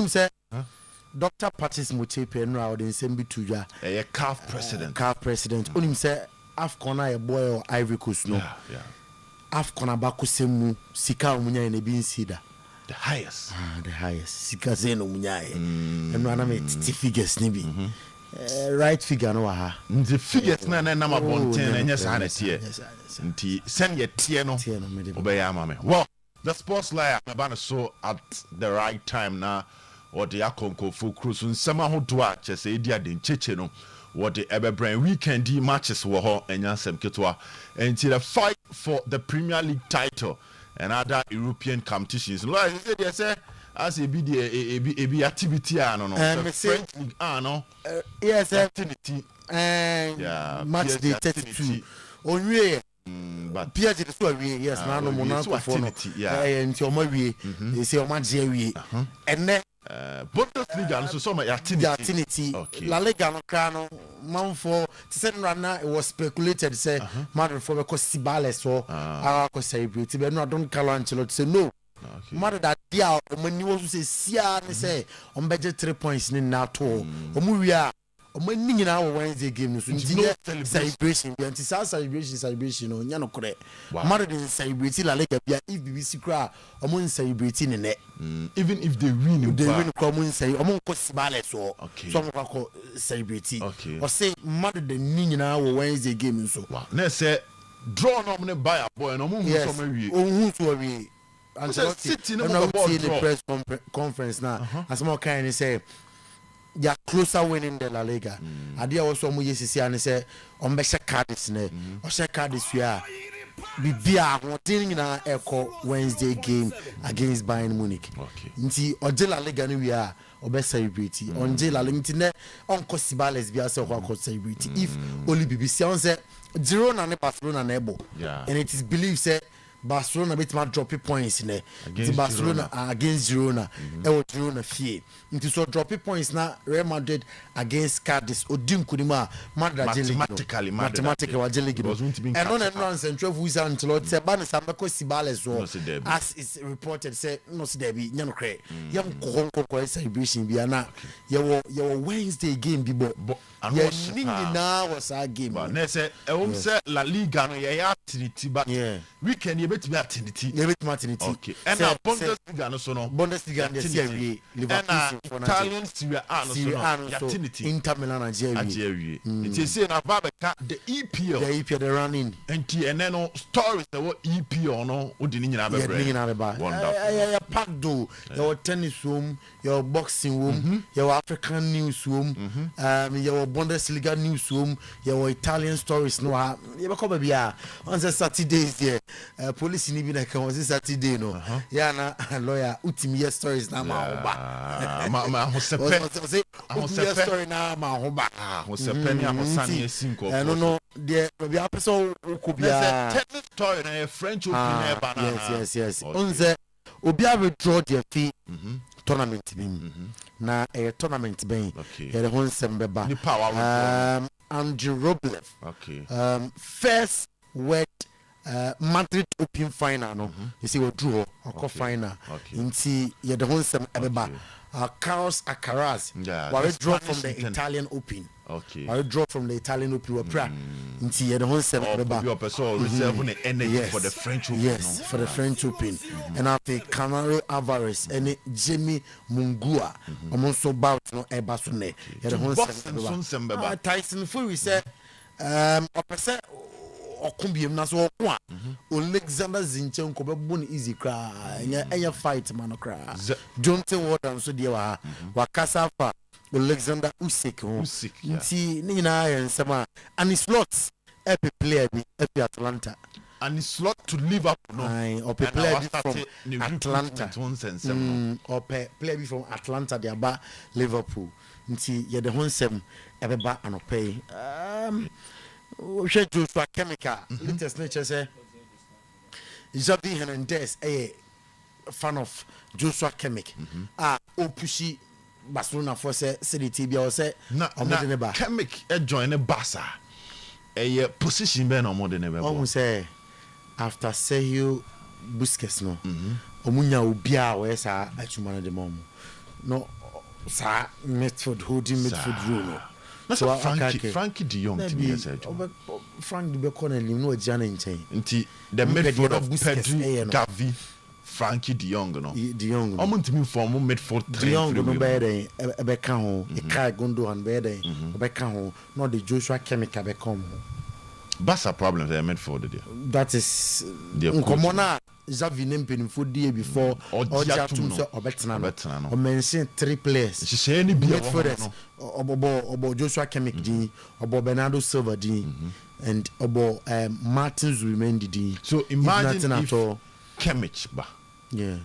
say Dr. Patrice Mutepe no out in Sembi Tuja a CAF president. CAF president. Unim say Afcon a boy or Ivory Coast no. Yeah. Afcon abako semu sika umunya ene bi nsida. The highest. The highest. Sika zeno umunya e. Eno ana me titi figures ni bi. Right figure no ha. The figures na ma bonten enye sa na tie. Nti send ye tie no. Obeya mama. Well, the sports layer me so at the right time na or the akonko fu cruise nsema hodo a chese edi aden cheche no what the ebebrain weekend matches wo ho enyansem ketwa until the fight for the Premier League title and other European competitions. Like I said, they say as a be activity no French League no yes activity match day 32 onwe but PSG the so we yes na no Monaco for nti o ma wie they say o ma je wie and Bundesliga so some activity. La Liga no kra no man for to say it was speculated say Madrid for because Sibale so ko celebrate be no don Carlo Ancelotti say no Madrid that dia o mani wo say sia ne say on budget 3 points ni na to o mu wi a o mani nyina wo Wednesday game no so nti celebration bi anti celebration no nya no kore Madrid celebrate La Liga bia if BBC kra o mun celebrate ne ne even if they win come say o mun ko Sibale so so mo ko celebrate o say Madrid ni nyina wo Wednesday game so na say draw no ne buy a boy no mun so ma wi o hu so wi Ancelotti no the press conference now as more kind say they are closer winning the La Liga. Adia also mo yesisi an say on be share cards ne o share cards ya bibia hotin na echo Wednesday game against Bayern Munich. Nti o de La Liga no wi a o be celebrate on de La Liga ne on ko Sibales bia say ko celebrate if only BBC on say Girona ne Barcelona na ebo and it is believed say Barcelona bit ma drop points in Barcelona against Girona Girona fie into so drop points na Real Madrid against Cadiz odim kunima mathematically and on and on central visa until say ban Sambako Sibales as is reported say no see there be nyano kre yam ko celebration bi na your Wednesday game bi bo ya ningi na was a game but na say say La Liga no ya activity but weekend bet be activity okay and now Bundesliga no so no Bundesliga dey see Liverpool for Italian Serie A no so activity Inter Milan Nigeria it is say na Babeka the EPL the running and then no stories that what EPL no odi ni nyina be ya pack do your tennis room your boxing room your African news room your Bundesliga news room your Italian stories no you be come bia on Saturdays there police ni bi na kan on Saturday no ya na lawyer ultimate stories na ma ho sepe story na ma ho ba ho sepe ni ahosane asinko no there be a person ko bia tennis story na French open na banana yes on say obi a withdraw their fee tournament bi na tournament ben here the whole sembeba Andrew Roblev first wet Madrid Open final no you see we draw or final inti ye the whole sem ebeba Carlos Alcaraz we draw from the Italian Open we draw from the Italian Open we pra inti ye the whole sem ebeba your person reserve the energy for the French Open for the French Open and after Canelo Alvarez and Jamie Mungua omonso bout no eba so ne ye the whole sem ebeba Tyson Fury say opese okumbiem na so okwa Alexander Zinchenko be bon easy cry enya fight man cry Jonathan Ward so dia wa kasa fa Alexander Usyk nti ni na yen sema and slots epi player bi epi Atlanta and slot to Liverpool no or player from Atlanta or player bi from Atlanta dia ba Liverpool nti ye de honsem ebeba anopay Joshua Chemical latest nature say Xavi Hernandez a fan of Joshua Chemic opushi Barcelona for say city bia o say na Chemic join the Barca a position ben o mo de ne be say after Sergio Busquets no omunya obia we sa achuma de mom no sa midfield holding midfield role no so Frankie de Jong to be said Frank de be corner lim no agya na nchen nti the midfield of Pedri Gavi Frankie de Jong no de Jong no omuntimi form midfield de Jong no be dey e ka ho e kai Gundogan be dey be ka ho no the Joshua Chemical be come that's a problem there midfield there that is nkomona Xavi nempinfo die before Ojatum so obetena no o mention 3 players she any be obo Joshua Chemical din obo Bernardo Silva din and obo Martin Zubimendi din so imagine if Chemical ba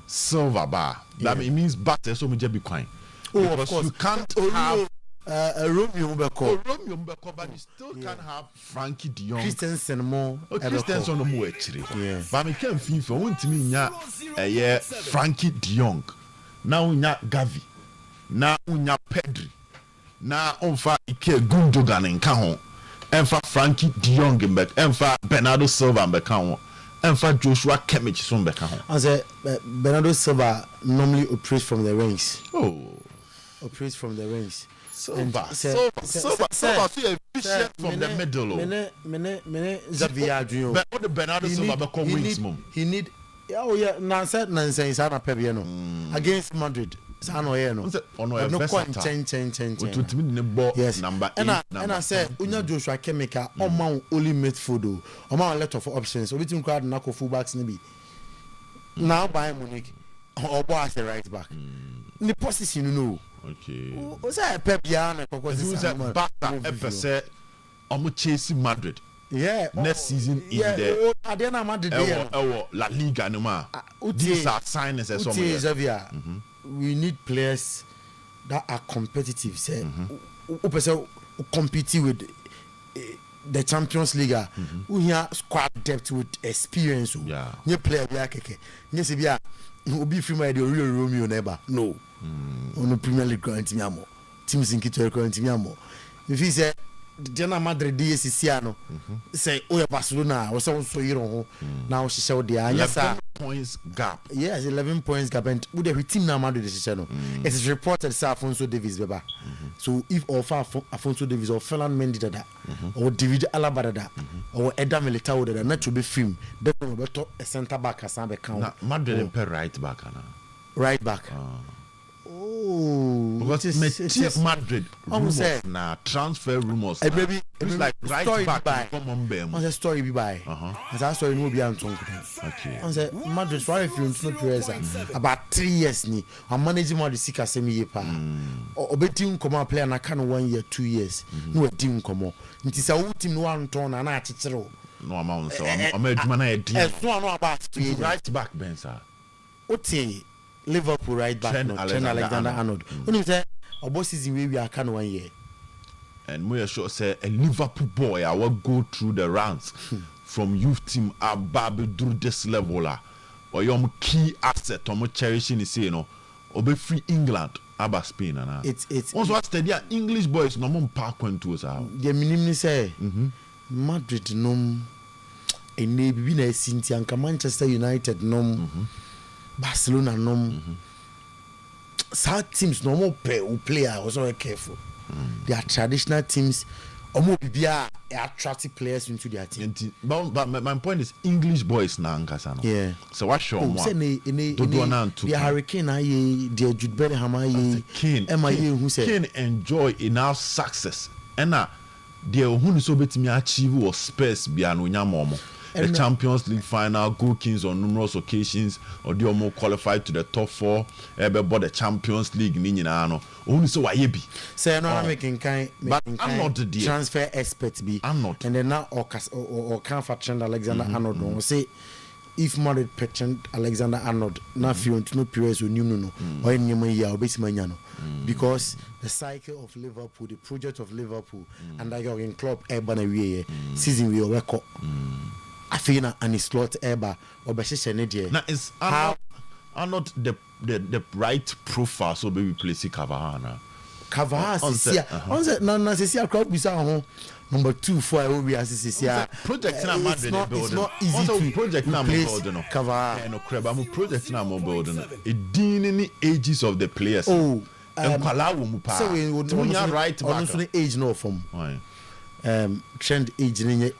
Silva ba that means batter so me be quine of course you can't have Romeo Mbeko, but you still can't have Frankie de Jong. Christensen more. Christensen no more actually. But me can't feel for one to me nya Frankie de Jong. Now nya Gavi. Now nya Pedri. Now onfa Ike Gundogan en ka ho. Enfa Frankie de Jong mbek. Enfa Bernardo Silva mbek ka ho. Enfa Joshua Kimmich so mbek ka ho. I say Bernardo Silva normally operates from the wings. Operates from the wings. Silva so efficient from the middle. Mene Xavier but what the Bernardo Silva be come wings mom. He need nonsense sana pebie no against Madrid. Sana oye no. No point change. Yes. Number 8 and I said unya Joshua Chemical o only midfield o man lot of options. Obitim crowd na ko fullbacks ni bi. Now Bayern Munich or as a right back. The position you know. Okay. What's that Pepiana? Who's that back say chasing Madrid? Yeah. Next season in the Adena Madrid. La Liga no ma. These are signings as Xavier. We need players that are competitive. Say, compete with the Champions League. We have squad depth with experience. Yeah. New player be akeke. Nye se bia obi free my the real Romeo never. No. On the Premier League current amo. Teams in Kitwe current amo. If he say Jana Madrid DSC say Barcelona or so you now she showed the 11 points gap. Yes, 11 points gap and with the team now Madrid decision. It is reported Sir Afonso Davies beba. So if Afonso Davies or Ferland Mendy that or David Alaba that or Eda Militao that not to be film, then we better a centre back as an account. Madrid and per right back right back. Because Madrid rumors na transfer rumors baby it's like right back come on bem on the story be by as that story no be anton okay on say Madrid sorry if you no press about 3 years ni I'm managing more the sika semi year pa obetim come player na can 1 year 2 years no edim come nti say wo team no anton na na achechero no amount so am aduma na edim no about right back ben sir oti Liverpool right back Trent Alexander-Arnold. When you say about season we are can 1 year. And we are sure say a Liverpool boy I will go through the ranks from youth team ababe through this level or your key asset or cherishing is you know obe free England aba Spain and it's also what study English boys no mon park to us the minimum say Madrid no ene bibi na esinti anka Manchester United no Barcelona no sad teams no more player was very careful. They are traditional teams omo bibia attract players into their team. But my point is English boys na ankasa no. Yeah. So what show mo? The Hurricane aye, the Jude Bellingham aye, Kane enjoy enough success. And the who so betimi achieve was Spurs bia no nyama. The Champions League final, goal kings on numerous occasions, or the almost qualified to the top 4. But the Champions League, no. Only so I be. Say no, I'm making kind, but I'm not the transfer expert. Be I'm not. And then now or can't Trent Alexander-Arnold. Say if Madrid Trent Alexander-Arnold, now if you want to know periods or no, or any year or base manano, because the cycle of Liverpool, the project of Liverpool, and that you're in club Ebana season we record. Afina and his slot ever or Beshisha Nidia. Now is are not the right profile so baby place Cavahana. Kava sisia on say na sisia crowd bisa ho number 2 for we sisia project na Madrid building it's not easy to project na building no Kava no crab am project na building edin ni ages of the players enkwala wo mu pa so we right back on age no from trend age ni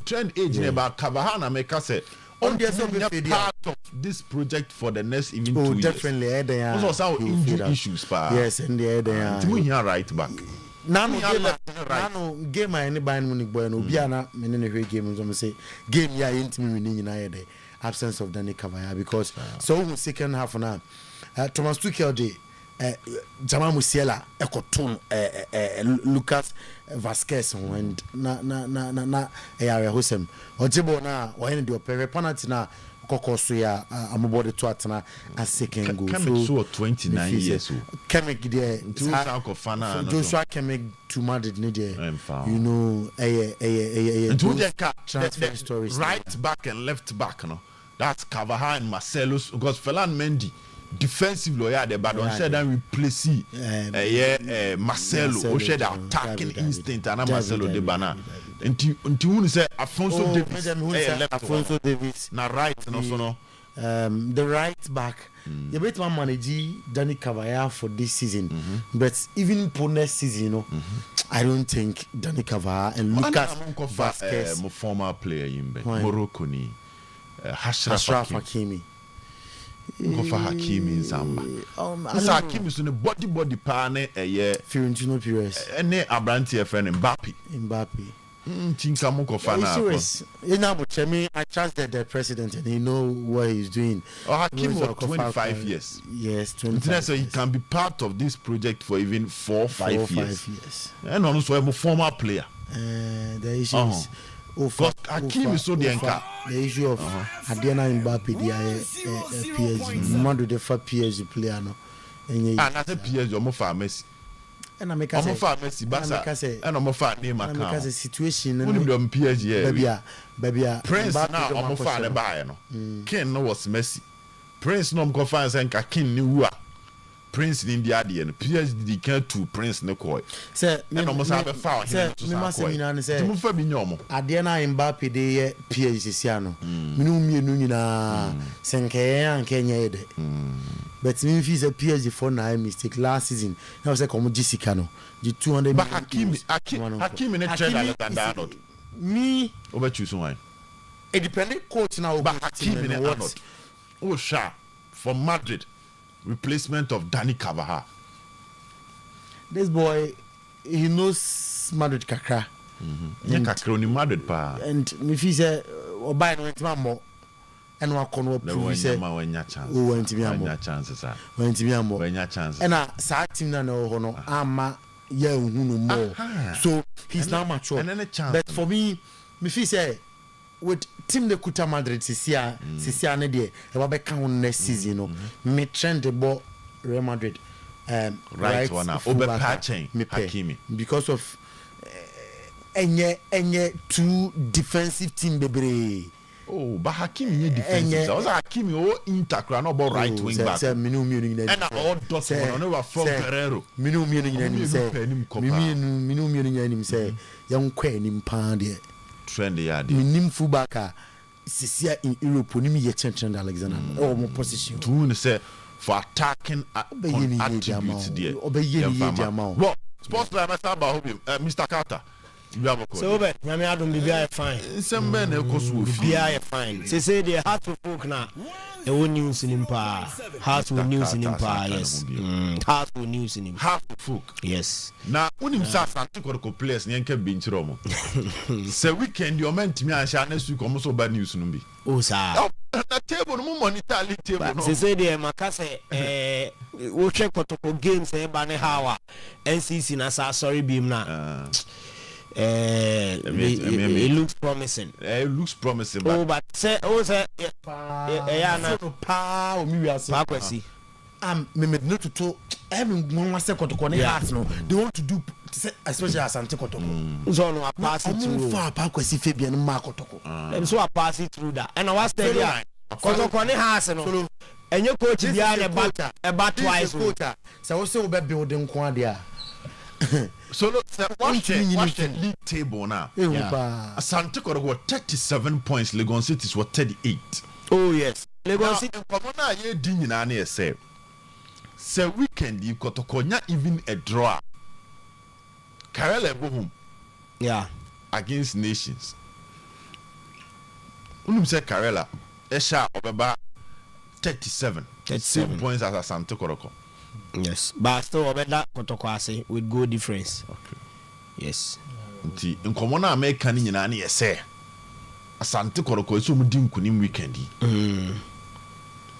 trend age ne ba Kava na make say on the part of this project for the next even 2 years. Definitely. Also, injury issues, pa. Yes, and the right back. Now, game any buying money boy no biana many games. I'm say game ya intimate the absence of Danny Cavaya because so second half now Thomas Tuchel day. Jamal Musiala Ekotun Lucas Vasquez and na area hosem Ojibo na wahene de opere penalty na kokoso ya amobode to atena as second goal so 29 years old Kemek there Joshua Kemek to Madrid ne there you know transfer stories right back and left back no that's Carvajal and Marcelo because Ferland Mendy defensive lawyer the but on said and replace Marcelo who said attacking instinct and Marcelo de Bana until who say Alfonso Davis na right no so no the right back you bet man manage Danny Cavaya for this season but even for next season you know I don't think Danny Cavaya and Lucas Vasquez former player in Morocco ni Ashraf Hakimi go for Hakimi Zamba. Hakimi is in the body pane Fiorentino Perez. Any Abranti friend Mbappe. Tinka moko fana. You know, but I trust that the president and he know what he's doing. Hakimi was 25 years. Yes, 25. So he can be part of this project for even 4 or 5 years. And also a former player. The issue is Hakimi so the anchor. The issue of Adriana Mbappe, the PSG, Madrid, the PSG player, no. And that's a PSG, almost for Messi. And I make a Messi, Barca, and almost for name account. A situation, and PSG, baby, Prince now almost for the buyer, no. Ken no was Messi. Prince no confiance and King knew Prince in India and PSG can't to Prince Nicole. Sir, and almost have a foul. Adriana Mbappe de PSG Siano. Minumi Nuna Senke and Kenya. But if he's a PSG for now mistake last season, I was like Jessica, the 200 but Hakimi in a trend me over choose one. A dependent coach now, but Hakimi in what? Oh, Sha from Madrid. Replacement of Danny Cavajal. This boy, he knows Madrid kakra. Kakra Madrid pa. And if he say, "O buy no more," and we can prove say, "Oh, when chances are, when chances." And sa team na no hono ama ye hunu more. So he's now mature. But for me feel say with team the Kuta Madrid Sisia ne de e ba be kan next season no me trend the ball Real Madrid right one Obed Acheampong Hakimi because of enye two defensive team bebre. Oh, but Hakimi defensive. Also Hakimi Inter no about right wing back. Say minu and all dots no wa from Guerrero. Minu say young kwenim pan there. Trend yard. Minim fullback Sisia in Europe nim ye Trent Alexander or more position. To say for attacking attributes there. Well, sports player Mr. Carter. So but me adom be fine. Some men e koso be fine. Say the heart to folk na e won news in pa. Heart to news in pa, yes. Heart to news in heart to folk. Yes. Na unim sa asante ko players ne nka bench romo. Say weekend your man timi an sha next week omo so bad news no be. Oh sir. Na table no monitor league table no. Say the makase wo check protocol games e ba ne hawa. NCC na sa sorry beam na. It looks promising. It looks promising. But say, yeah, na pa o mi wi ase. Pa kwesi. Me no to every one say kotoko ne heart no. They want to do especially asante kotoko. So no pass it through. Far pa kwesi Fabian ma kotoko. Them so pass it through that. And I was telling you Kotoko ne house no. Enye coach bia ne bat twice. So we say we building kwa dia. So look, watch the league table now. Asante Kotoko 37 points, Legon City was 38. Oh yes. Legon City na ye di nyina na say weekend you Kotoko nya even a draw. Karela go home. Yeah. Against Nations. Unum say Karela Esha Obeba 37 points as Asante Kotoko. Yes, but still Obeda Kotoko ase with goal difference. Okay. Yes. Nti nkomo na America ni nyina na yese Asante Kotoko so mu di nkunim weekend yi.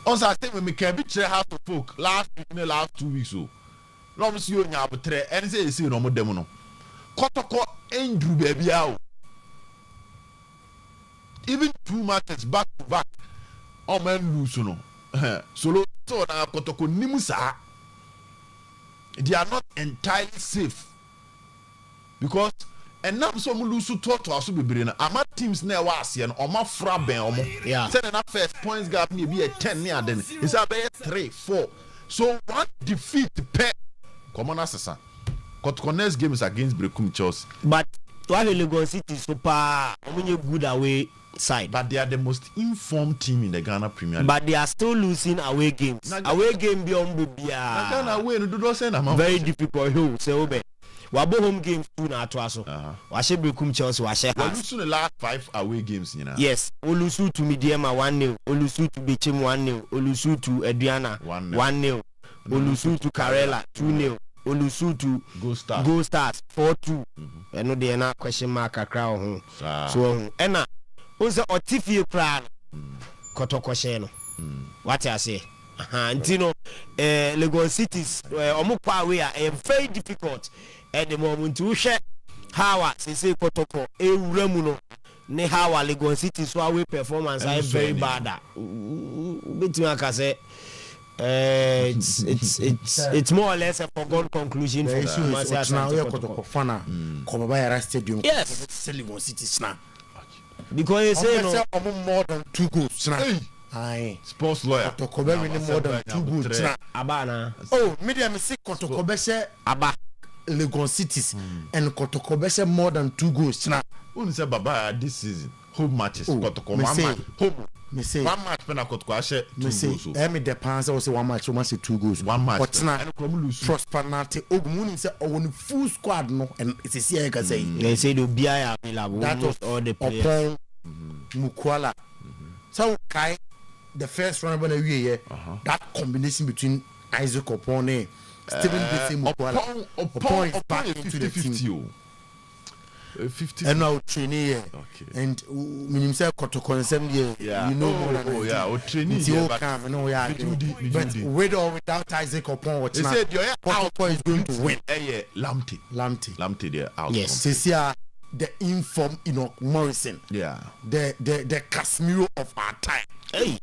Also I think we can be chere half of folk last 2 weeks so. No mo si onya abotre en say esi no mo dem no. Kotoko Andrew baby out. Even 2 matches back to back. Oh man lose no. Solo so na Kotoko nimusa. They are not entirely safe. Because and now some lose to us be brain. Ama teams near was and oma fraben omo. Yeah. Send enough first points gap maybe a 10 near then. It's about 3, 4. So one defeat per common assassin. Kotoko next game is against Brekum Chelsea. But why Legon City super good away side. But they are the most informed team in the Ghana Premier League. But they are still losing away games. Away game beyond Bubia. Ghana away no do say na very difficult. Who say Obed? Wabo home games 2 na atwaso. Washe Brekum Chelsea washe has. We lose the last 5 away games, you know. Yes, Olusu to Midiema 1-0, Olusu to Bechem 1-0, Olusu to Ediana 1-0, Olusu to Karela 2-0. Olusu to Go Stars 4-2. No dey na question mark akra ho. So ena onse otifie kra Kotoko she no. What I say? Ntino Legon Cities omo kwa we are very difficult at the moment to share how say Kotoko ewuramu no ne how Legon Cities so away performance are very bad. Between aka say it's more or less a foregone conclusion for Kotoko fana come by stadium. Yes, Legon Cities now. Because you say no more than 2 goals now. Aye. Sports lawyer. Kotoko be winning more than 2 goals now. Abana. Oh, media me say Kotoko be say Aba Legon Cities and Kotoko be say more than 2 goals now. Who say baba this season home matches Kotoko 1 match home. Me say 1 match pena Kotoko ashe 2 goals. Me depends say 1 match, 2 goals. 1 match. But now prosperity Ogmuni say on full squad no and it's here can say. They say the BI available almost all the players. Mukwala. So Kai the first round when we here that combination between Isaac Opone Stephen Bisi Mukwala Opone is back into the team. 50 and now training here and minimum say Kotoko you know more than o training here but with or without Isaac Opone what now Kotoko is going to win. Lamte there out. Yes, the inform Morrison, the Casemiro of our time. Hey,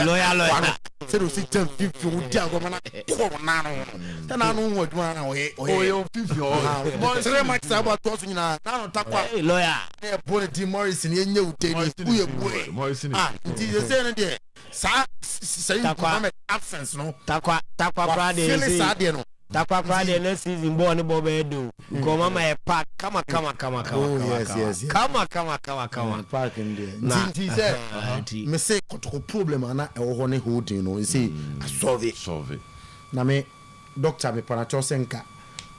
lawyer. So we see 10-50 we dey go mana corona no. Then I know what man we 50 3 matches about to nyina na no takwa. Hey, lawyer. Na Paul D Morrison ye nye uteni ku ye boy. Morrison. Nti they say no there. Say Mohammed absence no. Takwa Friday say. Takwa Friday next season born the Bobe do. Go mama e pack come. Yes. Come. Park in there. Nti say me say Kotoko problem na e wo ne holding no. Say solve it. Na me doctor me paracho senka.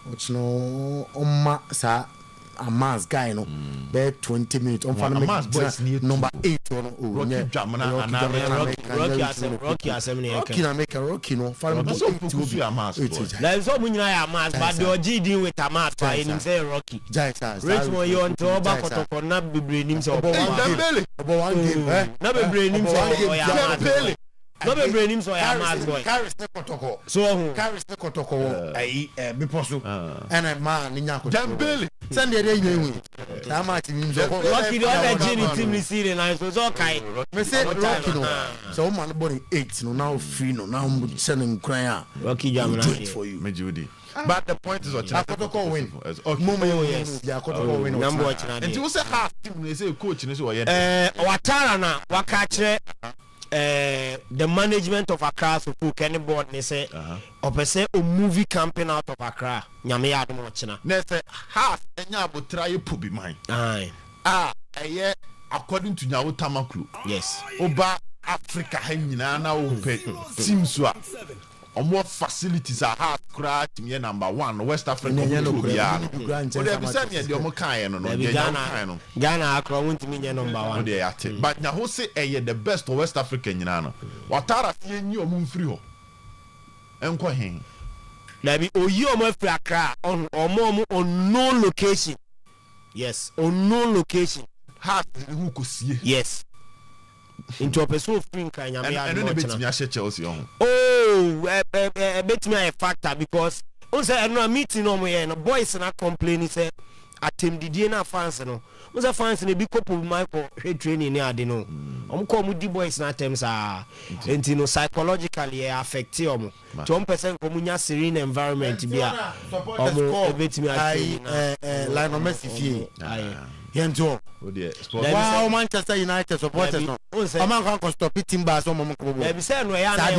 Ochno omma sa a mass guy no be 20 minutes on fan number 8 on Rocky Jamana Rocky no fan there is so many mass but the OG deal with a mass by him say Rocky Richmond you on to over Kotoko na bebre nim so about 1 game na bebre nim so Dembele no be brain him so ya mad boy carries ne Kotoko so carries ne Kotoko be poso and man nya Kotoko Dembele send the nyewe that match means Rocky the other Gini team this season now so okay me say Rocky no so man body 8 no now free no now sending cry Rocky Jamana for you Mejudi. But the point is Kotoko win. Yes. Kotoko win. Number watch na. And you say half team they say coach ni so Watara na waka kire the management of Accra Supu Kenny board they say or say a movie camping out of Accra nyame ya adom ochina na say half enya abotra ye pu bi man eye according to nyawo tamaklu yes oba Africa ha nyina na wo pe team so a omo facilities are hard crack me number 1 West Africa ya o dey be say me dey omo kan no Ghana Accra won't me number 1 dey ate but na ho say the best of West Africa nyina no watara fie nyi omo mfiri ho enko hen na bi oyi omo afri Accra on no location yes on no location hard who ko sie yes into a person of free kind of Chelsea bet me a factor because on say no meeting no more no boys na complaining say atem didie na fans no mo fans na bi couple my for training ni ade no ko mu di boys na atem sa enti no psychologically affect you to 1% ko munya serene environment bia bet me a line of Messi fie yento wow Manchester United supporters no man can stop it timba so mom ko bo e be say no ya na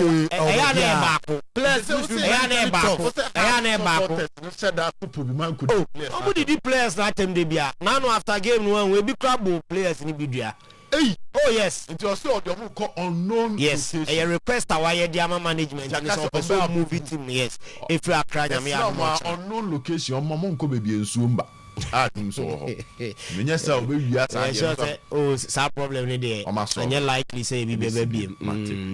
baako players ya na baako said that people be man could omo di players na tem de bia now after game no we be crab players ni bi dua oh yes it was so the call unknown yes a request our diama management and so person movie team yes if you are crying me unknown location mama nko be bi ensuo mba so menya say obewi asa oh sa problem ni there and you likely say be be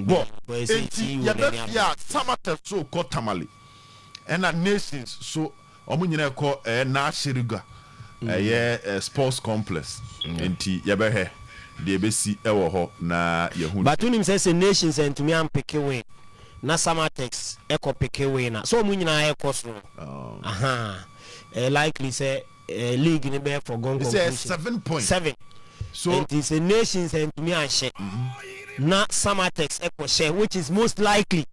bo see you there samata so ko tamale and nations so omo nyina ko na shiriga sports complex enti ye be he de be si ewo ho na yehun but unim say nations and to me am pick win na samatex eko pick win na so omo nyina eko so likely say league in the for gone competition. 7 points. 7. So it is a nations and to me and share. Not Samatex echo share, which is most likely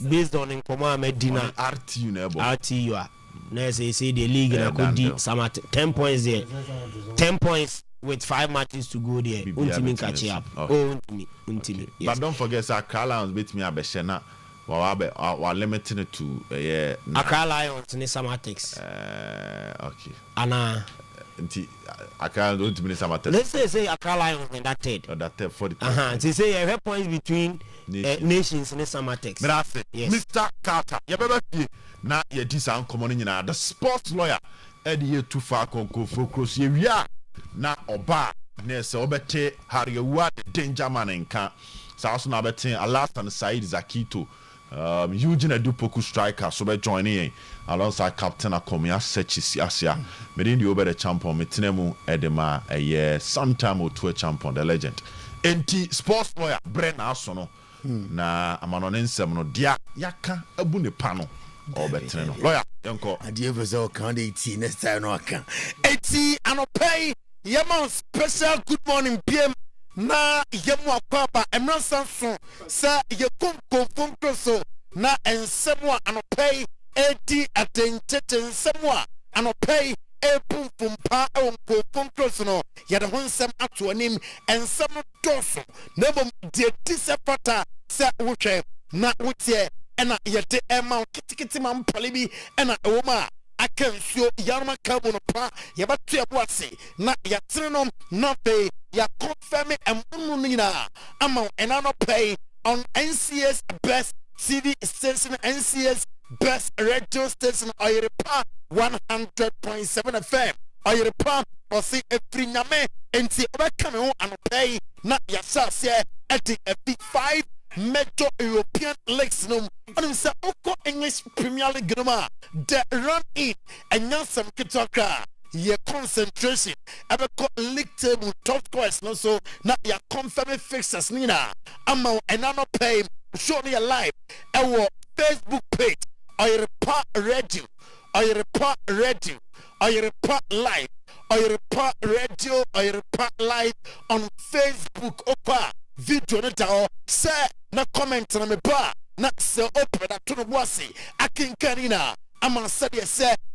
based on in command Medina RTU nebo. RTU. Now say the league in a good Samatex 10 points there. 10 points with 5 matches to go there. Untimi catch up. Oh untimi. But don't forget that Accra Lions beat me abeshena. We're limiting it to Accra Lions in Samatex. Okay. Anna. Accra don't mean Samatex. Let's say Accra Lions in that third. That third 40. They say you have points between nations in Samatex. Yes. Mr. Carter, you better be na ye disa common in the sports lawyer. Eddie too far conco focus ye na oba nese obete harry wa danger man nka. Sa also na betin last and Said Zakito. Eugene Adupoku striker so be joining alongside captain Akomia Sechi Asia medin the Obed Acheampong metinemu edema sometime or to a champion the legend enti sports lawyer Brenna Asono na amanonensem no dia yaka abu ne pa no obetre no lawyer yanko adie vezo kan dey ti next time no aka eti anopay yama special good morning PM na yemu akwaba emransanso sa yekonkonkonko so na ensemwa anopay edi atentete ensemwa anopay epumfumpa onkonkonko so no yade honsem ato anim ensem doso na bom de disepata sa wohwe na wotie ena yede ema kitikiti mampale bi ena ewoma akansuo yarma kabo no pa yabatu eboase na yatere no na pe ya confirm emunu nina ama enano pay on NCS best CD station NCS best radio station Oyerepa 100.7 FM Oyerepa osi efrinyame enti obekame ho anopay na yasase at the F5 major European leagues no on say oko English Premier League no the run in and some kitaka your concentration ever league table top scorers no so na your confirming fixtures nina amount and not pay surely alive our Facebook page Oyerepa Radio Oyerepa Radio Oyerepa Live Oyerepa Radio Oyerepa Live on Facebook opa video na dao say na comment na me ba na se open that to no wasi akinkanina ama say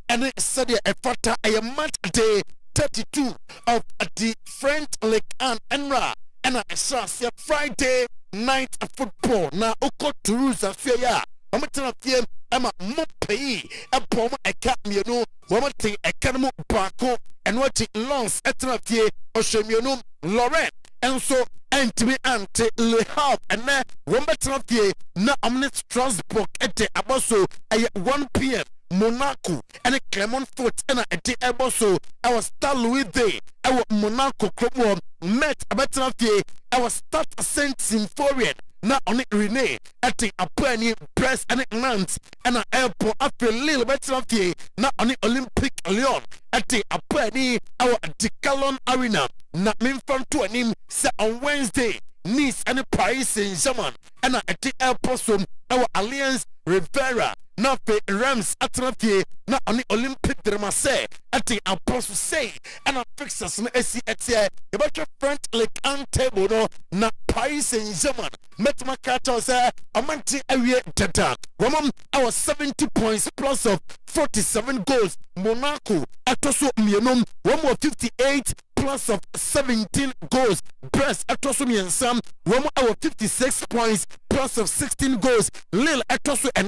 and said a fata a month day 32 of the French League and Enra and I saw Friday night football na oko Toulouse afia ya ometena fie ama mo pay epom eka mienu womete eka no baako eno ati Lens etena fie ohwemienu Lorraine enso entimi ante Le Havre ene wometena fie na omne Strasbourg ete aboso eye 1 p.m. Monaco and Clermont-Foot and a day eboso our Stade Louis Day our Monaco Club met a better fee our Stade Saint-Symphorien na on it Rene at the Apani Press and Nantes and an airport after Lille better fee na on the Olympic Lyon at the Apani our Decathlon Arena na min front to him on Wednesday Nice and Paris Saint-Germain and at the airport our Alliance Rivera na fe Rams atrafie na on Olympic de Marseille at the Apostle say and a fixers na esi etie e ba front like an table no na Paris Saint-Germain met makata say amanti awie dada womam our 70 points plus of 47 goals Monaco atoso mienom womo 58 plus of 17 goals Brest atoso miensam womo our 56 points plus of 16 goals Lille atoso a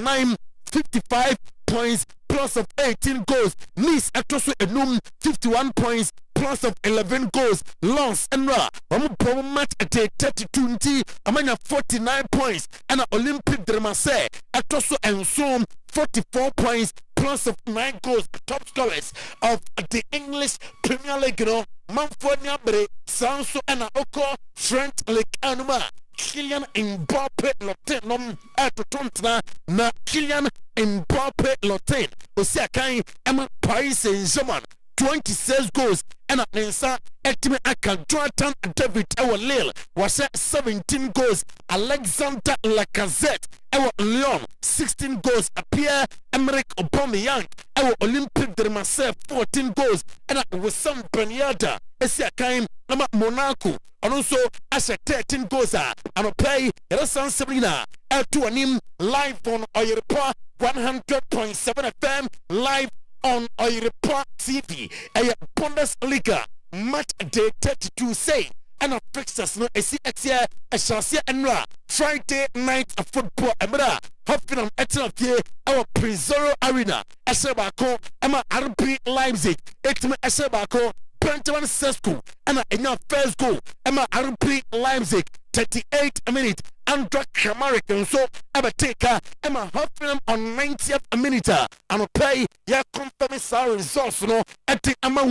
55 points plus of 18 goals. Nice atoso enum 51 points plus of 11 goals. Lens and Ra omo match at 32 amanya 49 points and Olympique de Marseille atoso ensom 44 points plus of 9 goals. Top scorers of the English Premier League no Manfonia Bre Sanso and Oko French League Anuma Kylian Mbappe Lotin atotontna na Kylian Mbappe Lotin osiakan ema Paris Saint-Germain 26 goals and at Nensa Etime Aka Jonathan David our Lille was 17 goals Alexander Lacazette our Lyon 16 goals Pierre Emerick Aubameyang our Olympique de Marseille 14 goals and at Wissam Ben Yedder Esiakan nama Monaco and also as a 13 goals and play San Sabrina to anim live on Oyerepa 100.7 FM live on Oyerepa TV a Bundesliga match day 32 say and a fixers no esi etia a chance enra Friday night of football emra Hoffenheim etia our Prisoro Arena Esebako Emma RB Leipzig etime Esebako Benjamin Sesko and a first goal Emma RB Leipzig 38 minutes Andra Kramaric and so Abateka Emma Hoffenheim on 90th minute and pay ya confirming our results no at the Emma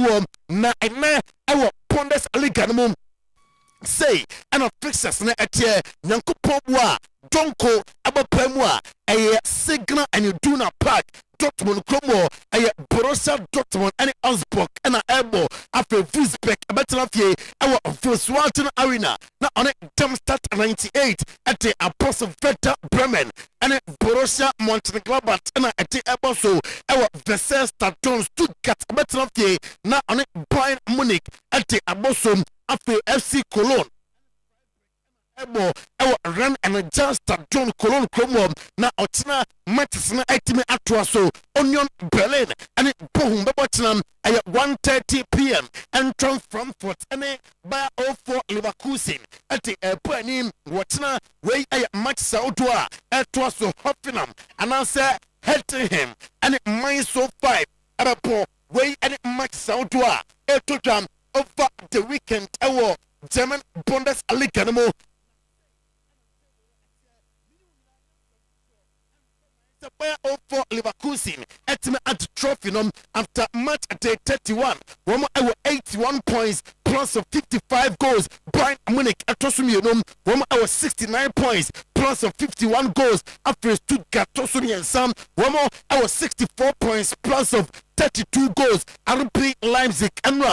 na our Bundesliga no say and a fixers na etie Nyankopon wa Donko abapamwa a signal and you do not park Dortmund Como a Borussia Dortmund and Augsburg and a elbow after Wolfsburg a battle of ye our Volkswagen Arena now on it Darmstadt 98 at the Apostle Veta Bremen and Borussia Mönchengladbach and at the also our Versailles Stadion Stuttgart a battle of ye now on it Bayern Munich at the Abosom after FC Cologne Ebo ewo run and just John Cologne Chrome na otina matches na itime atwa so Union Berlin and bohum bebotinam at 1:30 p.m. and from Frankfurt and by 04 Leverkusen at the airport name watina way a match Saudwa atwa so Hoffenheim and I say head to him and minus so 5 airport way and match Saudwa etotram over the weekend ewo German Bundesliga no for Leverkusen at the trophy after match day 31 one 81 points plus of 55 goals Bayern Munich at Tosumium one 69 points plus of 51 goals after Stuttgart Tosumi and Sam one 64 points plus of 32 goals RB Leipzig and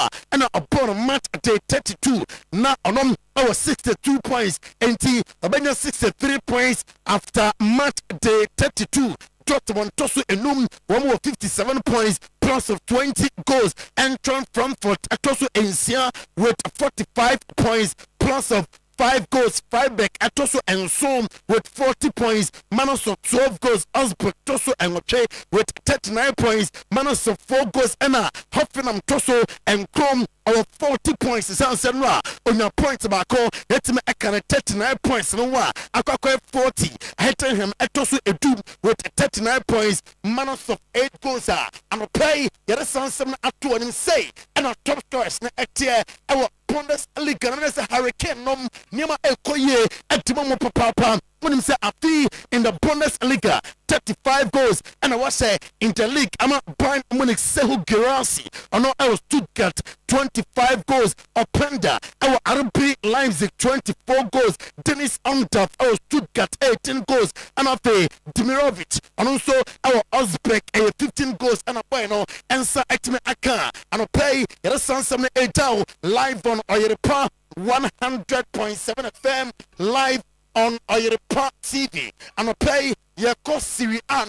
upon a match day 32 now on our 62 points and Abenya 63 points after match day 32 Dortmund Tosu Enum 157 points plus of 20 goals and Trump Frankfurt Tosu Ensia with 45 points plus of 5 goals, 5 back, Atoso and Som with 40 points, Manos of 12 goals, Osberg, Toso and Oche with 39 points, Manos of 4 goals, Anna, Hoffenheim, Toso and Chrome our 40 points sounds no on your points back let me I can 39 points no wa akwa 40 hitting him etoso edu with 39 points minus of 8 goals and play yere sansem ato anim say and our top scorers na etie our Bundesliga na say Hurricane nom niema ekoye etimo mo papa when him say afi in the Bundesliga 35 goals and I was say in the league I'm a Bayern Munich Sehu Girassi and I was Stuttgart 25 goals Openda our RB Leipzig 24 goals Dennis Antaf our Stuttgart 18 goals and after Dimirovic and also our Uzbek 15 goals and I know and sa etime aka and I play yere sansam na live on Oyerepa 100.7 FM live on Oyerepa TV and I play your Serie A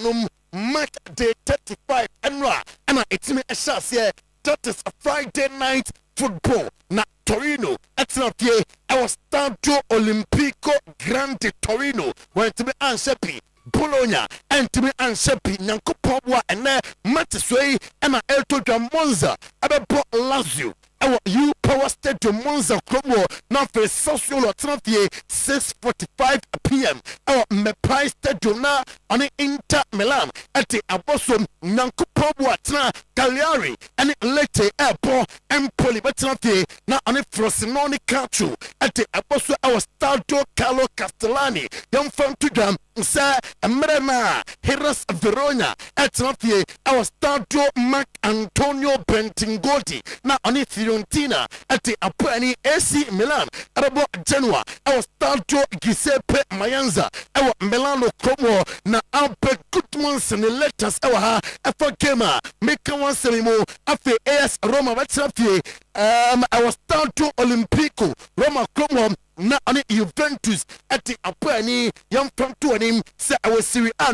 match day 35 and it's me a shot here that is a Friday night football na Torino it's not here our Stadio Olimpico Grande Torino when to me Anshepi Bologna and to me Anshepi Nyankopobwa and match sway and Elto Monza about Lazio our U Power Stadium Monza Club now for social transfer 6:45 p.m. Our Mepai Stadium na on Inter Milan at the Abosom Nankupobwa Tna Cagliari and Lete Airport Empoli Betrafi na on Frosinone Calcio at the Aboso our Stadio Carlo Castellani young from Tudam Sir Emrema Heras Verona at Rafi our Stadio Mark Antonio Bentingoti na on Fiorentina at the Apani AC Milan Arabo Genoa our Stadio Giuseppe Mayanza our Milano Como na Albert Gutmans and the letters our Afa Gema make one selimo afe AS Roma Betrafi our Stadio Olimpico Roma Como na ani Juventus at the Apani young from to him say our Serie A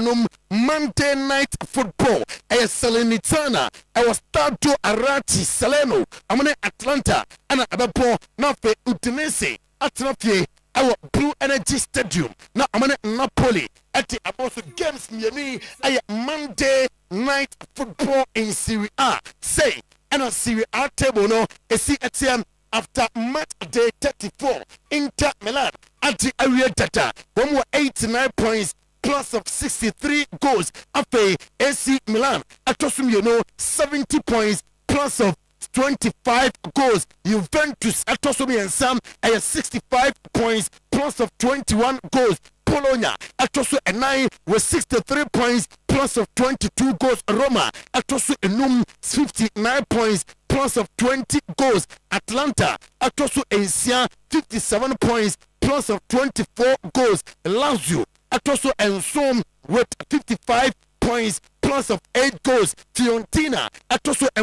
Monday night football a Salernitana our Stadio Arati Salerno amane Atlanta and abapo na fe Udinese Atlanta our Blue Energy Stadium na amane Napoli at the Aboso games Miami a Monday night football in Serie A say and a Serie A table no a CATM after match day 34, Inter Milan at the area data, one more 89 points plus of 63 goals. After AC Milan, at 70 points plus of 25 goals. Juventus at and Sam at 65 points plus of 21 goals. Bologna at also a 9 with 63 points plus of 22 goals. Roma at also a 59 points plus of 20 goals. Atlanta at also a 57 points plus of 24 goals. Lazio at also a Som with 55 points plus of 8 goals. Fiorentina at also a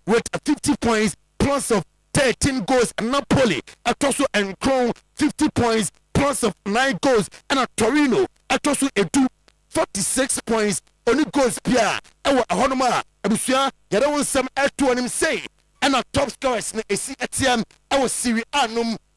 with 50 points plus of 13 goals. Napoli at also a 50 points plus of 9 goals. And at Torino at also a 46 points. Only goals Pia our Honoma Abusia Yadawon some to him say and our top scorers na ACATM our Serie A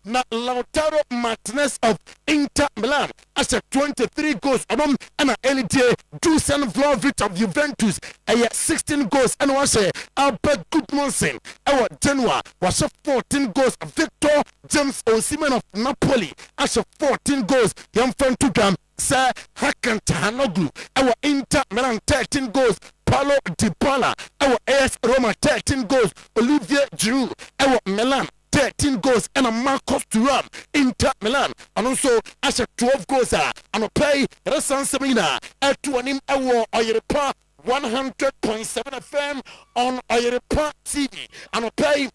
na Lautaro Martinez of Inter Milan as a 23 goals and a LD Dusan Vlahovic of Juventus a 16 goals and was a Albert Gudmundsson our Genoa was a 14 goals. Victor James Osimhen of Napoli as a 14 goals. Young friend to them Sir Hakan Tahanoglu our Inter Milan 13 goals. Paulo Dybala our AS Roma 13 goals. Olivier Giroud our Milan 13 goals and a Marcos Thuram Inter Milan and also as a 12 goals and a play Resan Semina at to an Oyerepa 100.7 FM on Oyerepa TV and a play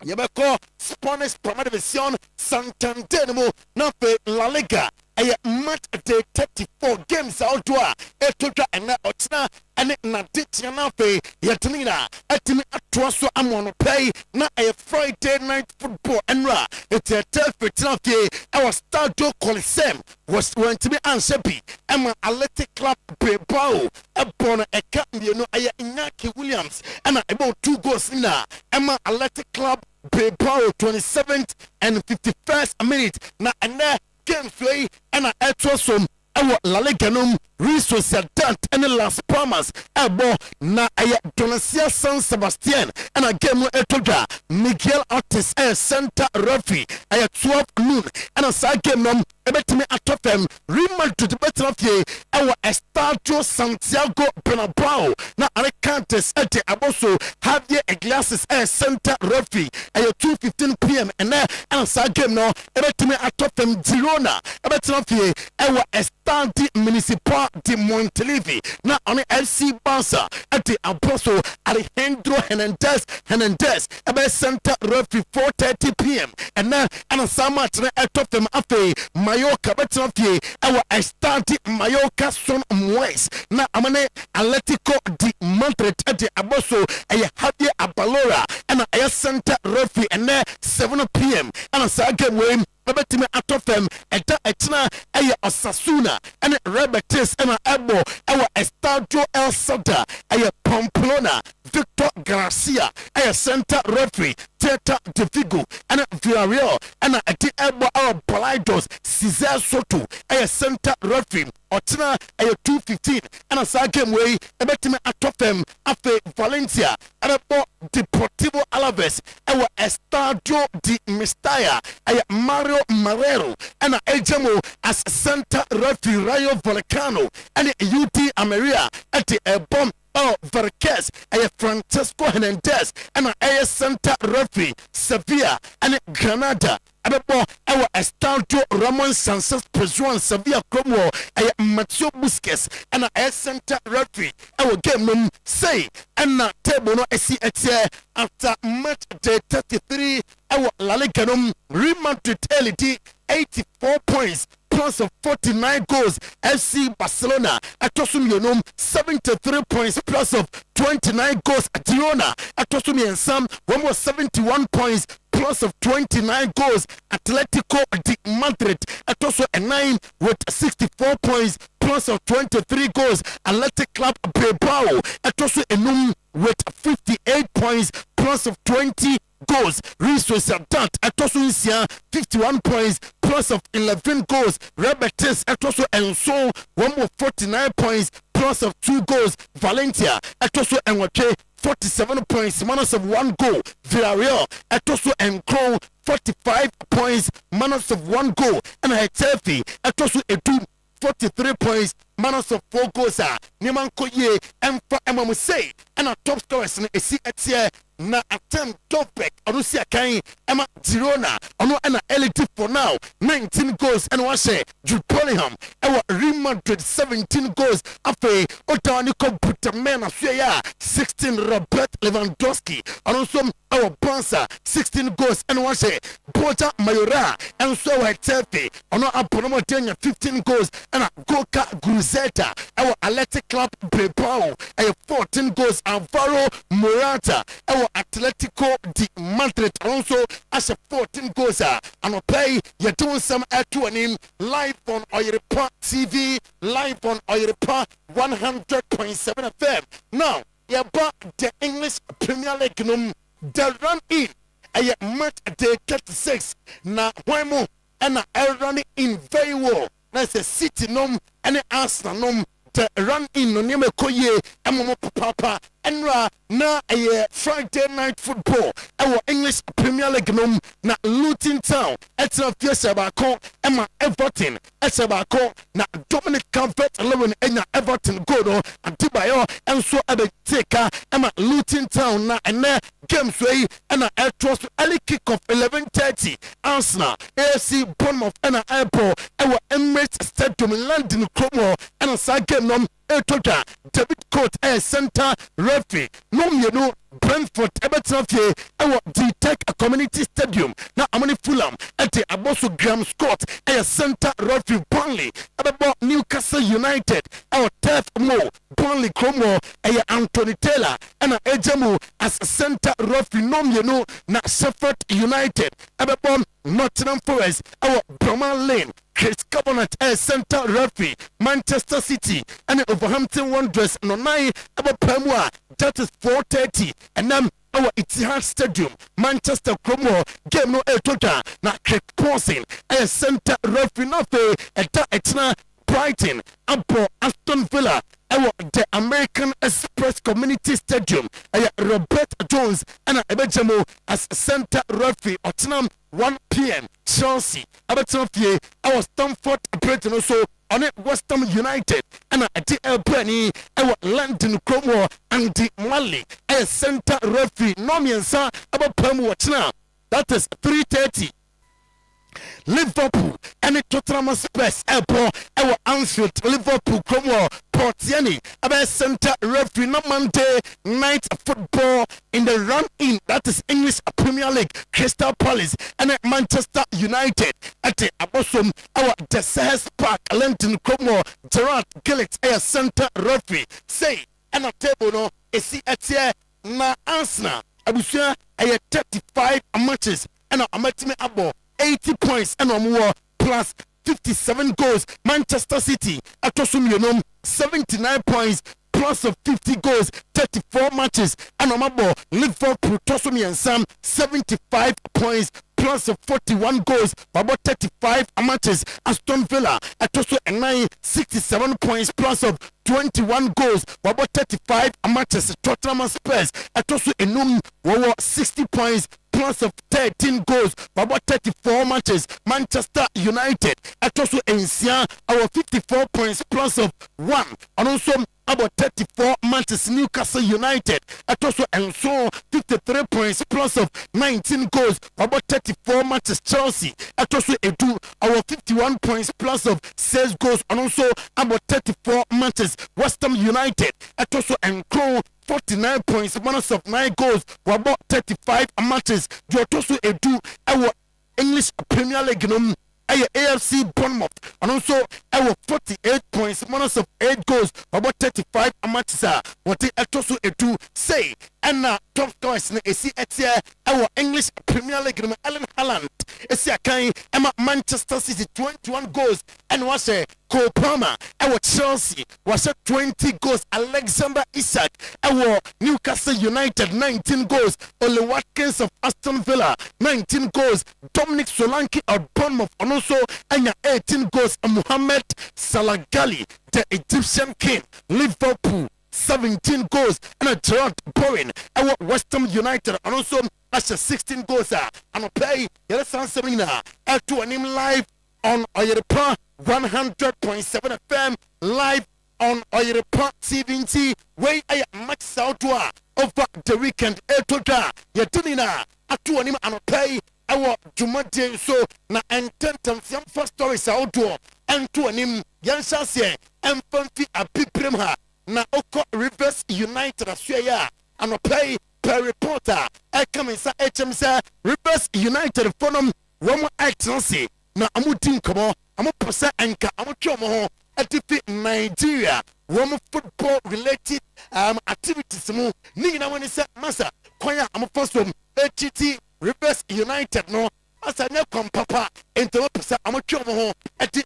Yabako Spanish Primera División Santander na fe La Liga a match day 34 games outdoor etoja and otna and na ditya na fe yatinina atimi atwaso amono play na a Friday night football enra it's a turf our Stadio Coliseum was going to be answered Emma Athletic Club Bilbao upon a cap no aya Iñaki Williams and about 2 goals in Emma Athletic Club Bilbao 27th and 51st minute na and games way and I some our La Liga Real Sociedad and Las Palmas ebo na aya Donacia San Sebastian and a game etoja Miguel Ortiz center referee aya 12 noon and a side game nom ebetime atofem Real Madrid betrafie our Estadio Santiago Bernabeu na Alicantes ete aboso Javier Iglesias center referee aya 2:15 p.m. and a side game no ebetime atofem Girona ebetrafie our Estadio Municipal de Montelivi na on FC Barca ete aboso Alejandro Hernandez ebe center referee 4:30 p.m. and a sama tene atofem afe Mallorca betrafie our Estadio Mallorca Son Moes na amane Atletico de Madrid ete aboso Javier Abalora and a center referee and 7 p.m. and a saga way Robertime atofem etna Osasuna and Rebetis and Ebo our Estadio El Sada Pamplona Victor Garcia center referee Teta de Vigo and Villarreal and Ebo our Balaidos Cesar Soto center referee Otna 2:15 and a second way Robertime atofem afe Valencia and Ebo Deportivo Alaves our Estadio de Mestalla Mario Marrero and Ejamo as center referee Rayo Vallecano and UT Ameria at the bomb Varquez Francesco Hernandez and a center referee Sevilla and Granada our Estadio Ramon Sanchez Prejuan Sevilla Como Mateo Busquets and a center referee our game room say and table no after match day 33 our La Liga Real Madrid 84 points plus of 49 goals. FC Barcelona atosum 73 points plus of 29 goals. Girona atosum yensam 71 points plus of 29 goals. Atletico de Madrid atoso 9 with 64 points plus of 23 goals. Athletic Club Bilbao atoso enum with 58 points plus of 20 goals. Real Sociedad atoso 51 points plus of 11 goals. Real Betis atoso enso 49 points plus of 2 goals. Valencia atoso enwache 47 points minus of 1 goal. Villarreal atoso encrow 45 points minus of 1 goal. And Hetafe atoso edu 43 points minus of 4 goals. Niman Koye Emfa Emamuse and a top scorers in a CX na attempt topek Rusia Kai Emma Girona ono na elite for now 19 goals and one share Jude Bellingham our Real Madrid 17 goals afe Otani Computerman Suya 16 Robert Lewandowski and also our Bonsa 16 goals and one share Bota Mayora and so Hetafe ono Aponomo 15 goals and a Goka Guzeta our Athletic Club Bilbao 14 goals Alvaro Morata our Atletico de Madrid also as a 14 goals and play you're doing some name live on Oyerepa TV, live on Oyerepa 100.7 FM. Now you're back the English Premier League the run in a match day 36 na Wemo and a run in very well. That's a City and Arsenal the run in no name Koye and Papa and na a Friday night football our English Premier League na Luton Town etna fiesa bako Emma Everton etna na Dominic Calvert-Lewin enya Everton goal Antibayo and so abeteka Emma Luton Town na ene games way and a trust early kick off 11:30 Arsenal AFC Bournemouth and Apple our Emirates Stadium London Como and a side game Etoja David Court center referee no Brentford Everton our D-Tech Community Stadium na amani Fulham at the Abosu Graham Scott center referee Burnley about Newcastle United our Turf Moor Burnley Como Anthony Taylor and Ejamu as center referee na Sheffield United about Nottingham Forest our Brahma Lane Chris Cabinet center referee Manchester City and Wolverhampton Wanderers no 9 about Pemwa that is 4:30 and then our Etihad Stadium Manchester Como game no etoja na Craig Pawson center referee no fe etna Brighton abɔ Aston Villa ɛwɔ the American Express Community Stadium ɛyɛ Robert Jones ɛna ɛbɛgye mu as center referee ɔtenam 1 p.m. Chelsea abɛtena fie ɛwɔ Stamford Bridge no so ɔne West Ham United ɛna ɛde ɛbrɛni ɛwɔ London kurom Andy Malley ɛyɛ center referee nnɔmmiɛnsa ɛbɛpam wɔ kyena that is 3:30. Liverpool and Tottenham Spurs ɛbɔ ɛwɔ Anfield Liverpool kurom Portiani about center referee no Monday night football in the run-in, that is English Premier League. Crystal Palace and Manchester United at the Abosom our Desires Park London Cromwell Gerard Gillett a center referee say and a table no is at here na Arsenal Abusia a 35 matches and a matchme abo 80 points and more plus 57 goals. Manchester City atosum yonom 79 points plus of 50 goals, 34 matches. And Amabo Liverpool tosum yensam 75 points plus of 41 goals, about 35 matches. Aston Villa atosu enai 67 points plus of 21 goals, about 35 matches. Tottenham Spurs atosu enum 60 points plus of 13 goals, about 34 matches. Manchester United atosu ensia our 54 points plus of 1 and also about 34 matches. Newcastle United atosu enso 53 points plus of 19 goals, about 34 matches. Chelsea atosu edu our 51 points plus of 6 goals and also about 34 matches. West Ham United atosu encro 49 points, minus of 9 goals, about 35 matches. Jotosu edu our English Premier League AFC Bournemouth and also our 48 points, minus of 8 goals, about 35 matches. What the Atosu edu say and top scorers na esi etia our English Premier League Ellen Haaland esi akai Emma Manchester City 21 goals and was a Cole Palmer our Chelsea was a 20 goals. Alexander Isak our Newcastle United 19 goals. Ole Watkins of Aston Villa 19 goals. Dominic Solanke of Bournemouth and also anya 18 goals. And Mohamed Salagali the Egyptian king Liverpool 17 goals and a Gerard Bowen our West Ham United and also as a 16 goals and play the Sansamina to an live on Oyerepa 100.7 FM live on Oyerepa TVNT where I match Southwa over the weekend Etoda Yatunina atu anim and play our Jumade so na ententem some first stories outdoor and to anim Yansase and Fanfi a Pipremha na Oko Rivers United Australia and play per reporter I come inside HMC Rivers United from Roma Excellency na amutin komo amuposa enka amuchomo at Nigeria Roma football related activities mu ni na woni se masa kwanya amuposom HT Rivers United no asa ne kompapa ento posa amuchomo at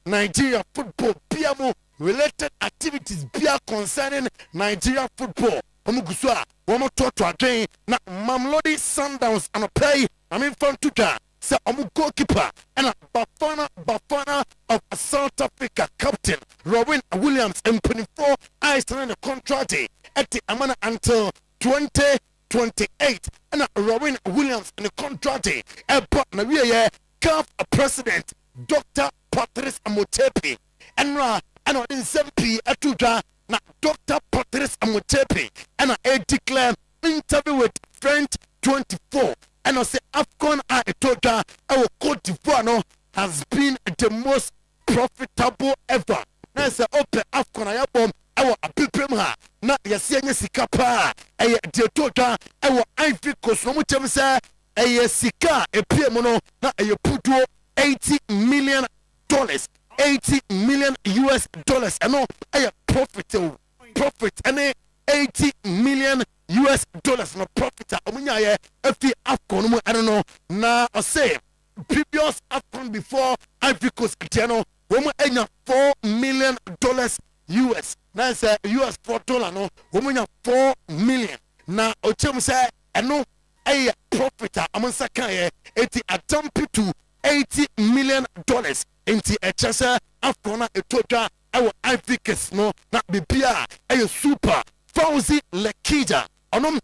Nigeria football biamu related activities bia concerning Nigeria football. Omugusua, womo to adwen na Mamlodi Sundowns and play. I mean from Tuka. Say omu goalkeeper and Bafana of South Africa captain Robin Williams and 24 eyes on the contract at the Amana until 2028 and Robin Williams in the contract. But na we CAF president Dr. Patrice Amotepe and I in SMP atuja na Dr. Patrice Amotepe and I declare interview with French 24 and I say AFCON atoja our Cote d'Ivoire no has been the most profitable ever. Na say open AFCON ayabom our apipremha na yesianye sikapa eye detoja our Ivory Coast no muchem say eye sika epiem no na eye puto $80 million. $80 million and no a profit and $80 million no profit omunya efi AFCON I don't know na I say previous AFCON before Ivory Coast no woman enya $4 million na say US $4 no woman $4 million na ochem say no a profit amonsa kan eti attempt to $80 million into a chance afcon etoja ewo Ivory no na bibia super Fauzi Lekija onom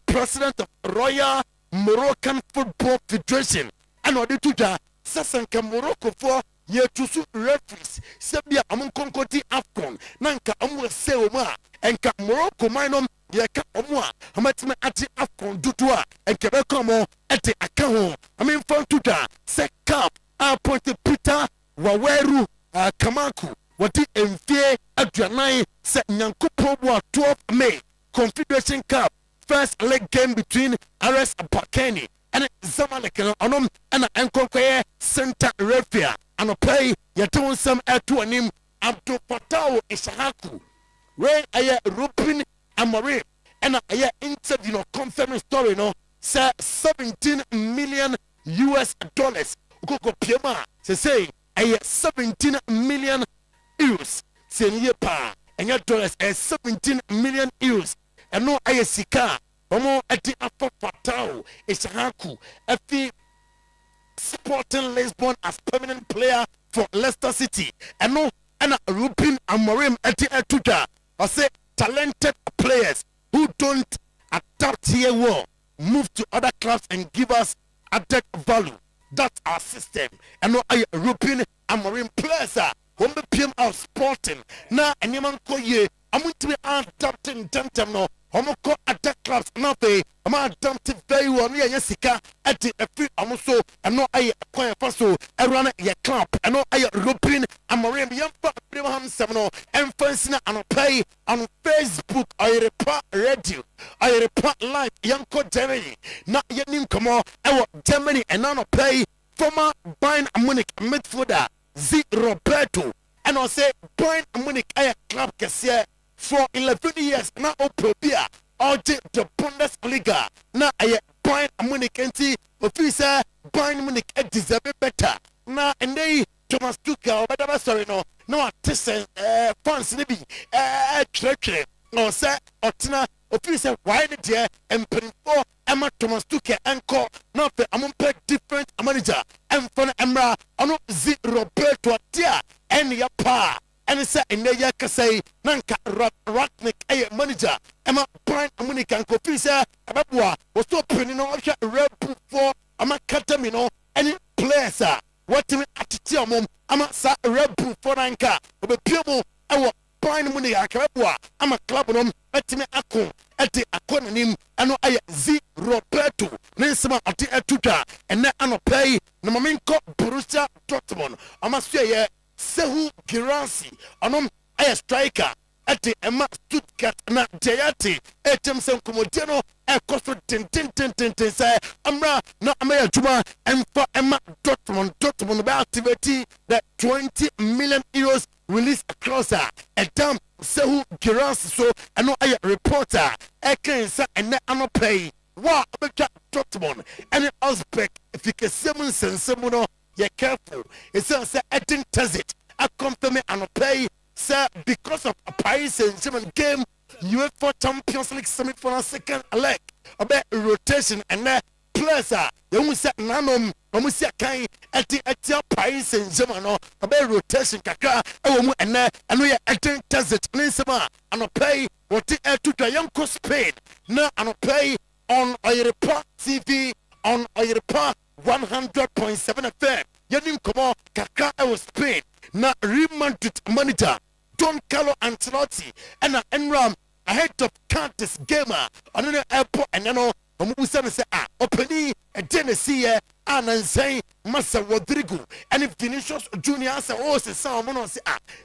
president of Royal Moroccan Football Federation and odi tuja sasanka Morocco for ye tusu referees sebia amon konkoti afcon nanka amwe seoma enka Morocco minom ye ka omwa amatime ati afcon dudua enke be komo ete akaho amen fon tuja se cup appointed Peter Waweru Kamaku wati emfie aduanan se nyankopon bo 12 May Confederation Cup first leg game between RS Bakani and Zamalek onom and enkonkoye center referee anopay yaton sam eto anim Abdul Fatah Ishaku we aye Rupin Amore and aye interview no confirming story no say $17 million ukoko piema say aye 17 million euros senye pa enya dollars 17 million euros eno aye sika omo ati afọ Fatah Ishaku afi Sporting Lisbon as permanent player for Leicester City. And no, and Rupin Amorim eti etuja. I say talented players who don't adapt here well move to other clubs and give us added value. That's our system. And no, I Rupin Amorim players are when the PM of Sporting na anyone ko ye. I'm going to be adapting tentem no. Homoko attack clubs nothing. I'm adapting very well. Me Jessica at the free amuso. I'm not a coin faso. I run a club. I know I Rupin. I'm a young Abraham Samno. And first and pay on Facebook. Oyerepa radio. Oyerepa live. Young co Germany. Not yet name come on. I want Germany and now pay former Bayern Munich midfielder Z Roberto. And I say Bayern Munich a club kesiye. For 11 years now, Opobia, or the Bundesliga. Now, I Bayern Munich and see officer Bayern Munich deserve better. Now, and they Thomas Tuchel, but sorry, no, this fans, maybe, treachery, or say, or Tina, officer, why the dear, and for Emma Thomas Tuchel and call, not the among different manager, and for Emra, or not Z Roberto, dear, and your pa. And it's in the Yaka say, Nanka Ratnik, a manager, Emma Brian American Copisa, Ababwa, was so penny no red for Amacatamino, any players, what to me at Tiamum, Amasa red for Anka, of a pure, our Brian Munika, I'm a club room, at me Akon, at the Akonim, and I Z Roberto, Ninsama at the Atuta, and then I pay, Namaminko, Borussia Dortmund, I must say, Sehu Giransi, anom a striker at the Emma Stuttgart na Jayati, Etemsen Comodino, a costo ten say, Amra, na Amaya Juma, and for Emma Dortmund about activity that 20 million euros released across her. A damn Sehu Giransi, so I know a reporter, a cancer and I pay. Wow, Dortmund, and Osbeck, if you can summon Sensemuno. You're careful. It says I didn't test it. I come to me and pay, sir, because of a Paris Saint-Germain game, UEFA Champions League semi-final second leg. About rotation and that players are. You will say Nanom, you will say Kai at the Paris Saint-Germain about rotation. Kaka, and we are didn't test it. And pay what the air to the young Spain. Now and pay on Oyerepa TV on Oyerepa 100.7 FM. Yanim Komo Kaka was Spain. Na remounted manager Don Carlo Ancelotti and Enram ahead of Countess Gamer on an airport and you know Omubusa say Openi and Tennessee and say Massa Rodrigo and if Vinicius Junior say oh say someone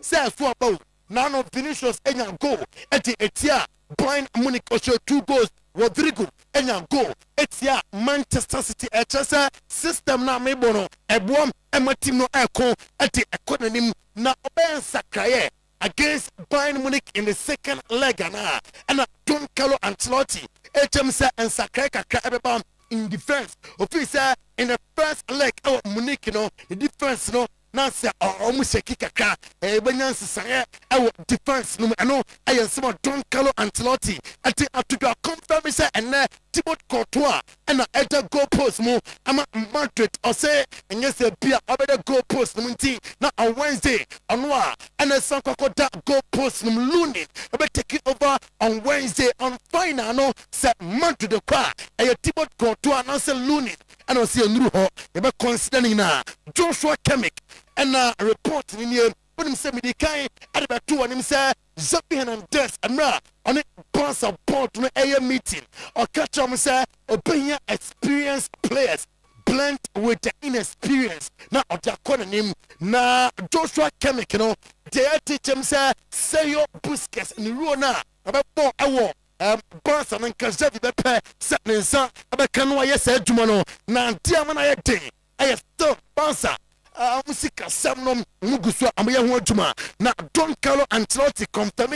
say for about none of Vinicius and go at the Etia Bayern Munich also 2 goals Rodrigo and go Etia Manchester City HSA system na mebono ebom ematim no eko at the economy na oben sakraye against Bayern Munich in the second leg and Don Carlo Ancelotti HMC and sakraye kakra in defense officer in the first leg of Munich the defense Nancy almost a kick a car, a Benyansi Saye, our defense, no, I know I am some Don Carlo Ancelotti. I think I took a confirmation and Thibaut Courtois and a goal post mo ama Madrid or say and yes a beer over goal post no na on Wednesday on and a Sanko that goal post no Lunin about take it over on Wednesday on final no say Madrid the car a Thibaut Courtois and say Lunin and I see a new ho about considering na Joshua Kimmich and report in here when him say me the kind at about 2 and him say Xavi Hernandez and on it pass a board to a meeting or catch on say obey experienced players blend with the inexperience now of their corner name na Joshua Kimmich you know they teach him say your Busquets in the row now about 4 hours Barca and Xavi bepe set ninsa about kanwa yes edumano na diamana ye day I still Barca musika samnom mugusu amaya ho aduma na Don Carlo Ancelotti confirm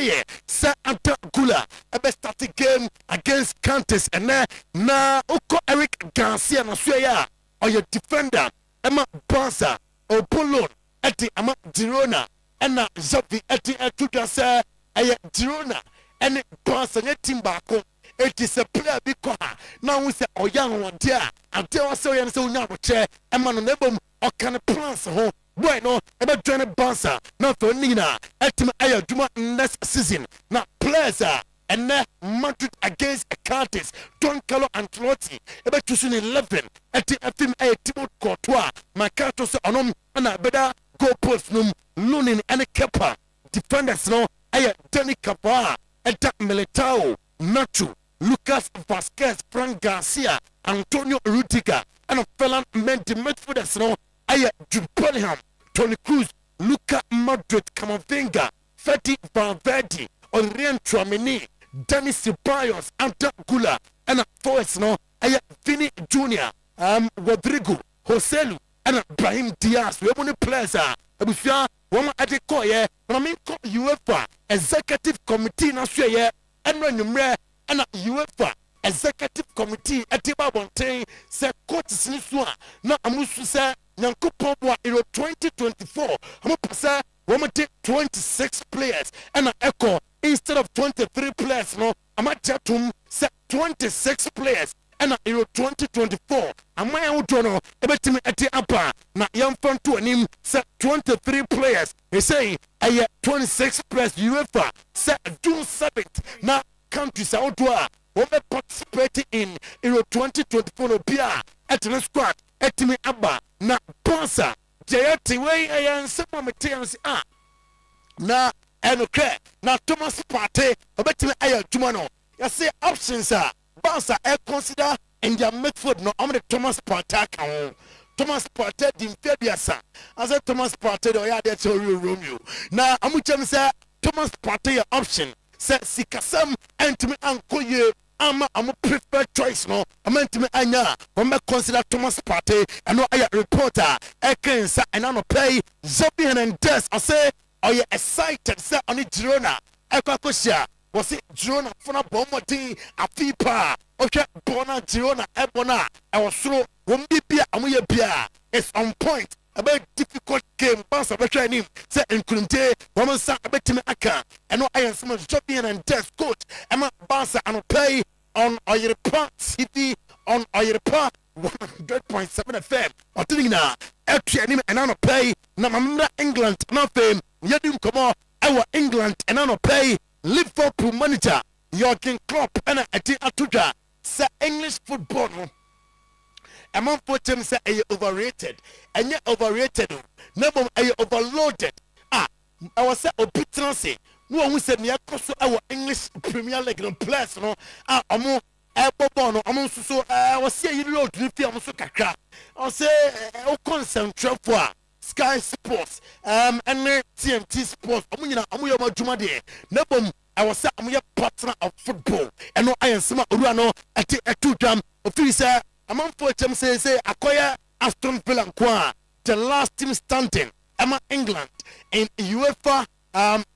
say anta gula ebe start game against Countess and na uko Eric Garcia na so ya or your defender Emma Barca or Polo eti ama Girona and na Xavi eti etuda say aye Girona and Barca ne team baako it is a player because now we say oyan one dia and tell us so yan so nya che Emma no nebom or can plans ho bueno ebe join Barca na for nina etim aye duma next season na players and Madrid against Countess Don Carlo Ancelotti ebe choose 11 eti afim aye Thibaut Courtois Makato so onom na beda goal post num Lunin and Kepa defenders no aye Dani Capa eta Militao Nacho Lucas Vasquez Frank Garcia Antonio Rudiger and Ferland Mendy midfielders no aye Jude Bellingham Toni Kroos Luka Modric Camavinga Fede Valverde Aurelien Tchouameni Dani Ceballos Anta Gula and forwards no aye Vini Jr. Rodrigo Joselu and Brahim Diaz we want players abusua wama adeko ye na me ko UEFA executive committee na so ye enro nwumre na UEFA executive committee atiba bonten se coaches ni so na amusu se nyankopon bo a 2024 amu pasa wama take 26 players and echo instead of 23 players no amachatum se 26 players and Euro 2024 amaya utono ebetimi eti apa na yamfanto anim se 23 players they say 26 players UEFA se June 7th na countries outdoor will participate in Euro 2024 no bia etene squad etimi aba na Barca jayati way ayansema meteansi na enokre na Thomas Partey obetimi ayaduma no ya say options Barca consider in their midfield no I'm the Thomas Partey can Thomas Partey dimfiadiasa I said Thomas Partey do ya dey tell you Romeo na amuchem say Thomas Partey option say sikasam entimi ankoye ama amu preferred choice no amantimi anya we consider Thomas Partey and no aya reporter ekensa and no pay Xavi Hernandez I say are you excited say on Girona ekwakosia was it Girona funa bomodi afipa okay bona Girona ebona I was through won bibia amuye bia it's on point about difficult game Barca betray him say nkunte woman sa betimi aka and I am some Xavi and Des coach Emma Barca and play on Oyerepa TV on Oyerepa 100.7 FM otinina etuanim and I play na mamra England na fame yedim komo our England and I pay Liverpool manager Jurgen Klopp and a atuja say English football no among for them say overrated and yet overrated never overloaded I was say obitrancy no one said me across our English Premier League no players no amo ebobo no amo so I was say you road lift am so kakra I say o concentrate for Sky Sports and TNT Sports amunyina amuyo madwuma de nebom I was say amuye partner of football and no I sema owura no ati etudam ofiri say amamfo chem say akoya Aston Villa kwa the last team standing ama England in UEFA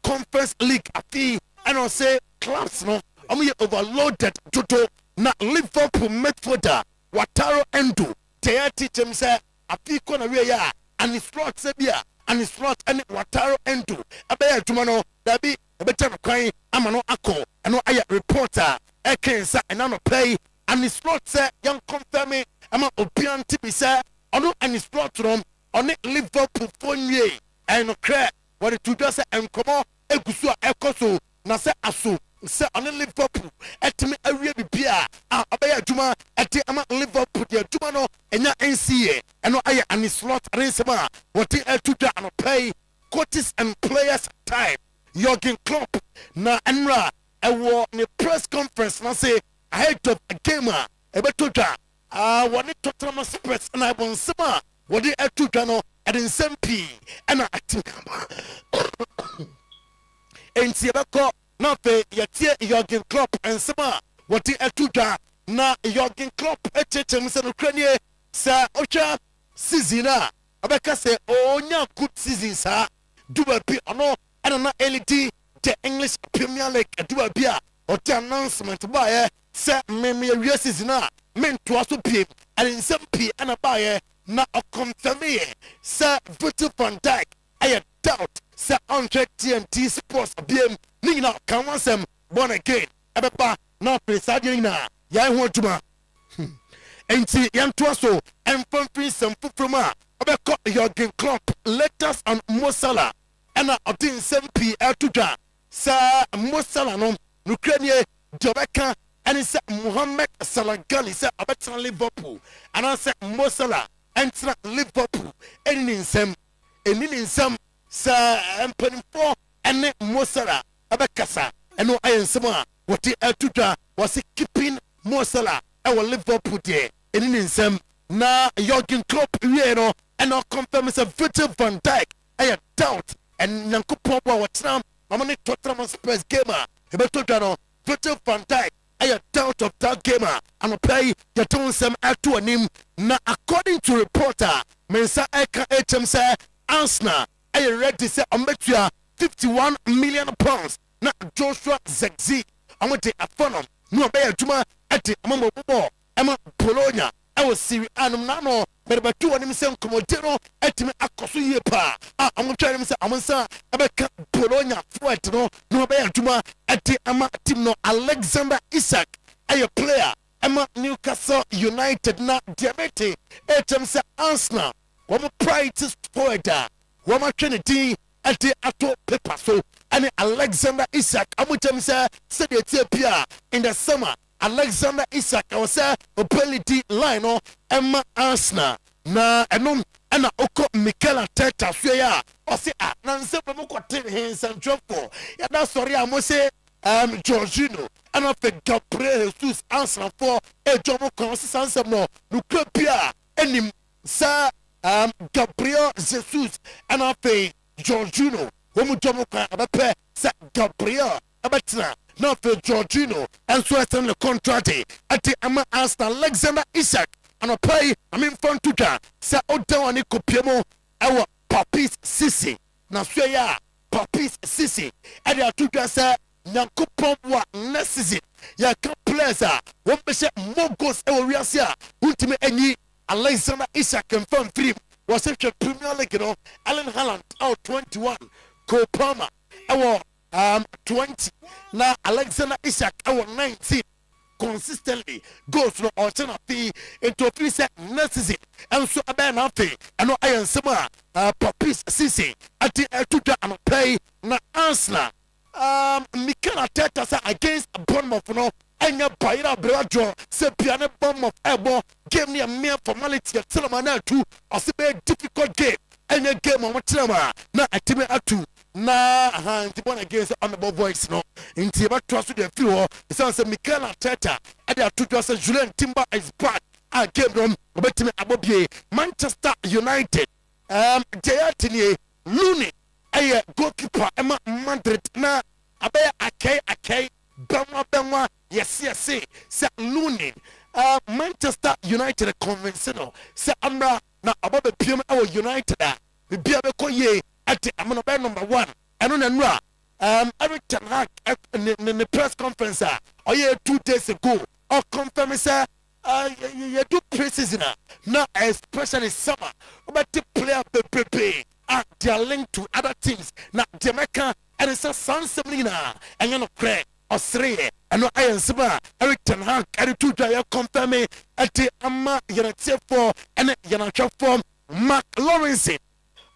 Conference League afi and I say clubs no amuye overloaded toto na Liverpool midfielder Wataru Endo teati chem say afi kona we ya and it's not Sebia and it's not any Wataru Endo abaya tumano dabi better kwan amano ako and no aya reporter ekensa and no play and it's not say young confirming ama obian tibi say ono and it's not wrong on it Liverpool phone ye and crack what it to just and come on egusu ekoso na say aso say on Liverpool etimi awie bibia abaya adwuma eti ama Liverpool de adwuma no enya NCA eno aye and it's not arrangement what it to no pay coaches and players time Jurgen Klopp na enra ewo ne press conference na say ahead of a gamer ebetoja one Tottenham Spurs na bonsema wodi etuja no edin sempi na atikamba enti ebeko na fe yetie Jurgen Klopp ensema wodi etuja na Jurgen Klopp echechem se no kranie sa ocha season a abeka se onya good season sa duba bi ono na LD the English Premier League duba bi a o the announcement ba say me real season a men to aso pie and in some pie and ba na o confirm say Virgil van Dijk I doubt say 100 TNT Sports biem ni na kan wansem born again ebeba na presade na ya hu aduma enti yan to aso enfam free some fufroma obekọ Jurgen Klopp letters on Mo Salah and odin some pie etudwa say Mo Salah no nukranie Jobeka and it's Mohamed Salah Gali said about Liverpool and I said Mo Salah enter Liverpool and in some sir and for and Mo Salah abakasa and no iron summer what the Tuta was keeping Mo Salah our Liverpool there and in some na Jurgen Klopp and no confirm is a Virgil van Dijk I doubt and Nanko Pogba what's now I'm on Tottenham Spurs gamer about Virgil van Dijk I doubt of that gamer and play your tone some to him na according to reporter mensa eka HM say Arsenal I read to say Ometua 51 million pounds na Joshua Zexi I want to a phone no be adwuma ati amamo bobo ema Bologna I was Serie A no but about two of them say Comodero etime akoso yie pa I'm trying to say amansa abeka Bologna forward no be adwuma ati ama team no Alexander Isak a player ama Newcastle United na diamete etem say Arsenal one price forward one Trinity ati ato paper so and Alexander Isak amutem say said Ethiopia in the summer Alexander Isak was say ability line no Emma Arsenal na enom ana oko Mikel Arteta so ya o say na nse be mo kote hin central for ya da sorry am say Jorginho ana fe Gabriel Jesus Arsenal for e jomo kon sansem no pia enim sa Gabriel Jesus ana fe Jorginho womu jomo kon abepe sa Gabriel abetina na fe Jorginho and so extend the contract ati ama Arsenal Alexander Isak and pay from Tuka say odan ani kopiemo ewo Papis Sisi na so ya Papis Sisi e dey Tuka say Nyankopon wa next season ya ka players won be say more goals ewo wiase a ultimate enyi Alexander Isak confirm 3 was a Premier League no Allen Haaland out 21 Cole Palmer ewo 20 na Alexander Isak ewo 19 consistently goes no alternative into office next season and so about nothing and no iron summer Papis Sisi at the Tuta and play na Arsenal Mikel Arteta say against Bournemouth no enya bayira brajo say piano Bournemouth ebo game near mere formality at Selamana 2 or say difficult game enya game on Trema na atime atu na the one against honorable voice no inti ba trust the few it say Mikel Arteta and the two say Julian Timber is back a game no obetime abobie Manchester United Jayatini Looney a goalkeeper Emma Madrid na abaya akay benwa yes say Looney Manchester United conventional say amra na ababe pm our United be bia be koye at amana be number 1 eno na nura Eric Ten Hag in the press conference or 2 days ago or confirm say you do pre-season now especially summer but the player PPP they are linked to other teams now Jamaica and it's a San Semina and you know Craig or 3 ɛno ayɛ nsɛm a Eric Ten Hag ɛde to dwa yɛ confirm ɛde ama yɛnatiefoɔ ɛne yɛnahwɛfoɔ Mark Lawrence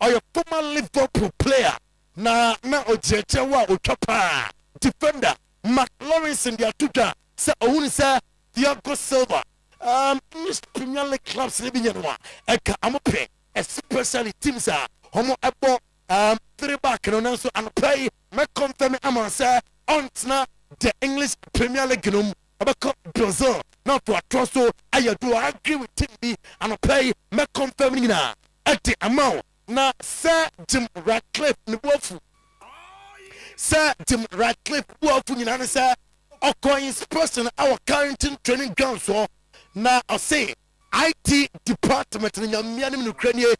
ɔyɛ former Liverpool player na ɔgyerɛkyerɛ wo a ɔtwa paa defender Mark Lawrence de ato dwa sɛ ɔhunu sɛ Thiago Silva English Premier League clubs ne bi nyɛ no a ɛka amopɛ especially teams a ɔmo ɛbɔ 3 back no nanso anɔpa yi mɛkɔmfɛm ama sɛ ɔntena the English Premier League no mu ɔbɛkɔ Brazil na ɔto atorɔ so ayɛ do I agree with team bi anɔpa yi mɛkɔmfɛm no nyinaa ɛde ama wo na Sir Jim Ratcliffe ne boafu Sir Jim Ratcliffe boafu nyinaa ne sɛ ɔkɔ inspection our Carrington training ground so na ɔse IT department no nyamea no mu nokura nie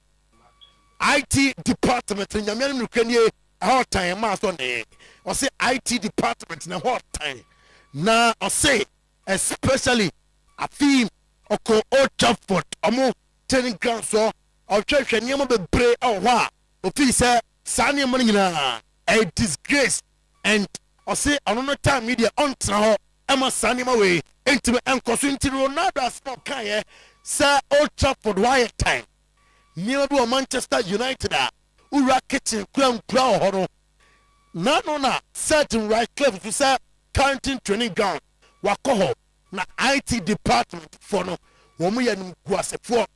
IT department no nyamea no mu nokura nie ɛhɔ tan maa so ne ɔse IT department na ɛhɔ tan na ɔse especially afim ɔkɔ Old Trafford ɔmo training ground so ɔhwehwɛ nneɛma bebree ɛwɔ hɔ a ofii sɛ saa nneɛma no nyinaa ɛyɛ disgrace and ɔse ɔno no time media ɔntena hɔ ɛma saa nneɛma wei ntumi ɛnkɔ so nti Ronaldo asɛm ɔkaeɛ sɛ Old Trafford wayɛ time nneɛma bi wɔ Manchester United a wura kitchen kura nkura wɔ hɔ no n'ano na certain Ratcliffe fi sɛ Carrington training ground wakɔ hɔ na IT department for no wɔn yɛ nimguasefoɔ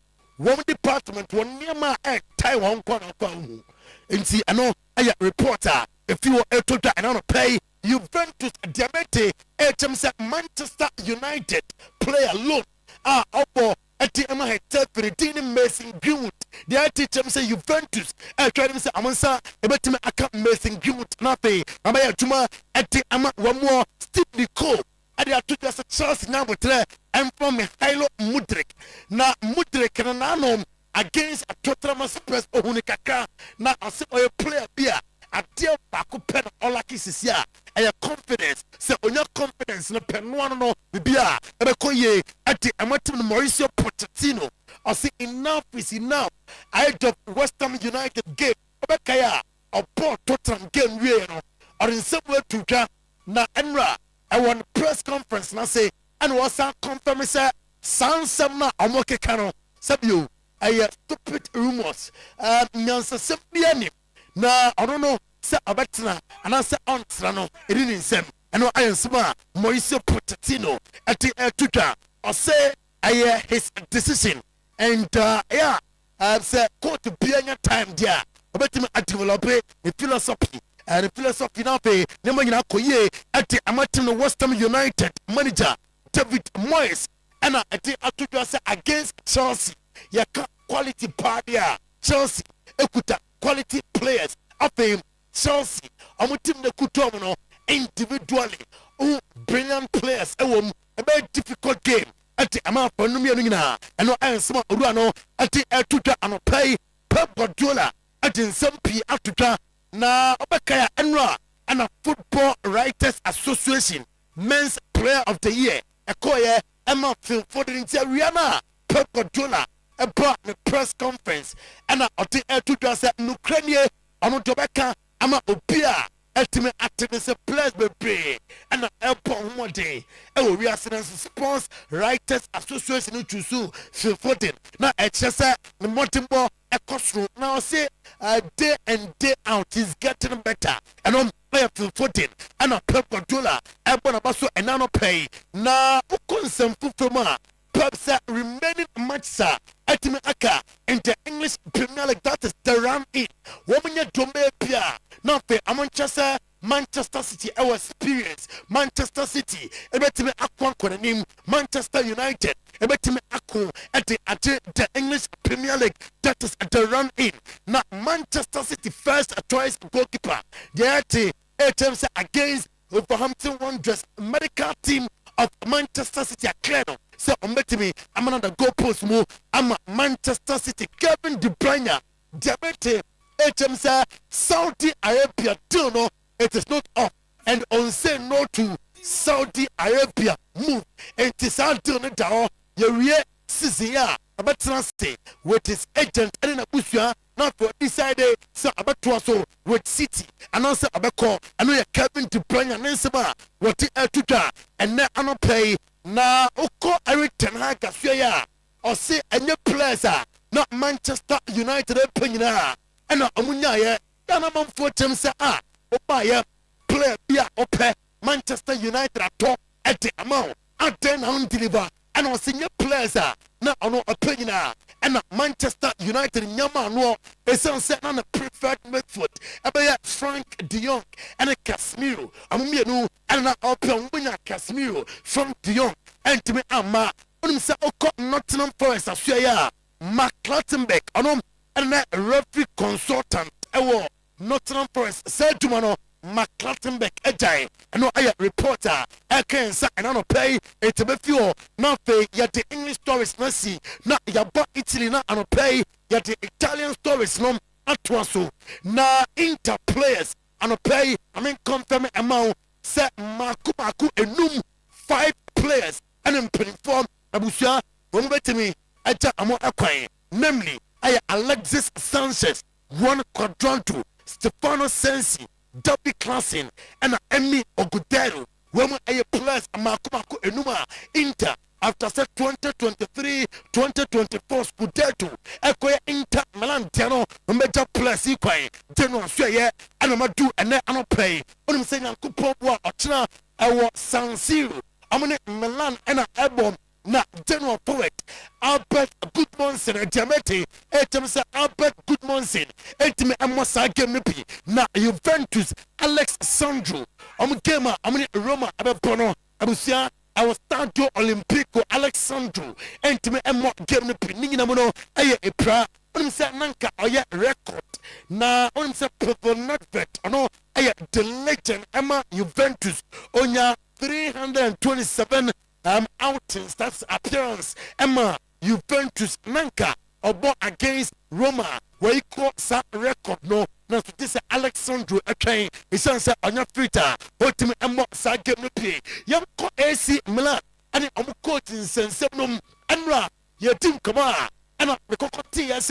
wɔn department wɔn nneɛma a ɛtae wɔn nkɔ na nkɔ ahu nti ɛno ɛyɛ report a efi wɔ ɛto dwa ɛna no pɛɛ Juventus diamete ɛkyɛm sɛ Manchester United player loan a ɔbɔ ɛte ɛma hɛtɛ firidin ne Mason Greenwood deɛ ɛte kyɛm sɛ Juventus ɛtwa ne sɛ amonsa ɛbɛtumi aka Mason Greenwood n'afei abɛyɛ adwuma ɛte ama wɔn Steve Nicole ɛde ato dwa sɛ Chelsea nyabotrɛ ɛmfa Mihailo Mudryk na Mudryk no n'anom against Tottenham Spurs ohun kakra na ɔsɛ ɔyɛ player bi a adeɛ baako pɛ na ɔlaki sisi a ɛyɛ confidence sɛ onya confidence no pɛ noa no bibi a ɛbɛkɔ yie ɛde ɛmɔtim no Mauricio Pochettino ɔsɛ enough is enough ahead of West Ham United game ɔbɛkae a ɔbɔ Tottenham game wie no ɔde nsɛm atu dwa na ɛnra ɛwɔ no press conference na se ɛna wɔsan confirm sɛ saa nsɛm no a ɔmo keka no sɛbio ɛyɛ stupid rumours nyansasɛm bi anim na ɔno no sɛ ɔbɛtena anaasɛ ɔntena no ɛdi ne nsɛm ɛno ayɛ nsɛm a Mauricio Pochettino ɛte ɛto dwa ɔsɛ ɛyɛ his decision and sɛ court bia nya time deɛ a ɔbɛtumi adevelope ne philosophy and philosophy na afei nneɛma nyinaa kɔ yie ɛte amatem no West Ham United manager David Moyes ɛna ɛte ato dwa sɛ against Chelsea yɛka quality party a Chelsea ekuta quality players afei Chelsea ɔmo team na kutu ɔmo no individually brilliant players ɛwɔ mu ɛbɛyɛ difficult game ɛte ama afɔ no mmienu nyinaa ɛno ayɛ nsɛm a owura no ɛte ɛto dwa anɔpa yi Pep Guardiola ɛde nsɛm pii ato dwa na ɔbɛkae a ɛnora ɛna Football Writers Association Men's Player of the Year ɛkɔɔyɛ ɛma Phil Foden nti awia no a Pep Guardiola ɛbɔ ne press conference ɛna ɔte ɛto dwa sɛ nokranie ɔno de ɔbɛka ama obi a ɛtumi ate ne sɛ players bebree ɛna ɛbɔ homɔden ɛwɔ wiase no nso Sports Writers Association no twusu Phil Foden na ɛkyerɛ sɛ ne mmɔdemmɔ ɛkɔ soro na ɔse day and day out he's getting better ɛno ɛyɛ Phil Foden ɛna Pep Guardiola ɛbɔ n'aba so ɛna no pɛi na wokɔ nsɛm foforɔ mu a Pep said remaining matches ɛtumi aka in the English Premier League that is the run in wɔn nyɛ dɔmɛ pia na afei amonkyɛ Manchester City ɛwɔ experience Manchester City ɛbɛtumi akɔ nkɔnanim Manchester United ɛbɛtumi akɔ ɛde agye the English Premier League that is the run in na Manchester City first choice goalkeeper deɛ ɛte ɛkyɛm sɛ against Wolverhampton Wanderers medical team of Manchester City clear no sɛ ɔmbɛtumi amana the goalpost mu ama Manchester City Kevin De Bruyne diabete ɛkyɛm sɛ Saudi Arabia deal no it is not off and on say no to Saudi Arabia move and saa deal no da hɔ yɛwie season a ɛbɛtena se with his agent ɛne n'abusua not for decided so about so with City and also about I know Kevin De Bruyne and Nensema what to and now I don't pay na Oko Eric Ten Hag Gasya or say any players not Manchester United penina and not Amunya ya man for them say Opa player be ope Manchester United at top at the amount and then on deliver and on senior players now on opinion and Manchester United nyama no esan say na preferred midfield abaya Frank De Jong and Casemiro amumienu and na open winya Casemiro Frank De Jong and to me ama onim say okọ Nottingham Forest asua ya McClattenburg onom and na referee consultant ewo Nottingham Forest said to mano McClattenburg ejai no aya reporter ekensa and no pay it be few na pay ya the English stories na see na ya ba Italy na no pay ya the Italian stories no atwaso na Inter players and pay I mean confirm amount say maku enum 5 players and in form abusia won betimi eja amo akwan namely aya Alexis Sanchez, Juan Cuadrado, Stefano Sensi, Dobby Klassen, and Emi Ogudero. When a plus Makumako Enuma Inter after set 2023-2024 Scudetto, Equia Inter Milan Tiano, Major plus Equine, General Suya, and Amadu and Anopay. When I'm saying Coupon or China, I was San Siro. I'm in Milan and a album. Na general poet Albert Goodmanson and Jamete etemsa Albert Goodmanson etime amosa game pi na Juventus Alex Sandro game amune Roma abebono abusia I was Stadio Olimpico Alex Sandro etime emo game pi nyina mo no eye epra onim se nanka oye record na onim se Pevonetvet ono eye the legend Emma Juventus onya 327 outings, that's appearance. Emma Juventus Nanka obo against Roma where he caught that record no now this is Alexandro okay he says on your Twitter what me Emma sa game no play young AC Milan and I'm coaching sensebnum Enra your team come on and the kokoti as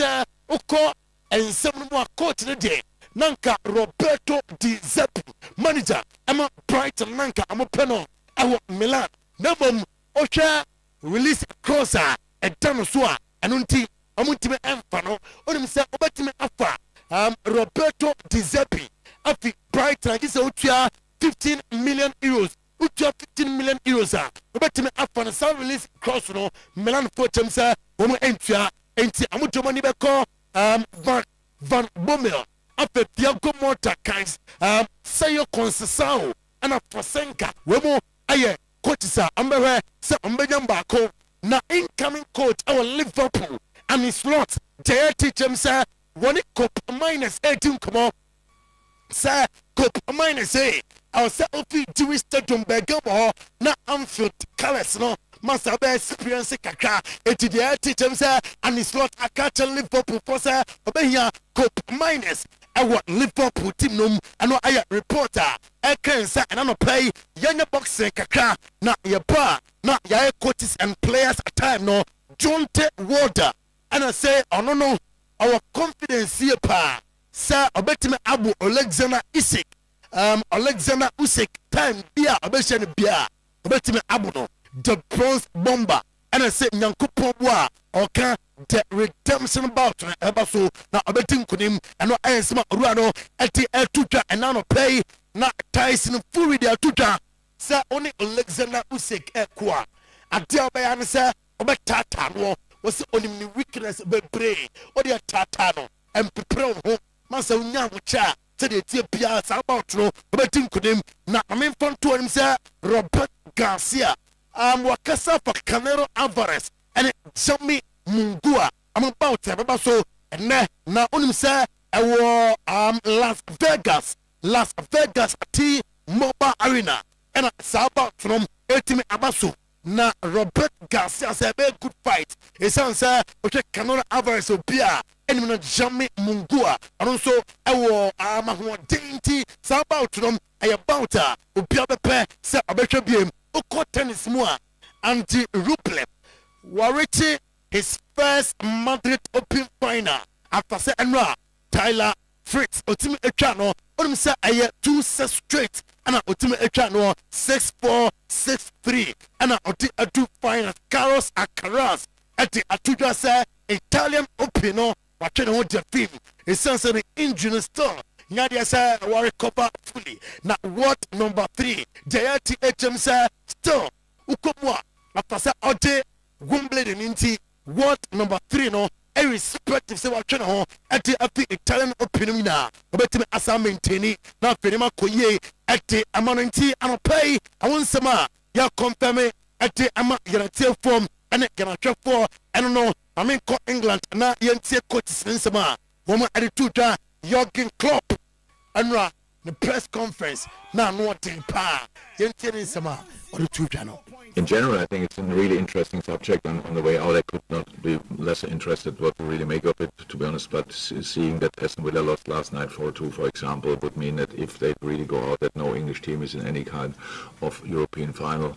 uko and seven more coach today Nanka Roberto Di Zeppi manager Emma Brighton Nanka I'm a penal I want Milan Nebom Ocha release crosser a dinosaur and unti amuntime enfano onim se obetime afa Roberto Di Zeppi afi Brighton agisa utua 15 million euros utua 15 million euros obetime afa na some release cross no Milan for chemsa womo entua enti amutomo ni beko Van Bommel afi Thiago Motta kans sayo konsesao ana Fosenka womo aye coaches are umbewe se umbejambako na incoming coach our Liverpool and his lot they teach him say one cup minus 18 come on say cup minus I was say ofi Jewish stadium begamo na Anfield colors no must have experience kakra eti they teach him say and his lot a catch Liverpool for say obehia cup minus our Liverpool team num ano aya reporter ekensa and ano play yanya boxing kakra na yepa na ya coaches and players at time no Jonte Water and I say oh no our confidence here pa sir obetime abu Alexander Isak Alexander Usyk time bia obehye bia obetime abu no the bronze bomber and I say nyankopon boa oka the redemption bout ebaso na obetim kunim and no ayesma ruano eti etutwa and now play na Tyson Fury de atutwa say only Alexander Usyk ekwa ade obeya ne say obetata no was onim ni weakness bebre odi atata no empepre ho masa unya ho cha say de tie bia sa about no obetim kunim na amemfon to onim say Robert Garcia wakasa for Canelo Alvarez and Jimmy Mungua I'm about to have so and na onim say Las Vegas T-Mobile Arena and sa about from Etime Abaso na Robert Garcia say a good fight he sounds say okay Canelo Alvarez obia and na Jimmy Mungua and also maho dainty sa about from about obia bepe say obetwa biem Oko tennis mua anti Ruplev Wariti his first Madrid Open final after say Enra Tyler Fritz otimi etwa no onum say aye 2 sets straight ana otimi etwa no 6-4 6-3 ana oti adu final Carlos Alcaraz ati atudwa say Italian Open no watwe no de film essence the injury still Nadia say we recover fully na what number 3 Jayati HM say still ukomwa after say ode Wimbledon inti what number 3 no irrespective say watwe no at the Italian Open na obetime asa maintain na fenima koye at amanenti anopai awonsema ya confirm at ama guarantee form and guarantee for I don't know I mean England na yentie coaches nsema woman attitude Jürgen Klopp anra the press conference na no tin pa yentie nsema attitude no. In general, I think it's a really interesting subject on the way out. I could not be less interested what to really make of it, to be honest, but seeing that Aston Villa lost last night 4-2, for example, would mean that if they really go out, that no English team is in any kind of European final.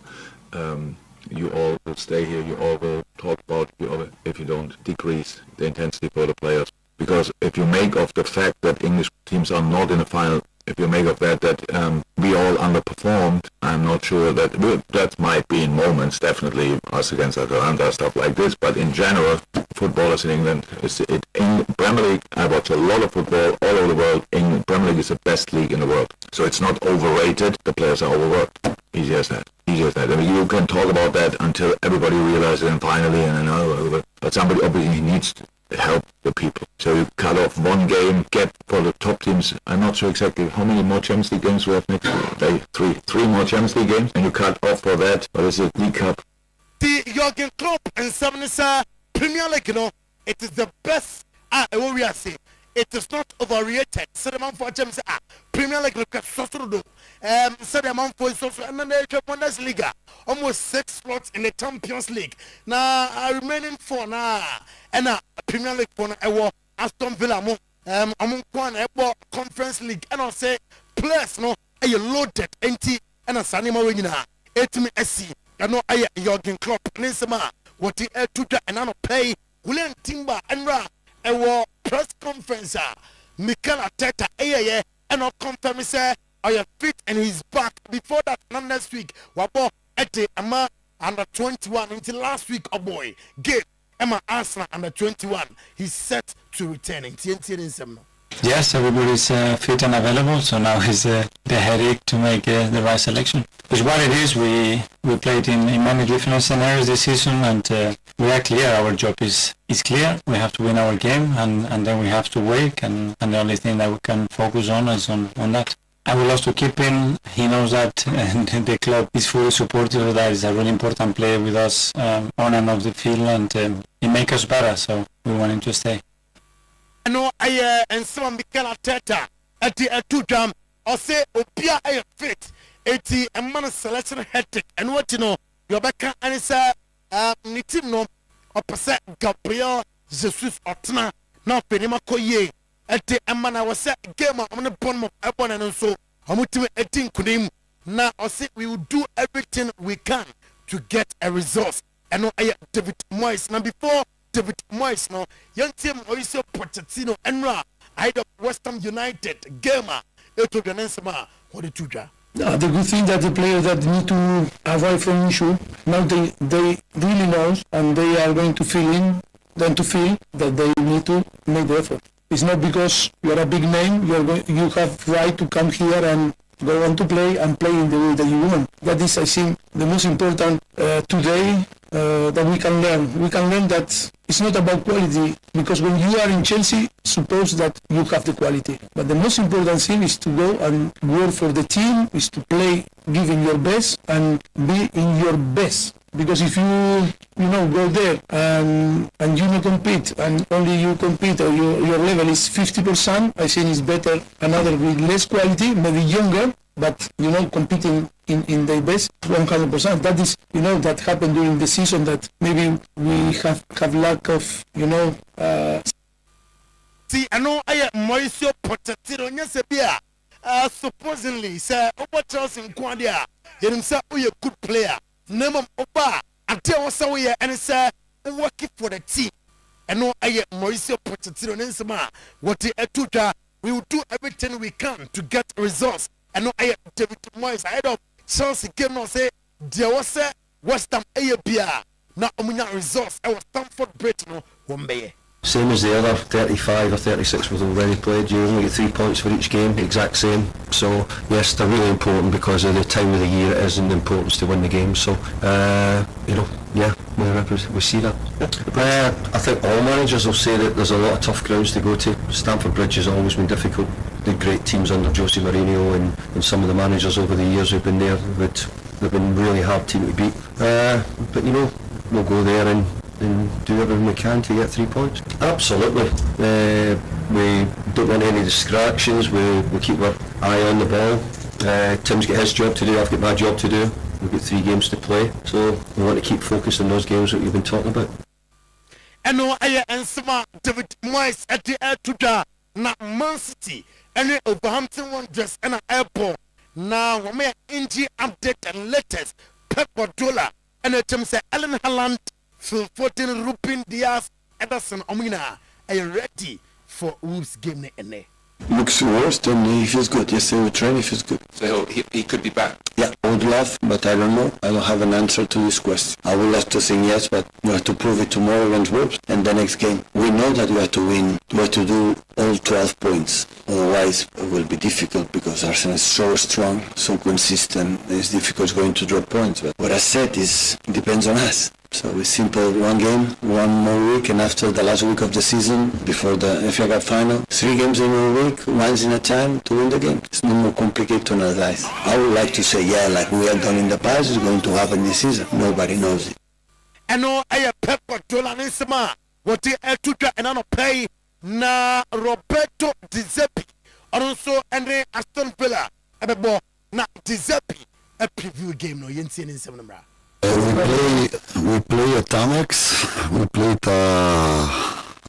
You all will stay here, you all will talk about if you don't decrease the intensity for the players. Because if you make of the fact that English teams are not in the final, if you make of that we all underperformed, I'm not sure that might be in moments, definitely us against Atalanta, stuff like this, but in general, footballers in England, in Premier League, I watch a lot of football all over the world. In Premier League is the best league in the world. So it's not overrated, the players are overworked. Easy as that. I mean, you can talk about that until everybody realizes it and finally, but somebody obviously needs to help the people. So you cut off one game, get for the top teams. I'm not sure exactly how many more Champions League games we have next day. Three more Champions League games, and you cut off for that. What is it? League Cup. The Jürgen Klopp and Samnisa Premier League, it is the best. What we are saying, it is not overrated. So the man for James Premier League look at Sosrodo. So the man for Sosrodo and then the Bundesliga. Almost 6 slots in the Champions League. Now remaining 4 now. And Premier League for Aston Villa among one Conference League. And I'll say plus no a loaded empty and a Sanima winner. 8 SC. I know I Jürgen Klopp Nisema. What the tutor and I play William Timber and Ra a press conference. Mikel Arteta and I'll confirm say I am fit and he's back. Before that next week wabo at the Ama under 21 until last week boy game Emma Arsenal under 21 he's set to return in TNT. Yes, everybody's fit and available, so now is the headache to make the right selection. Which what it is, we played in many different scenarios this season, and we are clear, our job is clear. We have to win our game, and then we have to work, and the only thing that we can focus on is on that. I will also keep him. He knows that, and the club is fully supportive of that. He's a really important player with us on and off the field, and he makes us better, so we want him to stay. No, I and some Mikel Arteta at the 2 jam or say Opia I fit 80 a man selection hectic and what you know Rebecca and it's ni team no opposite Gabriel Jesus Otna now Penima Koye at the man I was set game on the bottom of Ebon and so I'm with 18 kunim now I say we will do everything we can to get a result and no I David Moyes now before David Moyes no young team Mauricio Pochettino Enra Ida West Ham United gamer eto Ganensema what the tuja. The good thing that the players that need to avoid from issue now they really know and they are going to feel that they need to make the effort. It's not because you are a big name you have right to come here and go on to play and play in the way that you want. That is, I think, the most important today that we can learn. We can learn that it's not about quality, because when you are in Chelsea, suppose that you have the quality. But the most important thing is to go and work for the team, is to play giving your best and be in your best. Because if you go there and you don't compete and only you compete or your level is 50%, I think it's better another with less quality, maybe younger, but competing in the best 100%. That is that happened during the season, that maybe we have lack of See, I know I am Mauricio Pochettino Nyesebia. Supposedly, sir, over Chelsea in Quadia, he himself be a good player. Name of Oba, until was away and sir, working for the team. ɛno ɛyɛ Mauricio Pochettino ne nsɛm what the etudwa. We will do everything we can to get results. And no, David Moyes ahead of Chelsea game. No say there was a West Ham ABA. Now omunya results. I was Stamford Bridge no Wombe. Same as the other 35 or 36 we've already played. You only get 3 points for each game, exact same. So yes, they're really important because of the time of the year it is and the importance to win the game. So yeah, we see that. I think all managers will say that there's a lot of tough grounds to go to. Stamford Bridge has always been difficult. The great teams under Jose Mourinho and some of the managers over the years who've been there, they've been really hard team to beat. But we'll go there and do everything we can to get 3 points. Absolutely. We don't want any distractions. We keep our eye on the ball. Tim's got his job to do, I've got my job to do. We've got 3 games to play, so we want to keep focused on those games that you've been talking about. And no, I am David Moyes at the air to na Man City and Overhampton one dress and an airport. Now we may injury update and latest Pep Guardiola and the team say Alan Haaland, Phil Foden, Rupin Diaz, Ederson, Omina are ready for Wolves game. Looks worse than he feels good. Yesterday we trained, he feels good. So he could be back? Yeah, I would love, but I don't know. I don't have an answer to this question. I would love to think yes, but we have to prove it tomorrow against Wolves and the next game. We know that we have to win. We have to do all 12 points. Otherwise, it will be difficult because Arsenal is so strong, so consistent. It's difficult going to drop points. But what I said is, it depends on us. So it's simple, 1 game, 1 more week, and after the last week of the season, before the FA Cup final, 3 games in a week, once in a time to win the game. It's no more complicated to analyze. I would like to say, yeah, like we have done in the past, it's going to happen this season. Nobody knows it. And no, I Pep Guardiola Nisema, what the Etuja and I pay na Roberto Di Zerbi, also Andre Aston Villa, na Di Zerbi, a preview game, no Yensin in 7 number. We play at Amex. We played a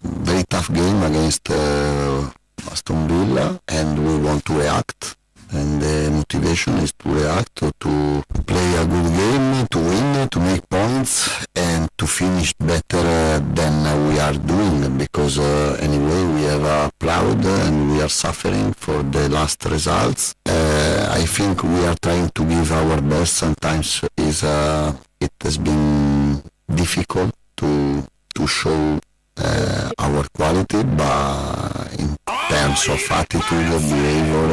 very tough game against Aston Villa, and we want to react. And the motivation is to react, to play a good game, to win, to make points, and to finish better than we are doing. Because anyway, we are proud and we are suffering for the last results. I think we are trying to give our best. Sometimes it has been difficult to show our quality, but in terms of attitude and behavior,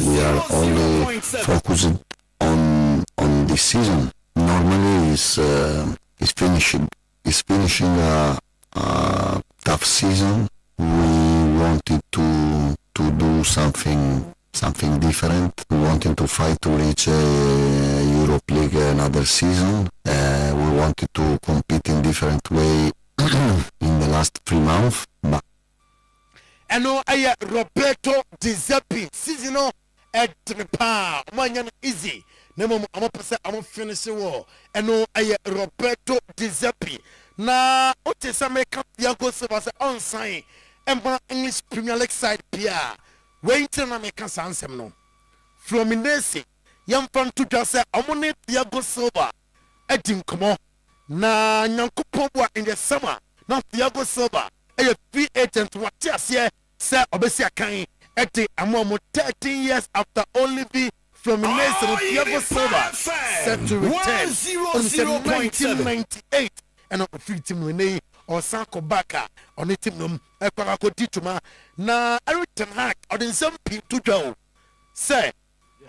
we are only focused on this season. Normally, is finishing a tough season. We wanted to do something different. We wanted to fight to reach Europe League another season. We wanted to compete in different way in the last 3 months. But and no, I Roberto Di Zerbi season at pa man easy. Nemo I'm finish war. And no, I Roberto Di Zerbi. Na otesa make up Thiago Silva on sign and English Premier League side Pia. Waiting na make ansem no. Fluminense yam fan to just say amone Thiago Silva. Edim komo na nyankopon in the summer. Na Thiago Silva a free agent what here say obesi akan eti amomo 13 years after only be Fluminense Thiago Silva set to return on 1998 and on free team we or Sanko Baka on the team num ekwako tituma na Ten Hag or the some people to go say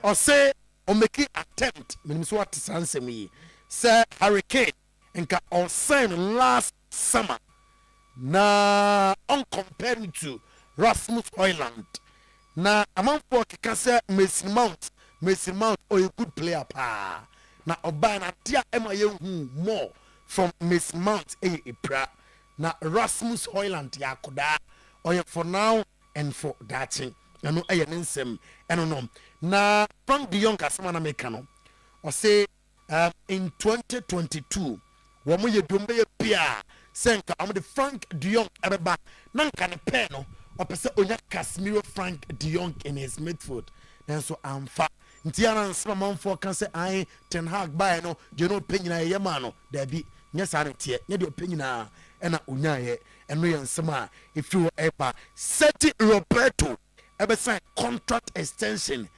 or say or make attempt means what is answer me say Hurricane and on sign last summer na on compared to Rasmus Højlund na among for kase Mason Mount or a good player pa na oba na dia ema ye more from Mason Mount pra na Rasmus Højlund yakoda or for now and for that thing no nsem no na Frank de Jong asema na meka no or say in 2022 womo ye dombe ye pia senka am the Frank de Jong ebeba nanka ne pe no opese onya Casemiro Frank de Jong in his midfield then so amfa nti ana nsema manfo kan say ai Ten Hag by no je no pe nyina ye ma no da bi nyɛ saa ne teɛ nyɛ deɛ ɔpɛ nyinaa ɛna onyaeɛ ɛno yɛ nsɛm a ɛfiri hɔ ɛba Sergio Roberto ɛbɛsan contract extension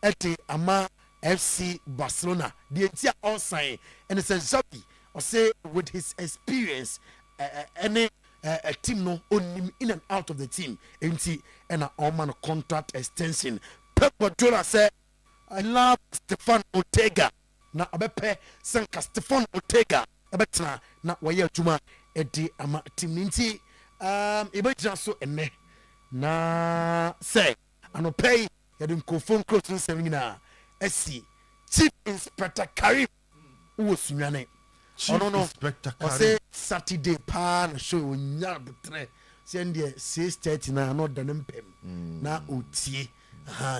ɛte ama FC Barcelona deɛ nti a ɔsan ɛne sɛ Xavi ɔsɛ with his experience ɛne a team no onim in and out of the team enti ɛna ɔma no contract extension. Pep Guardiola sɛ I love Stefan Ortega na ɔbɛpɛ sɛ nka Stefan Ortega ɛbɛtena na wɔyɛ adwuma ɛde ama team no nti ɛbɛgyina so ɛnɛ na sɛ anɔpɛ yi yɛde nkurɔfoɔ nkuro so nsɛm nyinaa asi Chief Inspector Karim wɔ Sunyane ɔno no ɔsɛ Saturday paa na show ɔnya botrɛ sɛ ɛndeɛ 6:30 na ano da ne mpɛm na ɔtie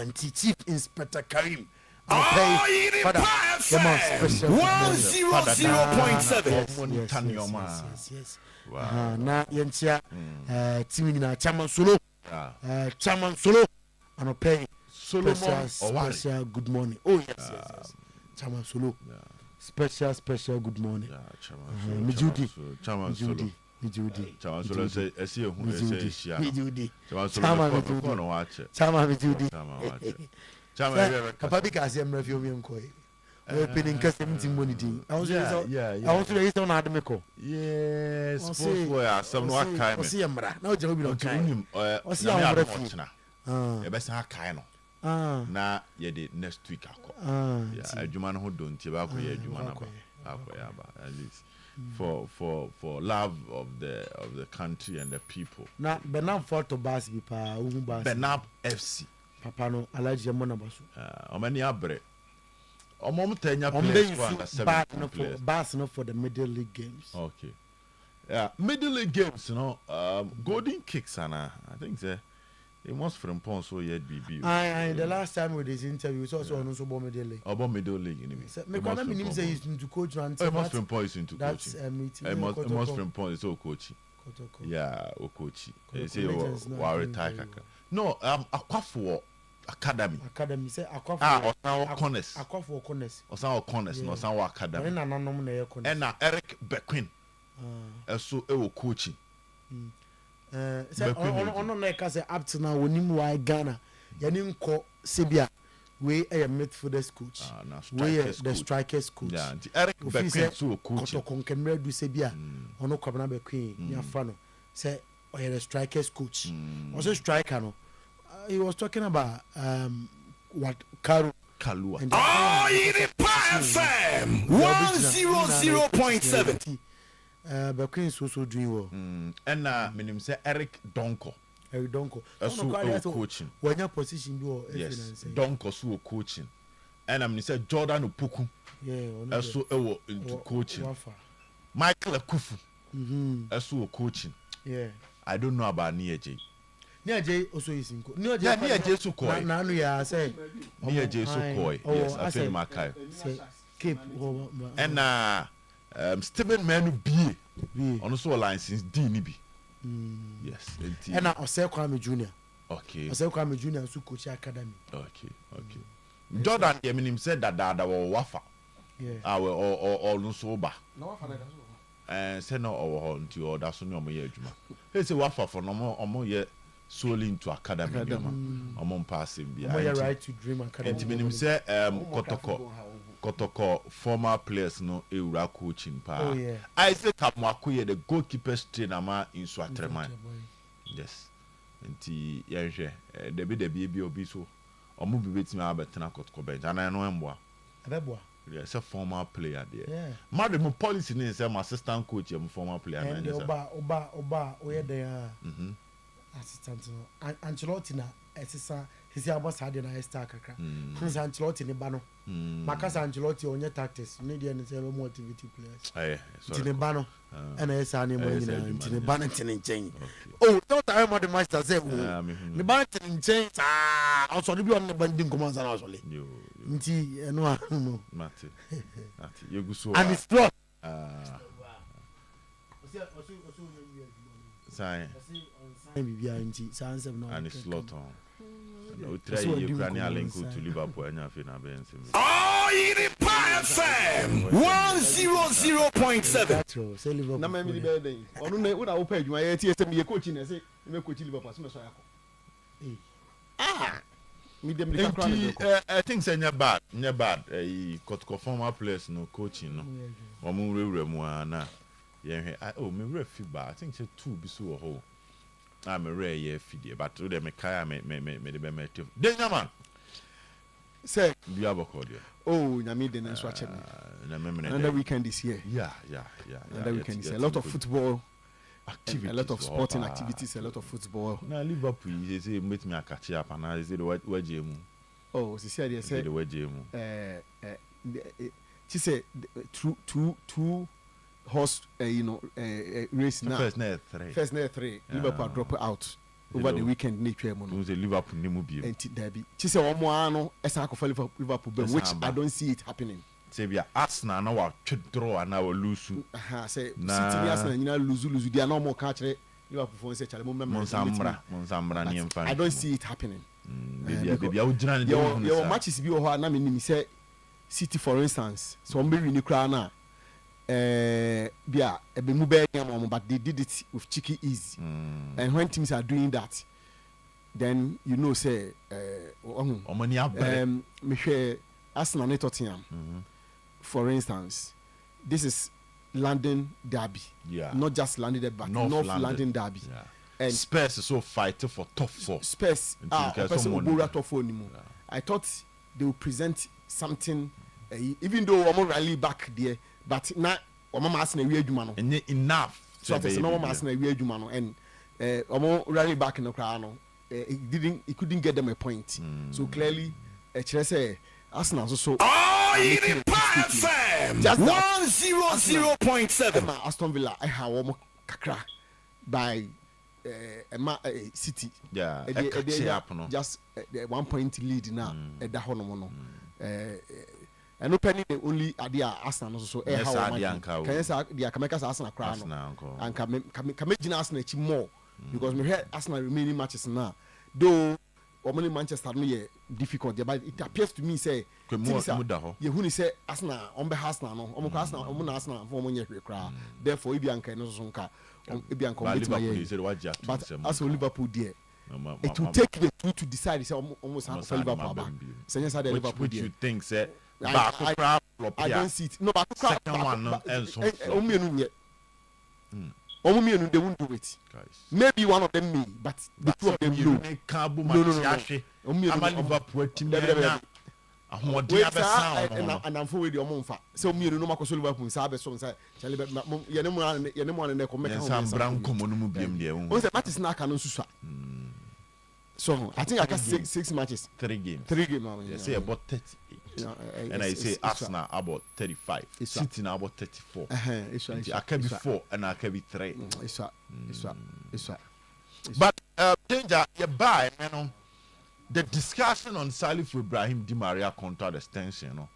nti Chief Inspector Karim anɔpɛ fada yɛma special 100.7 na yɛnkyia team nyinaa Chairman Solo anɔpɛ special good morning. Oh yes. Chairman Solo. Special good morning. Mijudi. Chairman Solo. Chairman Solo say esi ehun esi Mijudi. Chairman Mijudi. Papa bi ka se mra fi omi nkoi. We peni nkase mti money din. I want to raise on admeko. Yes, sports boy asem no akai me. Osi mra. Na o je obi no kai. Osi mra fi. E be san akai no. Na ye de next week akọ adwuma no ho don tie ba akọ ye adwuma na ba akọ ya ba at least for love of the country and the people. Na Benam Fort Bas bi pa uhu bas Benam FC papa no alaji mo na baso omani abre omom tanya players for under 17 players bas no for the middle league games. Okay, middle league games, golden kicks and I think it must from Pons so yet BB. The last time with this interview, it's also on Sobo Middle League. About Middle League, anyway. Me say he's into coach and it must from Pons into coaching. It must from Pons so coaching. Yeah, o coaching. They say we retire. No, Aquafo Academy. Academy say Aquafo. Osan Corners. Aquafo Corners. Osan Corners, no Osan Academy. And Eric Bequin. So e wo coaching. Ono na ka say up to now wonim why Ghana yani nko sebia we a midfielders coach we the strikers coach yeah Eric Bequin so coach to konkemra du sebia ono kwabna Bequin ya fa no say the strikers coach also striker no he was talking about what Kalua Oyerepa FM 100.7 Bequin so doing well. And minim say Eric Donko also coaching when your position do yes Donko so coaching and I'm say Jordan Opoku also into coaching Michael Akufu also coaching I don't know about Niaje also is in Niaje so koi na no ya say Niaje so koi yes I feel Makai keep and Stephen Manu B on so license D ni bi yes and now Osei Kwame Junior okay so coach academy okay Jordan ye minim said that wo wafa or no so ba na wafa na so say no o nti o da so no mo ye adwuma he say wafa for no mo ye solely into academy omo pass bi I right to dream academy and minim say Kotoko former players no ewura coaching pa I say Kamwakoye the goalkeepers trainer ma in Swatreman yes nti yenhwe debi obi so omo bi betimi abetena Kotoko bench ana no emboa abeboa yes a former player there madam policy ni say my assistant coach am former player and oba oye there assistant no Ancelotti na esisa hisi abasade na star kakra Prince Ancelotti ne ba no makasa Ancelotti onye tactics ne dia ne say no motivate players tine ba no na esa ne mo nyina tine ba na tine nchen don't I am the master say ne ba tine nchen also ne bi on ne ba ndi nkomo ansa na also le nti eno a no mate yeguso and it's plot sai bibia nti sansem no and it's lot on no try Ukraine link to Liverpool anya fe na be nsem Oyerepa FM 100.7. Na me mi be dey. Onu na wo na wo pa adwuma ye tie sem ye coach na say me coach Liverpool so me so yakọ. Me dem dey I think say nya bad. Former players no coaching no. Omo rewure mu ana. Ye hwe me refi ba. I think say 2 bi so ho. I'm a rare year feed, but to them, I me the better. Danger man, say, be able to oh, Namid and Swatch. Another weekend this year. Yeah. Another weekend this year. A lot of football activities, a lot of sporting activities, a lot of football. Now, Liverpool, they say, meet me a catch up, and I say, the wedge. Oh, she said, yes, the wedge. She said, two horse, race now. First net 3. Liverpool drop out over the weekend. Nature mono. Liverpool nimubi. And Derby. She said, "One more no, as I for Liverpool, which I don't see it happening." Say we are Arsenal now. Our draw and now lose. Say City Arsenal, you know, lose. They are no more catch Liverpool for say challenge. Monsambra. I don't see it happening. Baby, I would join your matches be over. Na me say City, for instance, so I'm very crowd but they did it with cheeky ease. And when teams are doing that, then you know say Arsenal and Tottenham, for instance, this is London derby, not just London derby, but North London derby. And Spurs is so fighting for top 4. Spurs top 4 anymore. I thought they would present something, even though I'm rally back there. But now, Mama Arsenal we adwuma no. Enough. So I said, no Mama Arsenal we adwuma no, and Omo rally back in the crowd no. He couldn't get them a point. So clearly, say Arsenal so. Oyerepa FM 100.7. Aston Villa I have Omo kakra by City. Yeah. Just 1 point lead now. At the hono and opening the only idea Arsenal so how can you say the Americans Arsenal crown and can Arsenal more because we hear Arsenal remaining matches now though many Manchester no difficult but it appears to me say you who say Arsenal on behalf Arsenal no Arsenal for money crown therefore if you can no so nka if you can but as Liverpool there it will take the two to decide say almost half Liverpool say yes Liverpool which you think say I don't see it. No, but second one no enso. They won't do it. Maybe one of them may, but the two of them no. And I'm for the Omonfa. So me no makoso Liverpool sabe so say ye ne mo ne ko meka ho. Brown komo no biem de. Won say matches na kan susa. So I think I got 6 matches. 3 games. 3 games. Yeah, say about 30. And I say Arsenal about 35. City now about 34. I can be 4 and I can be 3. It's right. But danger, you buy, man. The discussion on Salif Ibrahim Di Maria contract extension,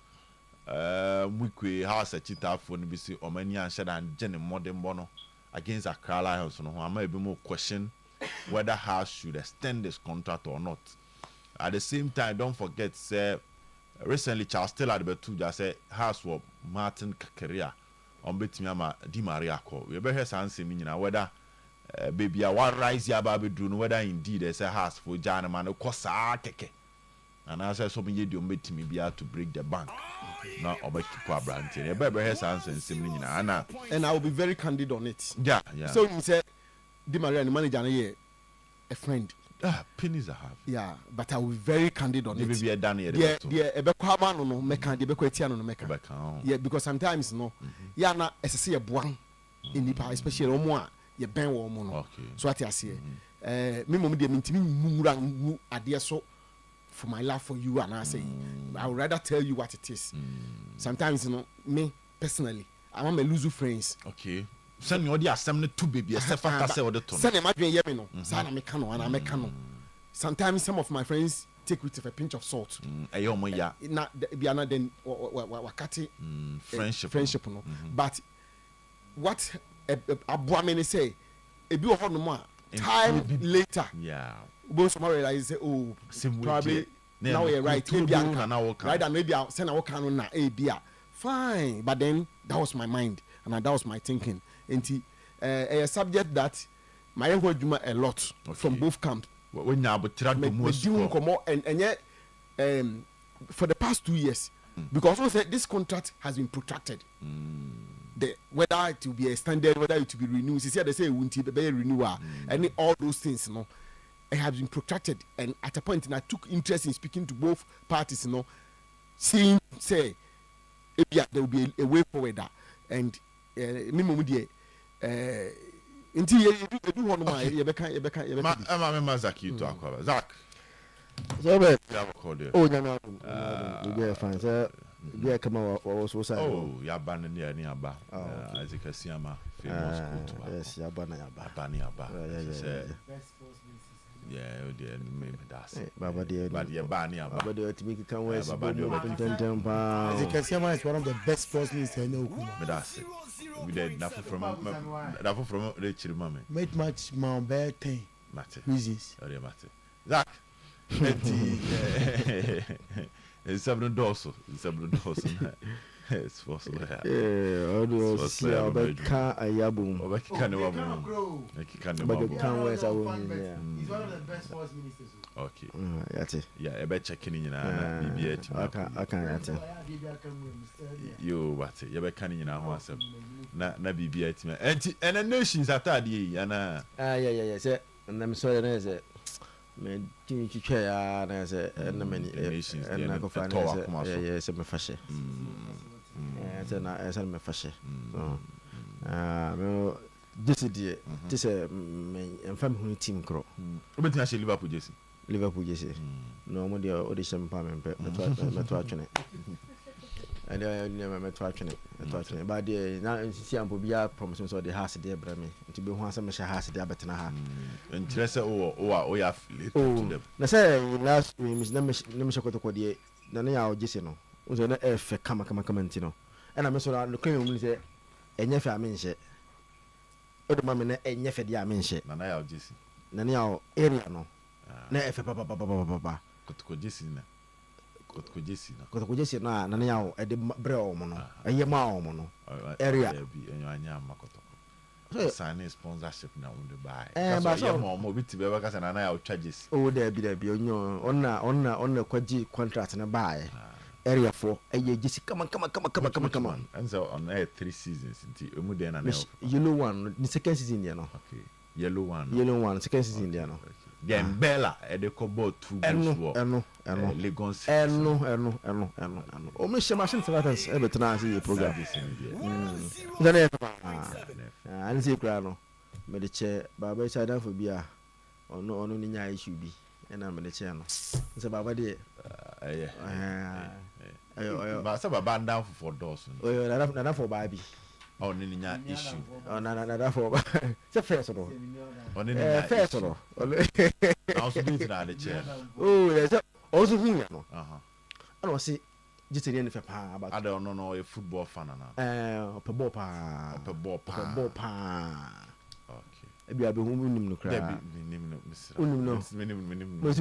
we could house a cheetah for the BC or many answered and Jenny Modern Bono against Accra Lions. I might be more question whether House should extend this contract or not. At the same time, don't forget, say, recently Charles Taylor the two just say House was Martin Kakeria on Betimiama Di Maria call. We better answer me whether baby I want rise ya baby do whether indeed there's a house for Jana man of course keke. And I said something you do me be able to break the bank. Now over keep brand. You better answer and I will be very candid on it. Yeah. So you say Di Maria and the manager a friend. Pennies I have. Yeah, but I will be very candid on it. Maybe a Danny. Yeah, no meka, the Bequetiano no meka. Yeah, because sometimes no, na SSC a buang in the especially Omoa, ye ben woman. Okay. So what I say, me mum de mintimi murang adia so for my love for you, and I say I would rather tell you what it is. Sometimes me personally, I want to lose friends. Okay. Send me the assembly to baby. Send imagine yemi no. Sana mekano and mekano. Sometimes some of my friends take with a pinch of salt. Na biana then wakati friendship no. But what abuamene say e bi ho no mo time later. Yeah. Bo some realize say probably now you're right. Maybe right and maybe send a work no na e bia fine, but then that was my mind and that was my thinking. And a subject that my work a lot from both camps. When you have and yet for the past 2 years, because also said this contract has been protracted. Whether it will be extended, whether it will be renewed, they say it won't be renewal, and all those things, you know, it has been protracted. And at a point, I took interest in speaking to both parties, you know, seeing say there will be a way forward, and minimum until you do one of my Zach. So, Oh, no, we fine, sir. Yeah, come on, also say. Oh, Yabana near Niaba. As you can see, I'm a famous school. Yes, Yabana. Yeah, dear, maybe that's it. Baba dear, but you're banning about. But to make it come west, as you can see, it's one of the best sports news I know. But that's it. We did nothing from Rachel Mammy. Made much more bad thing. Matter. Reasons. Oh, dear, matter. Zach. It's 7 doors. It's possible. Yeah, I do see a car a yabum. Or can you can't wear a woman. He's one of the best sports ministers. Okay. That's it. Yeah, I bet checking in. I can't. You what? You bet canning in our house. Not BB. And the nations are tidy. Yeah. And I'm sorry, there's it. Me tini chiche ya na se na many na ko fa na se se me fashe se na se me fashe so me this me enfam hu team kro obeti na she Liverpool jersey no mo de o de champa me me to atwene and me to atwene but de na sisi ampo bia promise so de house de bra me nti be hu asem she house de abetena ha interest o ya affiliate to them na say last we na me shekoto de na na ya o jersey no unso na efe kama nti no e na me so na claim mu say enye fe amenhye o de ma me na enye fe de amenhye na ya o jersey na ya o area no na efe papa kotoko jersey na kotoko jersey na na ya o e de bre o mo no eye ma o mo no area bi enyo anya makotoko sign sponsorship na on the buy because ya mo biti be baka na ya o charges o da bi onyo onna kwaji contract na buy area for eye jersey kama and so on 3 seasons nti emu de na yellow one the second season there no okay yellow one second season there no then Bella e de ko ball 2 goals eno Legon eno o me shema shin tratans e betena asi program then e ani se kura no me de che baba cha dan fo bia ono ni nya issue bi e na me de che no se baba de ayo ba se baba dan for doors oyo na for baby oh ni nya issue oh na for se first no on ni first no also be na de che oh yes also who no and was see just any fe pa about I don't know a football fan na pe ball pa okay e bia be hu nim no kra nim no unim no no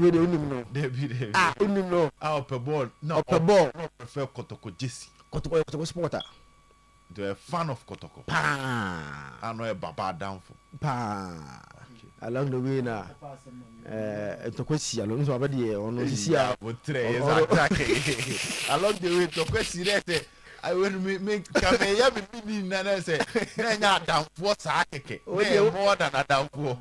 we dey unim no unim no pe ball no pe ball no prefer kotoko jersey kotoko supporter the fan of kotoko I know a baba down for along the way na to kwesi along so abade ono sisi a exactly along the way to kwesi rete I will make come ya be na say na nya down for sa keke more than a down for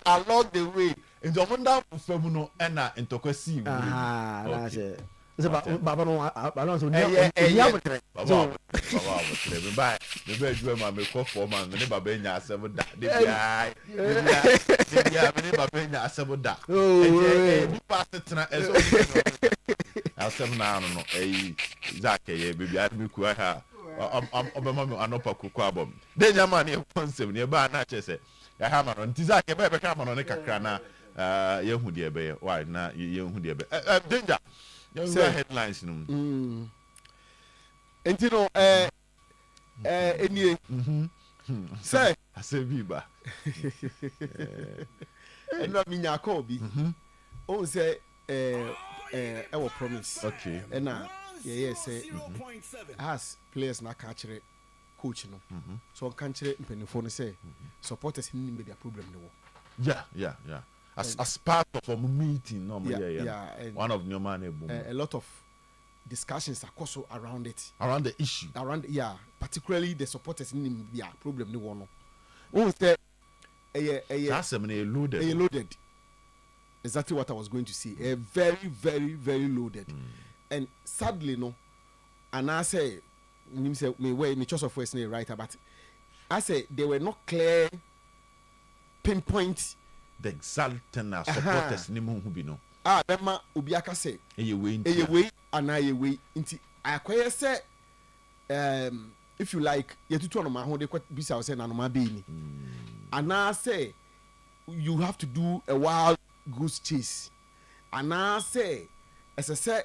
along the way in the down for no na into kwesi na say baba no balance on so baba me do ma me ko for man me baba nya asem da de bia me baba nya asem da e pass tena eso asem na no zake ye bia me ku ha obema me anopa kuku abom de nya man e concept ne ba na che se ya ha ma no nti zake be ka ma no ne kakra na ye hu de be why na ye hu de be danger say headlines no entino enie say asebiba eno mi nya call bi o say our promise. Okay. And yeah, say as players na catch coach no. So on catch phone say supporters in media problem no. Yeah. As part of a meeting, one of your man a lot of discussions are also around it. Around the issue. Particularly the supporters in media problem no one. Who say that's loaded. Exactly what I was going to say. A very, very, very loaded. And sadly, no. And I say, me choice of words right, but I say they were not clear, pinpoint the exact supporters ni mu bi no. Bema Obiaka say. Eye way and I way. Inti I say if you like, you tutu no ma ho de bisa say na no ma be ni. And I say you have to do a wild goose chase. And I say, as I said,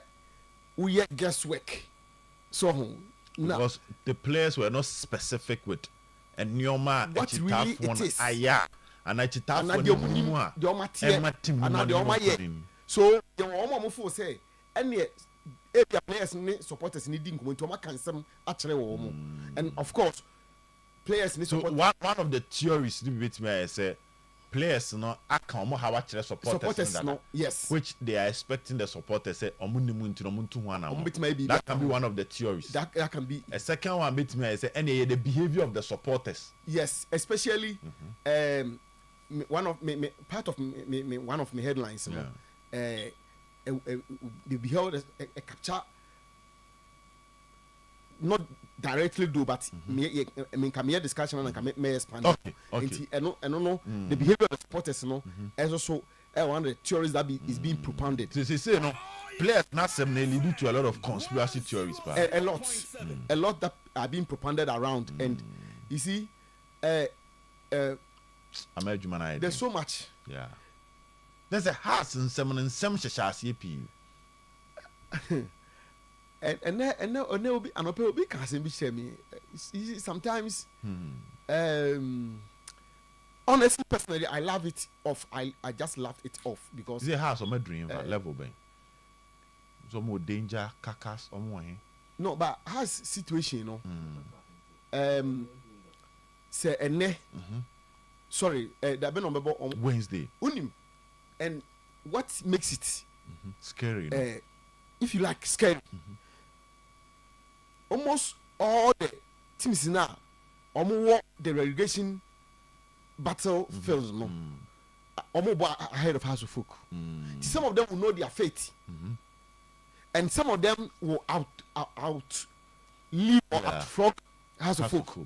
we yet guesswork. So because the players were not specific with and Nyoma what really it is. And I chita for so the woman for say any players supporters needing come to some actually and of course players need support. So one of the theories with me I say players no account how actually supporters no, yes, which they are expecting the supporters say that can be one of the theories. That can be a second one bit me say any the behavior of the supporters, yes, especially one of me part of me one of my headlines the behavior a capture not directly do, but I mean, come here discussion and come may expand. Okay. I don't know the behavior of supporters, as also one of the theories that is being propounded. So say no, players not lead to a lot of conspiracy theories, a lot that are being propounded around, and you see, there's so much. Yeah, there's a house and some CP. And will be an open big can be me. Sometimes honestly, personally, I love it off. I just love it off because the house on my dream level ben. So more danger, kakas or more. No, but has situation, say sorry, that been on Wednesday. Unim, and what makes it scary? If you like scary. Almost all the teams now walk the relegation battlefields ahead of House of Folk. Some of them will know their fate, and some of them will leave or outflog House of Folk.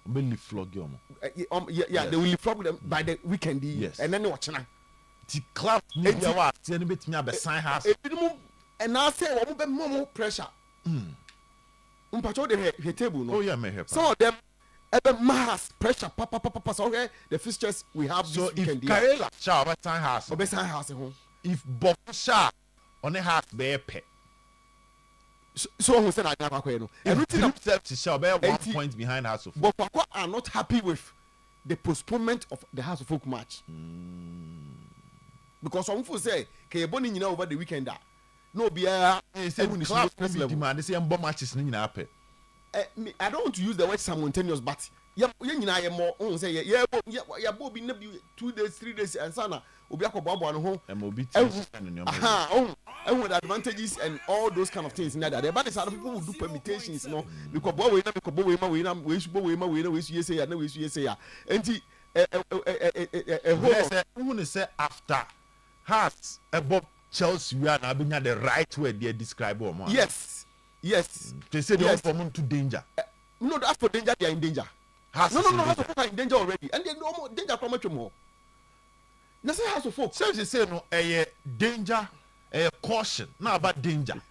They will flog them by the weekend. Yes. And then watch now. The club need to sign house. And I say more pressure. The table, no? Oh yeah, some of them mass pressure, papa. So okay, the fixtures we have this weekend. So if Karela shall sign house, if Bokasha on a half bear pet. So who said I never know? Everything themselves shall bear 1 point behind House of Folk. But are not happy with the postponement of the House of Folk match. Because some people say, "Okay, Bonnie, over the weekend." No, be club demand. They say matches happen. I don't want to use the word simultaneous, but more say 2 days, 3 days, and sana Obiako Babo and home. And with advantages and all those kind of things. Now that the bad side of people will do permutations, because we say after hearts above Chelsea, we are now being the right way they describe them. Yes. They say they are from to danger. No, that's for danger. They are in danger. House of Folk are in danger already, and they no more danger from much more. That's House of Folk. So they say no, a danger, a caution, not about danger.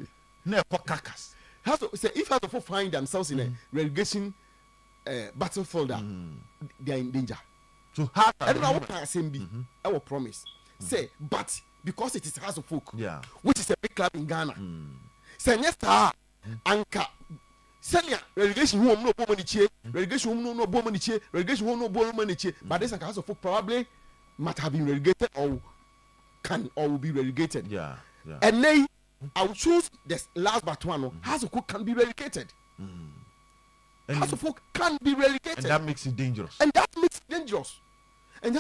No carcass. If House of Folk find themselves in a relegation battlefield, they are in danger. So I don't know what I say. I will promise. Say, but because it is House of Folk, which is a big club in Ghana. Say yes, Anka. Senya relegation home no money che, relegation home no money che, relegation home no money che. But this House of Folk probably might have been relegated or will be relegated. And then I will choose the last but one. House of Folk can be relegated. House of Folk can be relegated. And that makes it dangerous. And the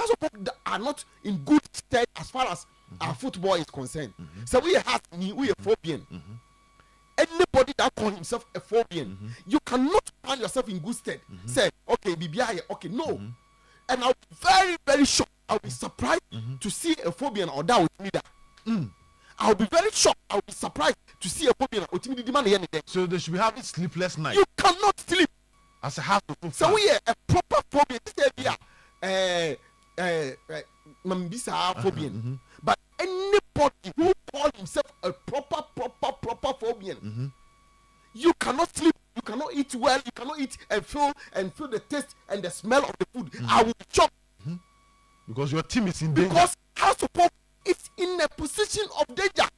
House of Folk are not in good stead as far as our football is concerned. So we are phobian. Anybody that calls himself a phobian, you cannot find yourself in good stead. Say, okay, BBI, okay, no. And I'll be very, very shocked. I'll be surprised to see a phobian or that with me that. I'll be very shocked. I'll be surprised to see a phobian or with me. So they should be having sleepless nights. You cannot sleep. As a house of Folk. So we are a proper phobian. This is Mambisa phobian. But anybody who calls himself a proper phobian, you cannot sleep, you cannot eat well, you cannot eat and feel the taste and the smell of the food. I will be shocked. Because your team is in danger. Because House of Folk is in a position of danger.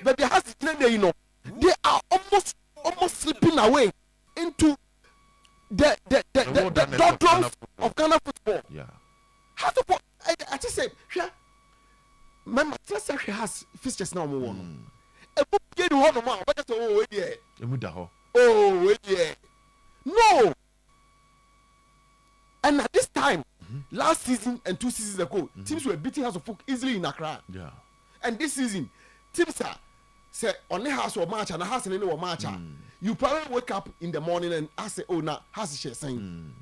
But the house is danger, you know. They are almost slipping away into the doldrums of Ghana football. Yeah. House of Folk, I just say, remember, just say he has fixtures now. A book get one of my but oh yeah. No. And at this time, last season and 2 seasons ago, teams were beating House of Folk easily in Accra. Yeah. And this season, teams are say on the house or match and a house and any match. You probably wake up in the morning and ask the owner, how's she saying?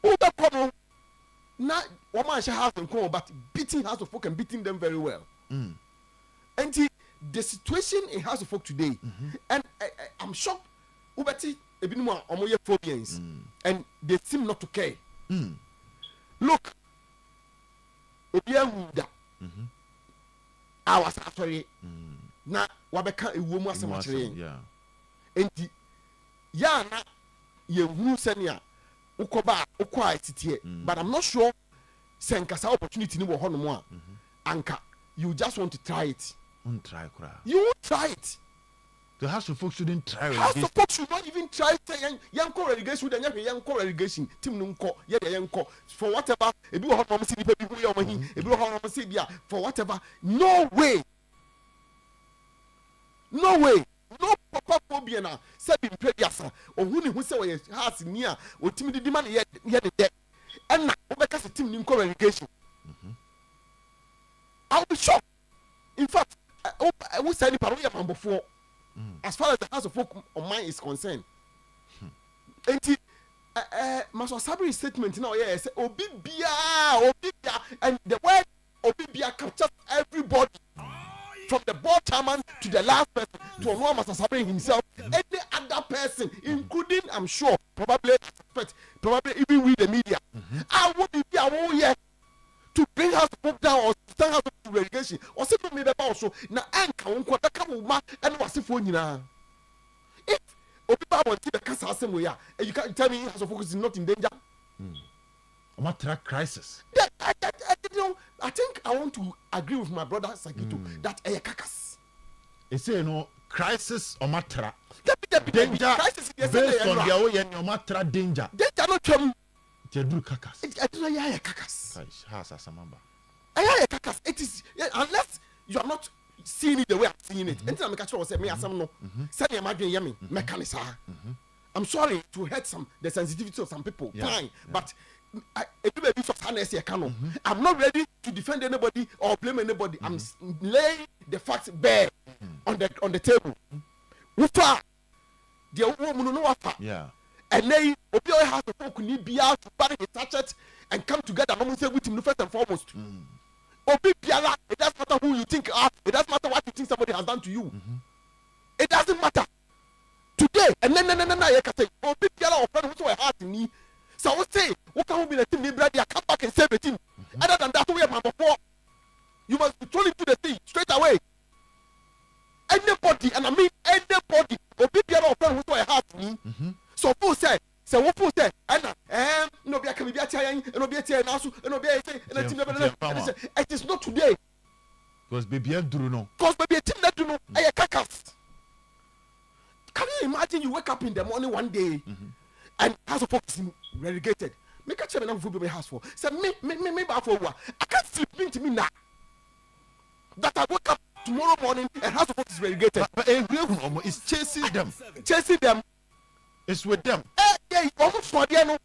Oh, that problem. Now, one man house and come, but beating House of Folk and beating them very well. And the situation in House of Folk today, and I'm shocked. Ubeti ebinuma omoye phobians, and they seem not to care. Look, Obiahuda, I was actually na wabeka ewumu asemachire. And ya na yehu senia ukoba ukwa ititie, but I'm not sure senkasa opportunity ni wo hono a anka you just want to try it. You won't try it. The House of Folk shouldn't try House of Folk should not even try it. Young relegation, young relegation, team nunko, for whatever, if you have mama city, if you have mama city, for whatever, no way. No papa phobia na sebi mpediasa ohuni hu se we house near o team di man ye de and na obeka se team nunko relegation. I'll be shocked. In fact, I will say before, as far as the House of Folk on mine is concerned. And Master Sabri's statement now, yes, Obibia, and the word Obibia captures everybody, from the board chairman to the last person, to Onwa Master Sabri himself, any other person, including, I'm sure, probably even with the media. I would be to bring House of Folk down or stand House of Folk relegation or simply maybe also na anka wonko da ka ma and wasifo nyina. If Obiba want to the same way, you can tell me House of Folk is not in danger. Omatra crisis. I think I want to agree with my brother Sakito that kakas. They say crisis omatra. Danger. Crisis based on their own omatra danger. Danger no come. Kakas. It is unless you are not seeing it the way I'm seeing it. Anytime I catch you, say me as some no. Say me imagine yummy mechanism. I'm sorry to hurt the sensitivity of some people. Fine, but I'm not ready to defend anybody or blame anybody. I'm laying the facts bare on the table. Ufa, the woman no wafa. Yeah. And then Obio has the folk need be out to bury his sachet and come together and say with him first and foremost. Obi Biala, it doesn't matter who you think are, it doesn't matter what you think somebody has done to you. It doesn't matter. Today, and then you can say, Obi Biala or friend who's so hard in me. So I would say, what can be the team, brother, come back and save the team. Other than that, we have number 4. You must be thrown into the sea straight away. Anybody, and I mean anybody, Obi Biala or friend who's so hard in me. So who said, what who said, no be a can be a chain, and no be a chain, and no be a thing, and it is not today. Because baby, I do know. Because baby, a team that do know, I kakas. Can you imagine you wake up in the morning one day and House of Folk is relegated? Make a chairman of football house for. Say, me, I can't sleep into me now. that I wake up tomorrow morning and House of Folk is relegated. But it's chasing them. Chasing them. It's with them. Yeah, almost for the end.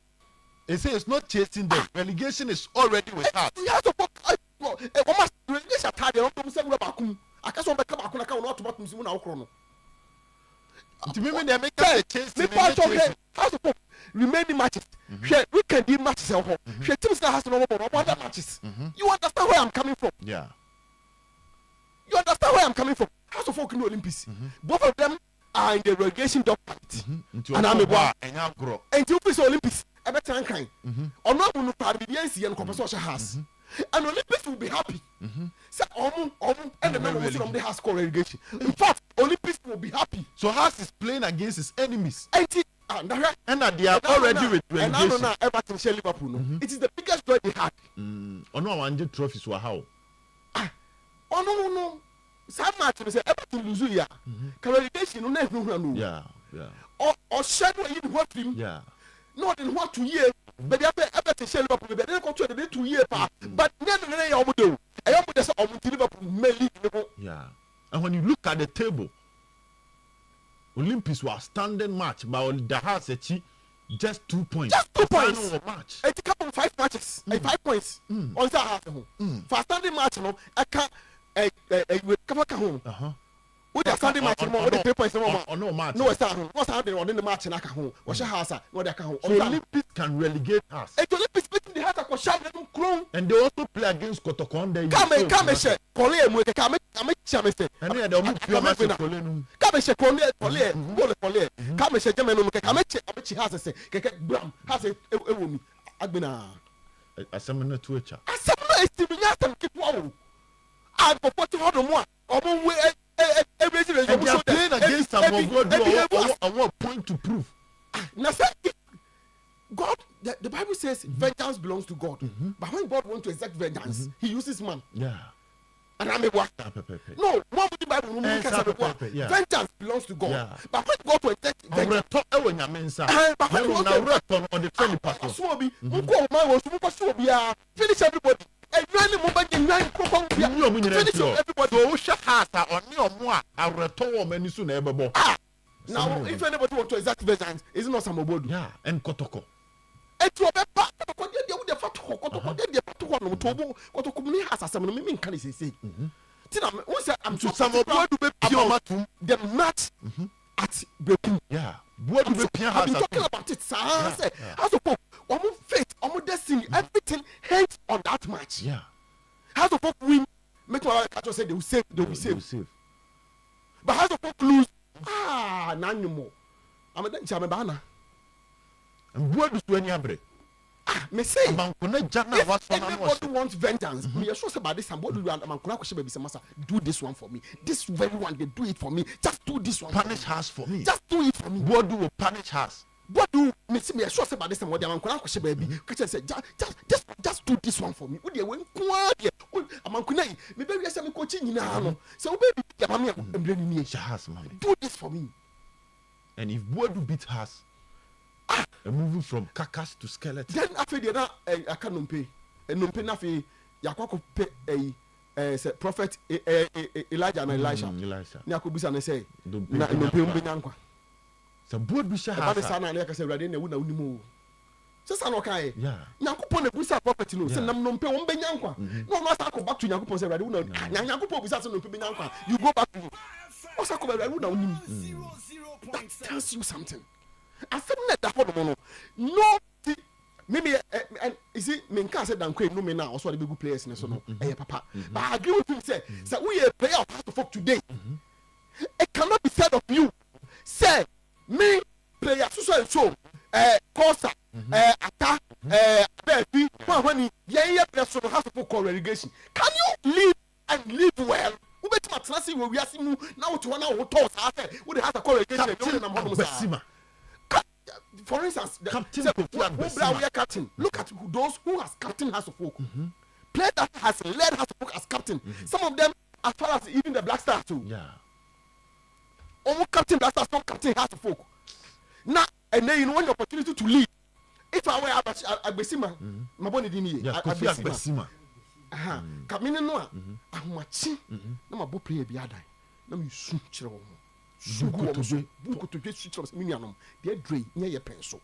They say it's not chasing them. Relegation is already with us. House of Folk. Almost relegation tied. I don't say back. I can't so back. I can't not to back to Simon Alcrono. To me, they make a chase. House of Folk remaining matches. We can do matches at home. Teams that has no more other matches. You understand where I'm coming from? Yeah. You understand where I'm coming from? House of Folk in the Olympics. Both of them are in the relegation dog fight. And I'm a boy. And you play Olympics. I bet I'm kind. Or not going to party the NC and compensation has. And Olympics will be happy. So, and the members from the house called relegation. In fact, Olympics will be happy. So Haas is playing against his enemies. And they are already with relegation. And I don't know Everton share Liverpool. It is the biggest joy they had. Oh no, 100 trophies were how? Oh no. Some match they say Everton lose ya. Relegation no no. Yeah. Or shadow you what him. Yeah. Not in what 2 years. But they have Everton share Liverpool. They don't control the 2 years. But then they are do. I am with the Liverpool may leave. Yeah. And when you look at the table, Olympics were standing match, but the Haas just 2 points. Just 2 points. Match. It's a couple of 5 matches. 5 points. On that half. For standing match, no, I can't. Come home. With the Sunday match, no, the 3 points. No match. No, it's not. What's happening on the match in Akaho? What's your house? What they can. So Olympics can relegate us. And Olympics beating the heart of Koshan Crown. And they also play against Kotokonde. Come, share. Collier, come, Chamester. And they don't pure match. Come, share, Collier, come, share, German, come, has a Bram, has a woman. Agbina. A seminar to each other. A seminar is to be asked and keep one. And for 40 more. And they are playing against someone who have one point to prove. Now, God, the Bible says vengeance belongs to God. But when God wants to exact vengeance, he uses man. Yeah. And I'm a what? No, what would the Bible vengeance belongs to God. Yeah. But when God will exact vengeance, finish everybody. And really moving in 9 finish everybody. Now, if anybody wants to exact vengeance, it's not some obodo. Yeah, and Kotoko. And to a better, the fat Kotoko, the Patuan, Tobo, Kotoko has a summoning mean can say. I'm to some obodo, the match at Bepu. Yeah, what do we talking about it, sir? As a almost fate, almost destiny, everything hangs on that match. Yeah. How the Pope win, make my catcher say they will save, they will save. But how the Pope lose, none more. I'm a Jamabana. And what is doing Yabre? Me say, if everybody wants vengeance, me are sure about this. Somebody will do this one for me. This very one, they do it for me. Just do this one. Punish us for me. Just do it for me. What do we punish us? What do me see me sure about this and what they are baby? Just do this one for me. Would you win quiet? I'm maybe I say me coaching now. So baby, I'm bringing you do this for me. And if what do beat us, moving from carcass to skeleton. Then after the I can't pay. And no pay nothing. Yakwako pay a prophet Elijah and Elisha. Nyakubisa and say, no pay. So board we shall have sana like I said radin na unimu. So sana okay. Yeah. Nyankopon na busa prophet no. Say nam no pay won be nyankwa. No no start go back to Nyankopon say radin na Nyankopon busa say no pay nyankwa. You go back to him. O say ko radin na unimu. That tells you something. I said that for no maybe and you see me can say dan no me now also the big players in so no papa. But I agree with him say we a player of House of Folk today. It cannot be said of you. Say me player so Costa Ata Befi when yeah person has to call relegation. Can you live and live well? Who bet my classy we are seeing now to one hour toss after we have to call relegation. For instance, captain. Look at those who has captain House of Folk. Player that has led House of Folk as captain. Some of them as far as even the Black Stars too. Yeah. Almost captain Black Stars, not captain House of Folk. Now, and then you know when the opportunity to lead. If I were Agbesima, my bonnet didn't Agbesima. Kamine no a ahomachi na mabo prayer bi adan na me su kire wo su gu wo so buko to dwe su kire me nuanom de adrei nya ye penso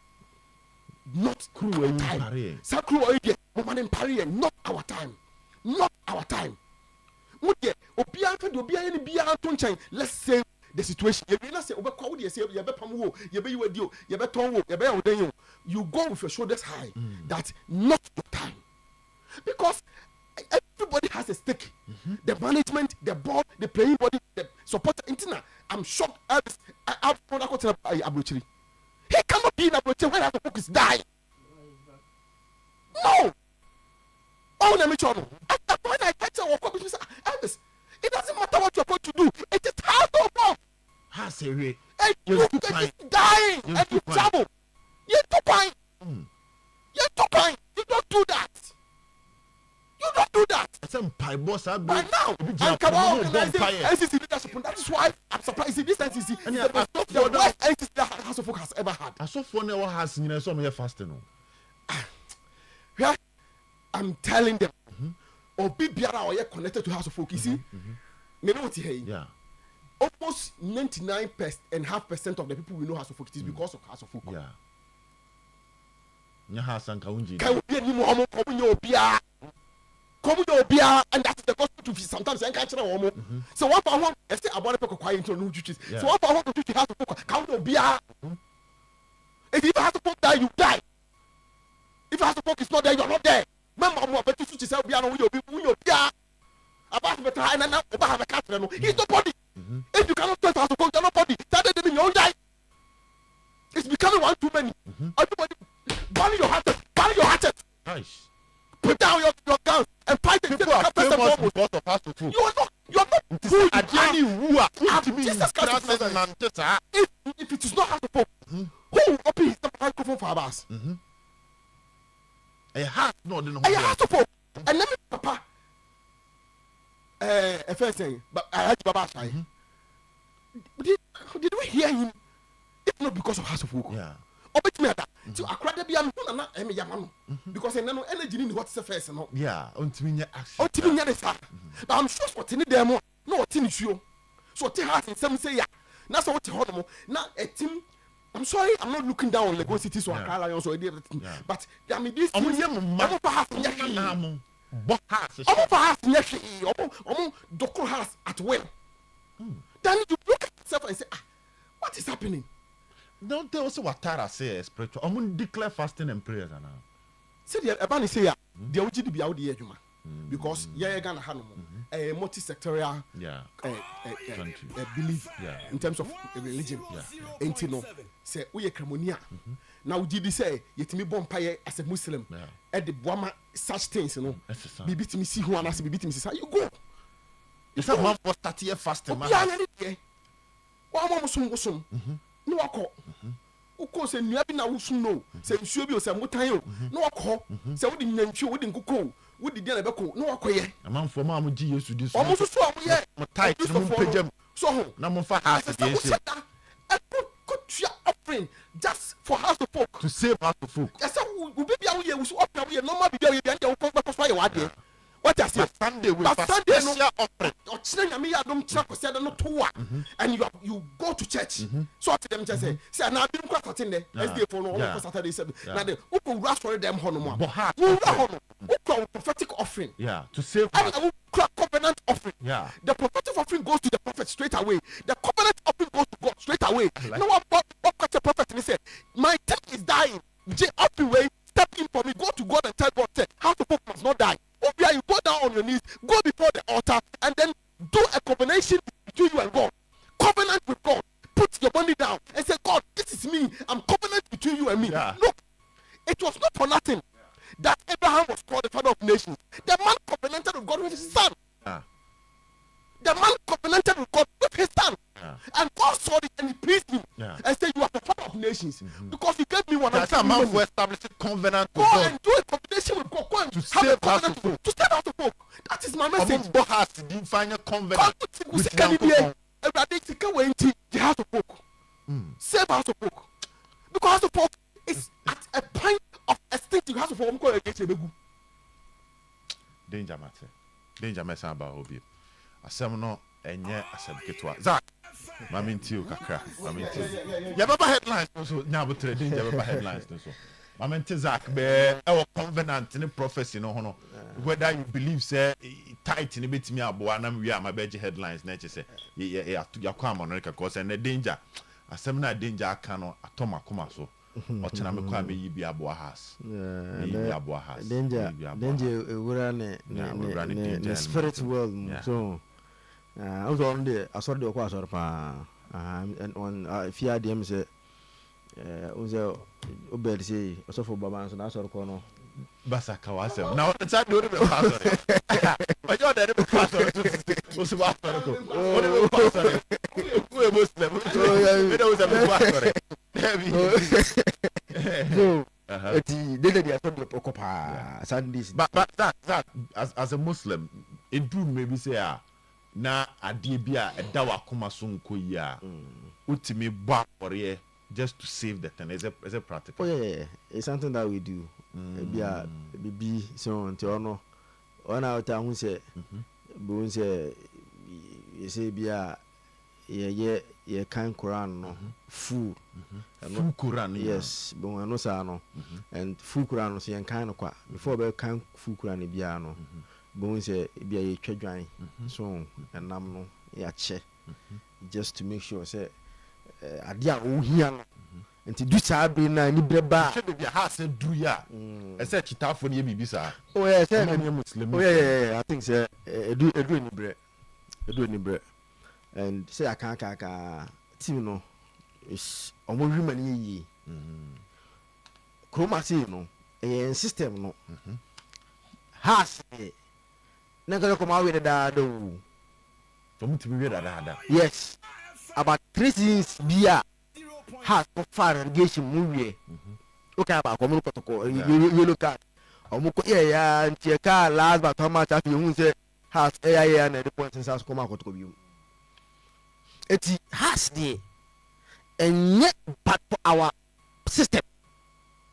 not crew any time sa crew o ye mo man pare not our time mo de obia fa de obia ye bia to nchen let's say the situation you know say obekwa wo de say ye be pam wo ye be yiwadi o ye be ton wo ye be yawodan yo you go with your shoulders high that not your time because everybody has a stake. The management, the board, the playing body, the supporter. I'm shocked. He cannot be in Abrochiri when the book is dying. No. Oh, let me tell you. When I catch Elvis, it doesn't matter what you're going to do. It is hard to work. Has a way. And you are dying and you travel. You're too kind. You don't do that. You don't do that. But now, I'm organizing NCC leadership. That is why I'm surprised. This NCC is the worst NCC that House of Folk has ever had. I saw for never has some here fasting. Yeah, I'm telling them. Obi biara or connected to House of Folk. You see, me know what he. Yeah. Almost 99.5% of the people we know House of Folk is because of House of Folk. Yeah. Nya Hassan Kaunji. Can we any more Obia? Come with Obia, and that's the gospel to sometimes I can't know. So what I want, I say about the quiet into new churches. So what I want to do to House of Folk, count Obia. If you have to put die, you die. If House of Folk is not there, you're not there. Remember, I'm about to switch yourself. We are not Obia. About the time and now, about the cattle. He's nobody. If you cannot tell House of Folk, you're nobody. That doesn't mean you don't die. It's becoming one too many. Everybody, burn your hatchet. Nice. Put down your guns and fight the people are famous because of House of Folk. You're not good. Jesus Christ. If it is not House of Folk, who will open his microphone for us? A House of Folk. And let me, Papa. A first thing, but I heard Baba say. Did we hear him? If not because of House of Folk. Yeah. Obet me that. So akrade bia me na eme yama no because no energy ni what is first no. Yeah, ontimi nya action. Ontimi nya this. But I'm sure what in dem no what in issue. So te has in some say ya. Na so what ho no na a team. I'm sorry, I'm not looking down on Lagos City so Accra Lions or everything. But I mean this team omo for half nya. But has. Omo for half nya. Omo Doko has at will. Then you look at yourself and say, what is happening? Don't tell us what Tara says spiritual. I'm going to declare fasting and prayers now. Say the Abani say ya. The OG be out the edge, because yeah, gonna have a multi-sectorial belief in terms of religion. Ain't you know? Say we cremonia. Now did say yet me bompire as a Muslim at the Bwama such things, you know. Be beat me see who and as be beat me see you go. It's a month for 30 years fasting. One no wako uko se nua bi na wusu no se nsuo bi o se mutan o no wako se wodi nyantwi wodi nkoko wodi dia na beko no wako ye amanfo ma mo gi Yesu di so o mo so o ye mo tight mo pejam so ho na mo fa house dey say could offering just for House of Folk to save House of Folk yes we be bia we wusu offering we normal bi bia we bia dey wo so ye wade what I say Sunday we Sunday no offering or chine nyame ya dom chira kwese de no toa and you go to church so at them just say na bi nkwa satin de SDA for no on Saturday 7 na de uko rush for them hono mo uko prophetic offering to save and covenant offering the prophetic offering goes to the prophet straight away the covenant offering goes to God straight away no one what the prophet and he said my time is dying up way step in for me go to God and tell God say how to folk must not die. Obia, you go down on your knees, go before the altar, and then do a covenant between you and God. Covenant with God. Put your money down and say, God, this is me. I'm covenant between you and me. Look, it was not for nothing that Abraham was called the father of nations. The man covenanted with God with his son. The man covenanted with God with his son. And God saw it and he pleased him and said, you are the father of nations because you gave me one. That's a man who established a covenant with God. Go and do a covenant with God. Go and to save House of Folk. To save House of Folk. That is my message. God has to define a covenant with the House of Folk. Save House of Folk. Because House of Folk is at a point of extinct. House of Folk. danger matter. Danger mess about hobby. Asem no enye asem ketwa. Zach, mami ntiu kakra. Mami ntiu. Ya baba headlines so nyabotre danger baba headlines so. Mami ntiu Zach be e covenant ni prophecy no hono. Whether you believe say tight ni betimi aboa na wi am beje headlines na che say ya kwa America cause and danger. Asem na danger aka no atoma koma so. Ochena me kwa me yi bi aboa has. Yi aboa has. Danger ewura ne spirit world so I was on the asort de kwa asort pa and on fear dem say unze Obed say osofo baba so na asort ko no basa kawasem na on that do the pastor but you dey pastor so so pastor ko o dey pastor who e Muslim so you know the pastor so eti dey dey asort de ko pa Sundays but that as a Muslim it do maybe say na adie bia eda wakoma so nko yi a utimi bo akore just to save the thing is a practical. Oh yeah, it's something that we do. Bibi so until no one out who say bon say you say bia ye kan Quran no full Quran yes bon no sa no and full Quran no say kan no kwa before be kan full Quran bia no bon say bia ye twadwan so enam no ya che just to make sure say adia o hia no nti du saa be na ni breba she be ha say du ya e say kitafo ne bibi sa oh yeah say Muslim oh yeah I think say edu ni bre and say aka team no is omo hwima ni yi chroma say no system no has na go come away da do to mutimi we da yes about 3 seasons bia has for relegation movie okay about come protocol yellow card omuko ya ntie ka last but how much afi hu say has ya na the point since has come akotoko bi eti has the enye part for our system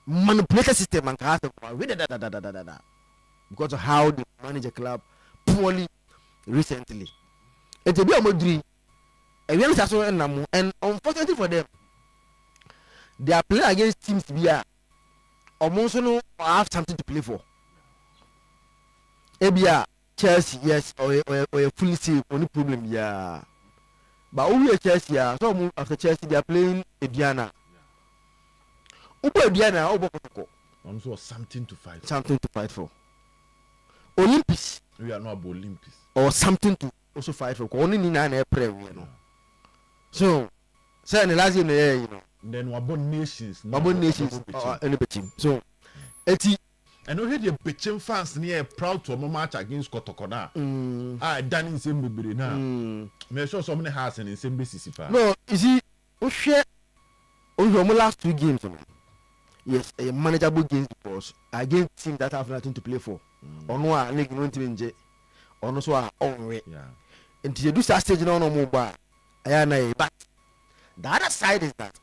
manipulated system and has da because of how they manage a club poorly recently eti bi omodri and unfortunately for them, they are playing against teams here. Almost no have something to play for. Ebia Chelsea, yes, or fully safe, only problem, yeah. But only Chelsea, yeah. So after Chelsea, they are playing Ediana. Ediana, also something to fight. Something to fight for. Olympics. We are not about Olympics. Or something to also fight for. Only in an April, you know. So, say the last year, you know. Then we about nations. Any team. So, eti. And we had the Bechem fans near proud to a match against Kotokona. Done in same baby now. Me sure so many has in same basis. No, you see, we share over the last 2 games. Yes, a manageable games because against team that have nothing to play for. Or no, I need to win. Or no, so our own way. Yeah. And you do that stage no more. But the other side is that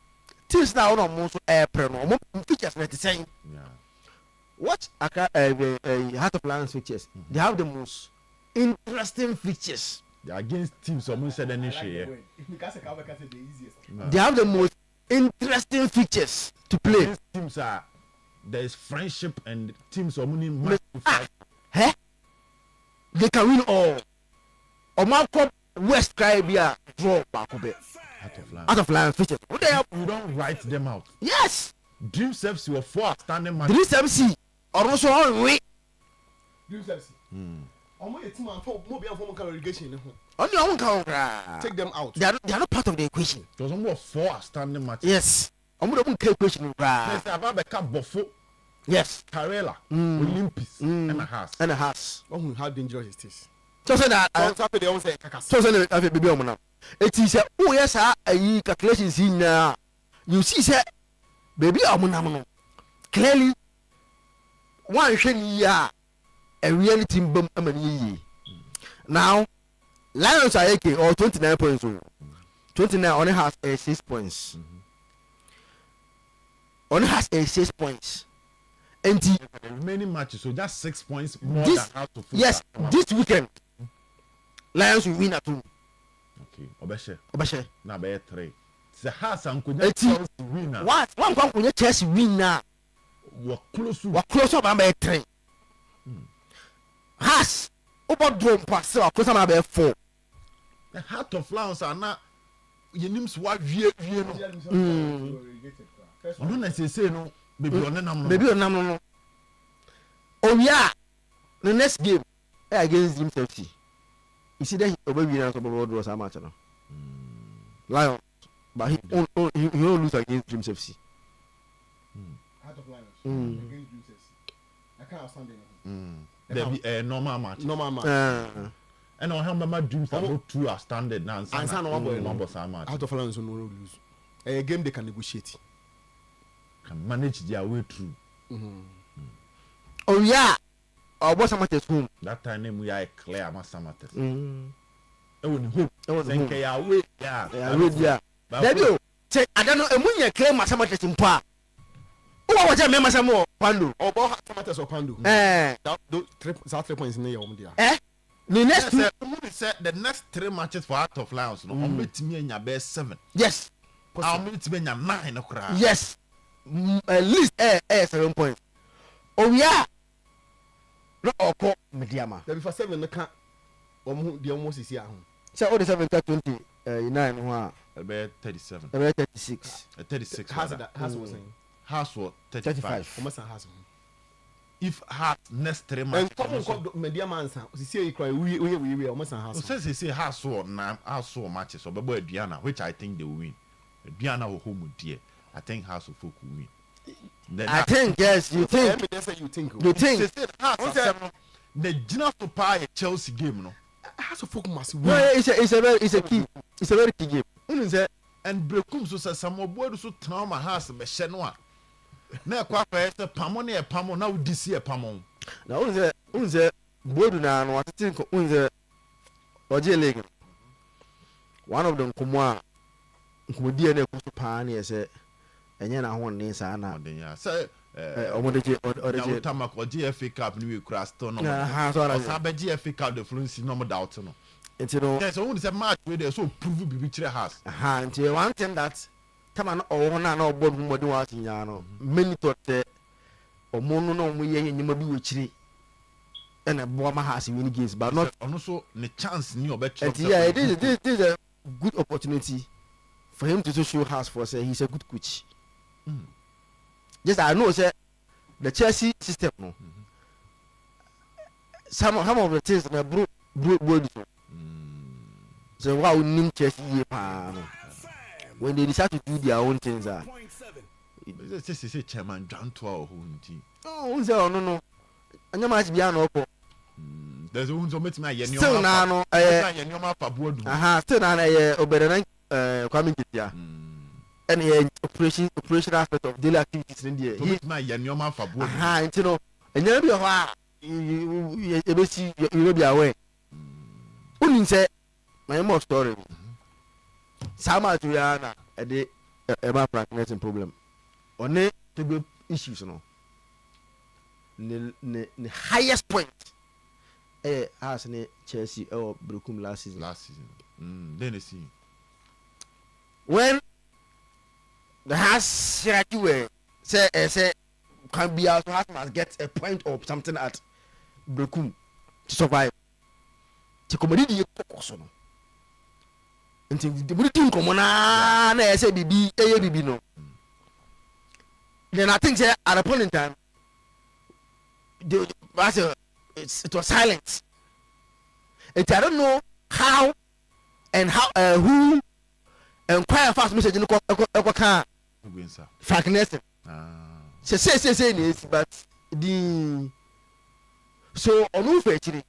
teams now almost April no features not the same. Yeah. What Heart of Lions features? They have the most interesting features. They are against teams almost said any share. They have the most interesting features to play. These teams are there is friendship and teams are money match to fight. They can win all. Oman West Caribbean draw back a bit. Out of line features. You don't write them out. Yes. Dreams FC were 4 outstanding matches. Dreams FC are also on way. Dreams FC. Only a team and more relegation. Only one can take them out. They are not part of the equation. There was only 4 outstanding matches. Yes. Only one equation. Yes, about the cup Bofo. Yes. Karela, Olympics, and a house. Oh, how dangerous it is. So that baby woman. It is a oh yes, calculations in you see, sir, baby woman. Clearly, one shiny a reality boom. Now, Lions are 80 or 29 points. 29 only has 6 points. Only has 6 points. Enti the remaining matches, so just 6 points more this, than out of yes, this weekend Lions will win at home. Okay, Obeshe. Obeshe. Na be 3. The Hearts and Kunya Chelsea win. What? One Kunya Chelsea win now. We're close up by 3. Hearts over drone pass up close up by 4. The Heart of Lions are not your name's what vie no. Ono na say no baby onenam no. Baby onenam no. Oh yeah. The next game against Dreams FC. You see that Obed Acheampong draw some match now. Lions, but he won't lose against Dreams FC. Heart of Lions against Dreams FC. I can't stand it. There be a normal match. And on how mama Dreams are two are standard now. And some one boss match. Heart of Lions will not lose. A game they can negotiate. Can manage their way through. Oh yeah. Or what's Samate's home? That time we are clear my Samate's. It was home. Away. Yeah. Baby, say I don't know. And when you claim my Samate's in Pa. What was your member some more? Pandu. Or Samate's or Pandu. Those 3 points in the year. The next the next 3 matches for Heart of Lions. No, I'm meeting me in your best 7. Yes. I'll meet me in your 9. Yes. At least 7 points. Oh yeah. No, or mediama. There be for 7 the can't. The almost is here. So all the 7 29 one. About 37. About 36. 36. Has was saying. House was 35. Almost has. If Heart next 3 matches. And come mediama answer. See you cry. We almost has. So say House or House or matches or Babo Diana, which I think they will win. Diana will home dear. I think House of Folk will win. I think yes, you think. You think. The Gina to pay Chelsea game, no. House of Folk must win. No, it's a key. It's a very key game. And Brekum so says some more so trauma has a Beshenoa. Now, quite a pamon, a pamon, now this year pamon. Now, unze Boduna and what I think unze Oyerepa. One of them come DNA Pioneer said. And then I want this and now. Say, Tamak or GFA Cup, New Craston, or GFA Cup, the fluency, no doubt. It's there's only a match where they're so prove the picture has. Until one thing that come on, or one and all board what do I think, many thought or mono, we ain't you maybe with tree. And a bomber has in many games, but not also the chance new better. Yeah, this is a good opportunity for him to show house for say he's a good coach. Just I know say the Chelsea system no. Some of the things na bro so. So why we need Chelsea here pa no. When they decide to do their own things say chairman John to our own team. Oh, no. Anya match bia na opo. There's one so meet me yenyo. Still na no yenyo ma pa bodu. Still na Obed Acheampong and operation aspect of daily activities in there. He my yenoma for board. You know, and then you will be aware. Only say my more story. Sama to Yana a day about pragmatic problem. On it to be issues no. The highest point as in Chelsea or Brekum last season. Then you see. When the house say can be also has must get a point of something at Brekum to survive. To commodity you also no. Until the team come on na say BB no. Then I think say at a point in time it was silent. And I don't know how and who and quite fast message in the frankness. Say this, but the so on who actually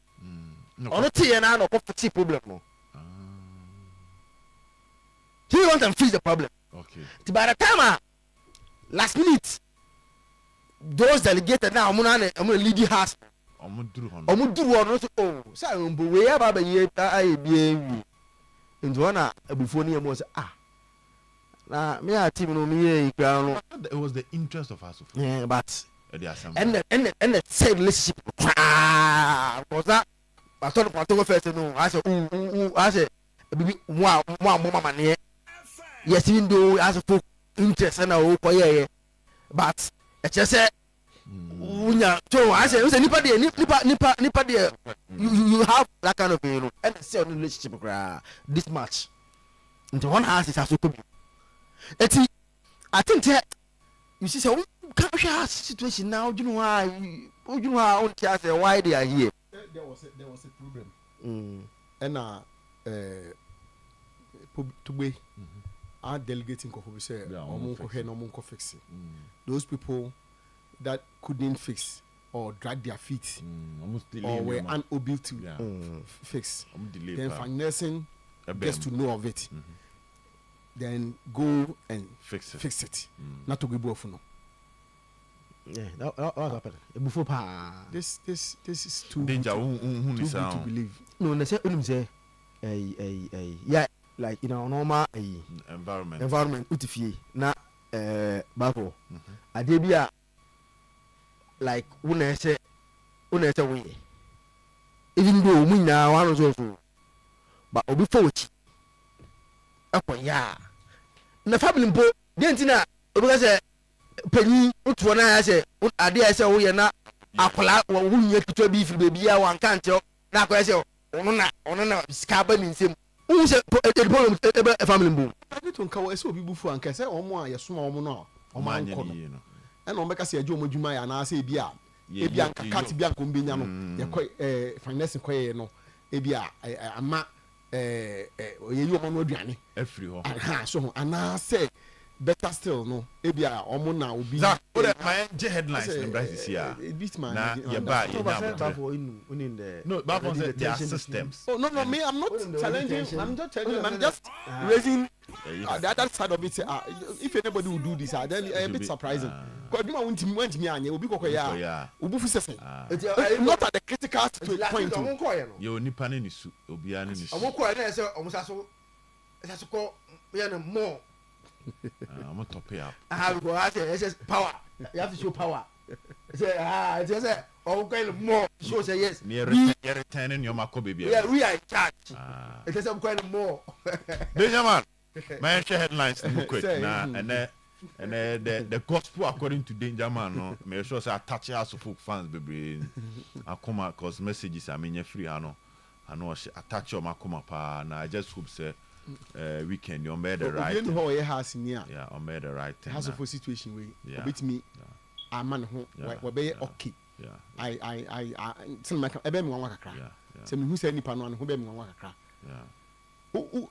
on a TNA no property problem no. He want to fix the problem. Okay. By the time last minute those delegated now I'm gonna lead the house. I'm do one oh say we have a into one before near was me a team no me it was the interest of us. Yeah, but and the same relationship was that I thought about the first no I said wow mama near yes even though as a folk interest and I but I just said so I said nipa there you have that kind of and the same relationship this much into one house is also could be I think that you see so can't share situation now you know why they are here there was a problem and to be our delegating say fix those people that couldn't fix or drag their feet or were unable to fix then financing gets to know of it then go and fix it not to be both no yeah that happened before this is too danger too good to believe no they say yeah like normal environment utifie na babo adebia like una say we even though we na one so but obi fawchi akonya na family mpo dey ntina obi ka say panyi utuo na ya say ade ya say wo ye na akola wo hunya kitwa bi firi bebi ya wan kan teo na akoya say ono na ska ba ni nsem wo say problem family mpo I don't know how obi bufu anka say omo a yesoma omo no omo anko no and on make say ajo omo dwuma ya na say bi a anka cat bi anka mbenya no ye ko finance ko ye no ebi a ama oye yi omo no aduane afri ho so ana say better still no ebi a omo na obi za what my headlines in Brazil here na ye ba ye no but for their systems oh no me I'm not challenging I'm just telling you I'm just raising the other side of it if anybody will do this then a bit surprising because you want me anya obi kokọ ya obufu sese not at the critical point yo nipa ne nisu obi ane nisu omukọ na ese omusaso ese ko ya no more I'm gonna top it up. It's power. You have to show power. Say, oh, kind of more. Show say yes. You're returning your Mako baby. Yeah, we are in charge. It is some kind of more. Benjamin, man, share headlines quick now, and the gospel according to Danger Man. No, make sure say attach us to folk fans, baby. I come across messages. I mean, you're free. I know. Attach your Makoma pa. Now I just hope say. Weekend you made the right thing. Yeah, I made the right thing. Has a situation where beat me a man who be okay. Yeah. I tell my ebe me wan kakra. Say me hu say nipa no an hu be me wan kakra. Yeah.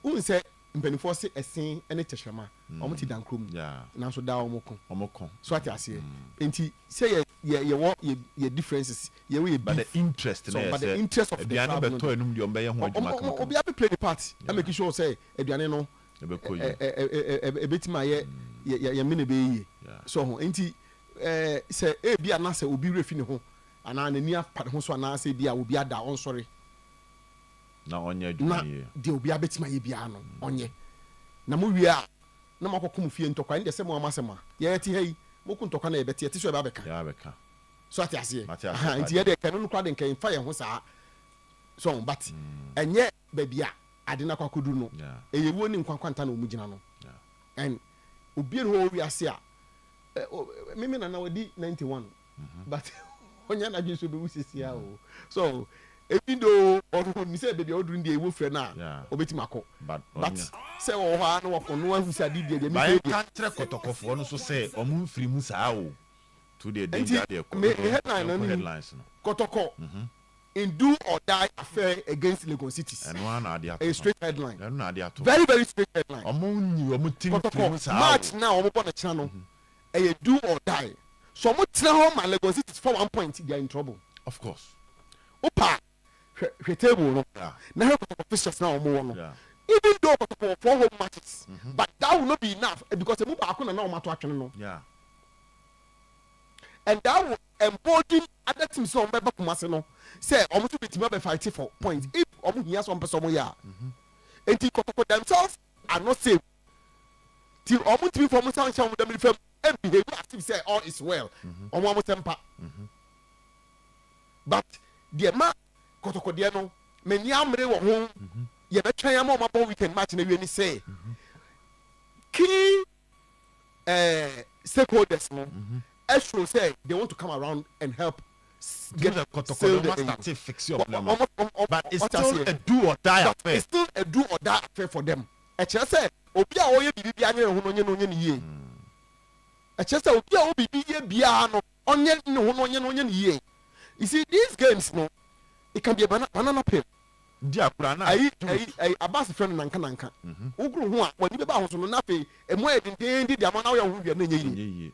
Who say mpenifo se esen ene teshema. Omo ti dan krom. Yeah. Na so da omo kon. So ati ase. Enti say ye differences. Ye we but the interest so, but the interest of the club beto enum de ombe ye ho adwuma kan. Obi abi play the part. I make sure say aduane no ebetima ye mene be yi. So ho enti say e bia na say obi refi ne ho ana na ni apade ho so ana say bia obi ada on sorry. Na onye adwuma ye. De obi abetima ye bia no onye. Na mo wi a na makokom fie ntokwa ndi se mo amasema. Ye ti hei moku ntokwa na ebete ti so e ba beka. Ya beka. So ati ase nti ye de kan no kwa de kan fa ye ho saa so but enye babia ade na kwakodu no eyewo ni nkwankwanta na omugina no and obi no wi ase a mimi na wadi 91 but onya na dwe so be wusisi a o so even though or ni say baby oduru ndi ewo frɛ na obeti mako but say wo ha na wo no ahusa di dia mi pe kan tre kotokofo no so say omu mfiri mu saa o to the danger there headlines no kotoko in do or die affair against Lagos cities and one are a straight headline very very straight headline omu team match now omu born a channel a do or die so omu tina home and Lagos cities for 1 point they are in trouble of course opa table no na help officials now omu no even though kotoko for home matches but that will not be enough because omu ba akuna na omu ato atwene no and that will embolden other teams on better Kumasi no say almost be team fight for points if here some person ya and the themselves are not safe till almost be from some them behave as if say all is well ɔmo amo sempa but deɛ ma kɔtɔkɔ deɛ no mani amere wɔ ho yɛbɛtwɛn ama ɔmo abɔ weekend match na wie ni say key stakeholders no show say they want to come around and help get the kɔtɔkɔ fix your problem but it's still a do or die affair. It's still a do or die affair for them. ɛkyerɛ sɛ obi a ɔyɛ biribi anyɛ ne ho no ɔnyɛ ne yie ɛkyerɛ sɛ obi a ɔbiribi yɛ biara no ɔnyɛ ne ho no ɔnyɛ ne yie. You see these games no it can be a banana peel. Di akura na ayi abasi friend nanka wokuru ho a wani beba ho so no na fe emu edenden di ama na wo ho hwɛ na nyɛ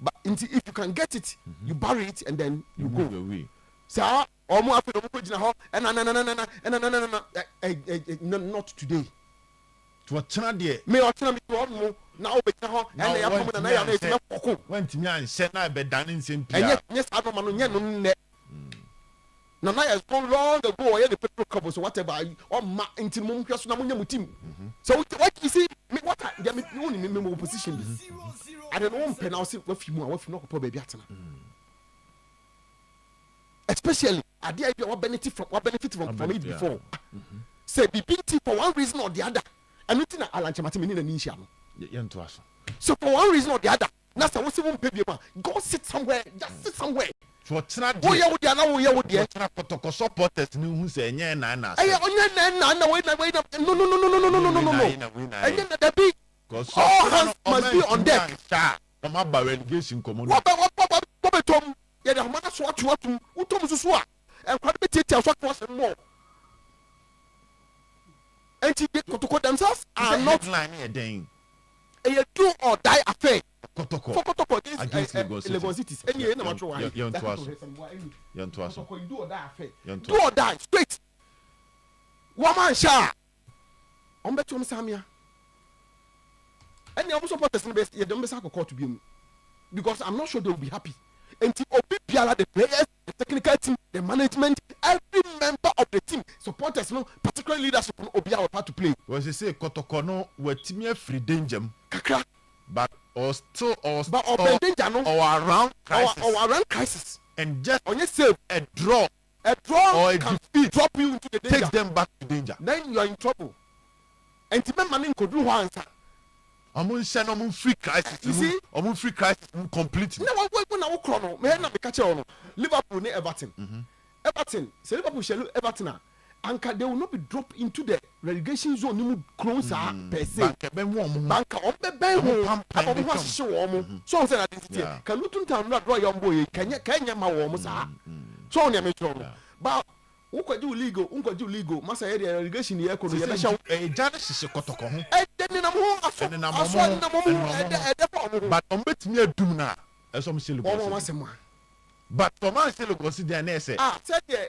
but if you can get it you bury it and then you go sa omo afi no ko gina ho not today to tena de me o tena me to mo na o be gina ho na ya pom na ya na etima koko wantimi anhyɛ na be dan nsɛm pia nyɛ sa no ma no nyɛ no nnɛ na has gone long ago or the petrol couples or whatever or ma until mum just na munya mutim so what you see me what I me only me position I don't know penalty what you no ko baby atena especially idea what benefit from it before say be BT for one reason or the other and nothing na alanche matemi ni na ninhia no yento aso so for one reason or the other na say what won pay bi ma go sit somewhere just sit somewhere for tena de wo ye wo dia na wo ye wo dia tena kotoko supporters ni hu say enye na aye onye na we no enye na that big all hands must be on deck come about relegation komo what betom ye da mana so atoatum utom susu a enkwade betiatia so akwa more enti de kotoko themselves are not line here then a do or die affair kotoko against Lagos cities any na match one you do or die affair do or die straight woman sha on betum samia any of supporters no be you don't be court to be because I'm not sure they will be happy until obi biala the players the technical team the management every member of the team supporters no particularly leadership no obi our part to play was say kotoko no watimi afri danger kakra but or still or danger no or around crisis and just on save a draw or a can defeat drop you into the danger take them back to danger then you are in trouble and the man ko do one answer I'm free crisis. You see? I'm free crisis completely. No, when I walk on, me na me catch on. Liverpool ne Everton. Everton, say Liverpool shall Everton. And they will not be dropped into the relegation zone. You closer per se. Banka on be ben so on say identity. Can you turn down that royal boy? Kenya ma wo mo sa. So on me tro. But unkwaju legal masa area relegation ye ko no ye be shaw jana sise kotoko ho de na mo aso na mo but on betimi adum na eso mo sele go but for man sele go si na say said there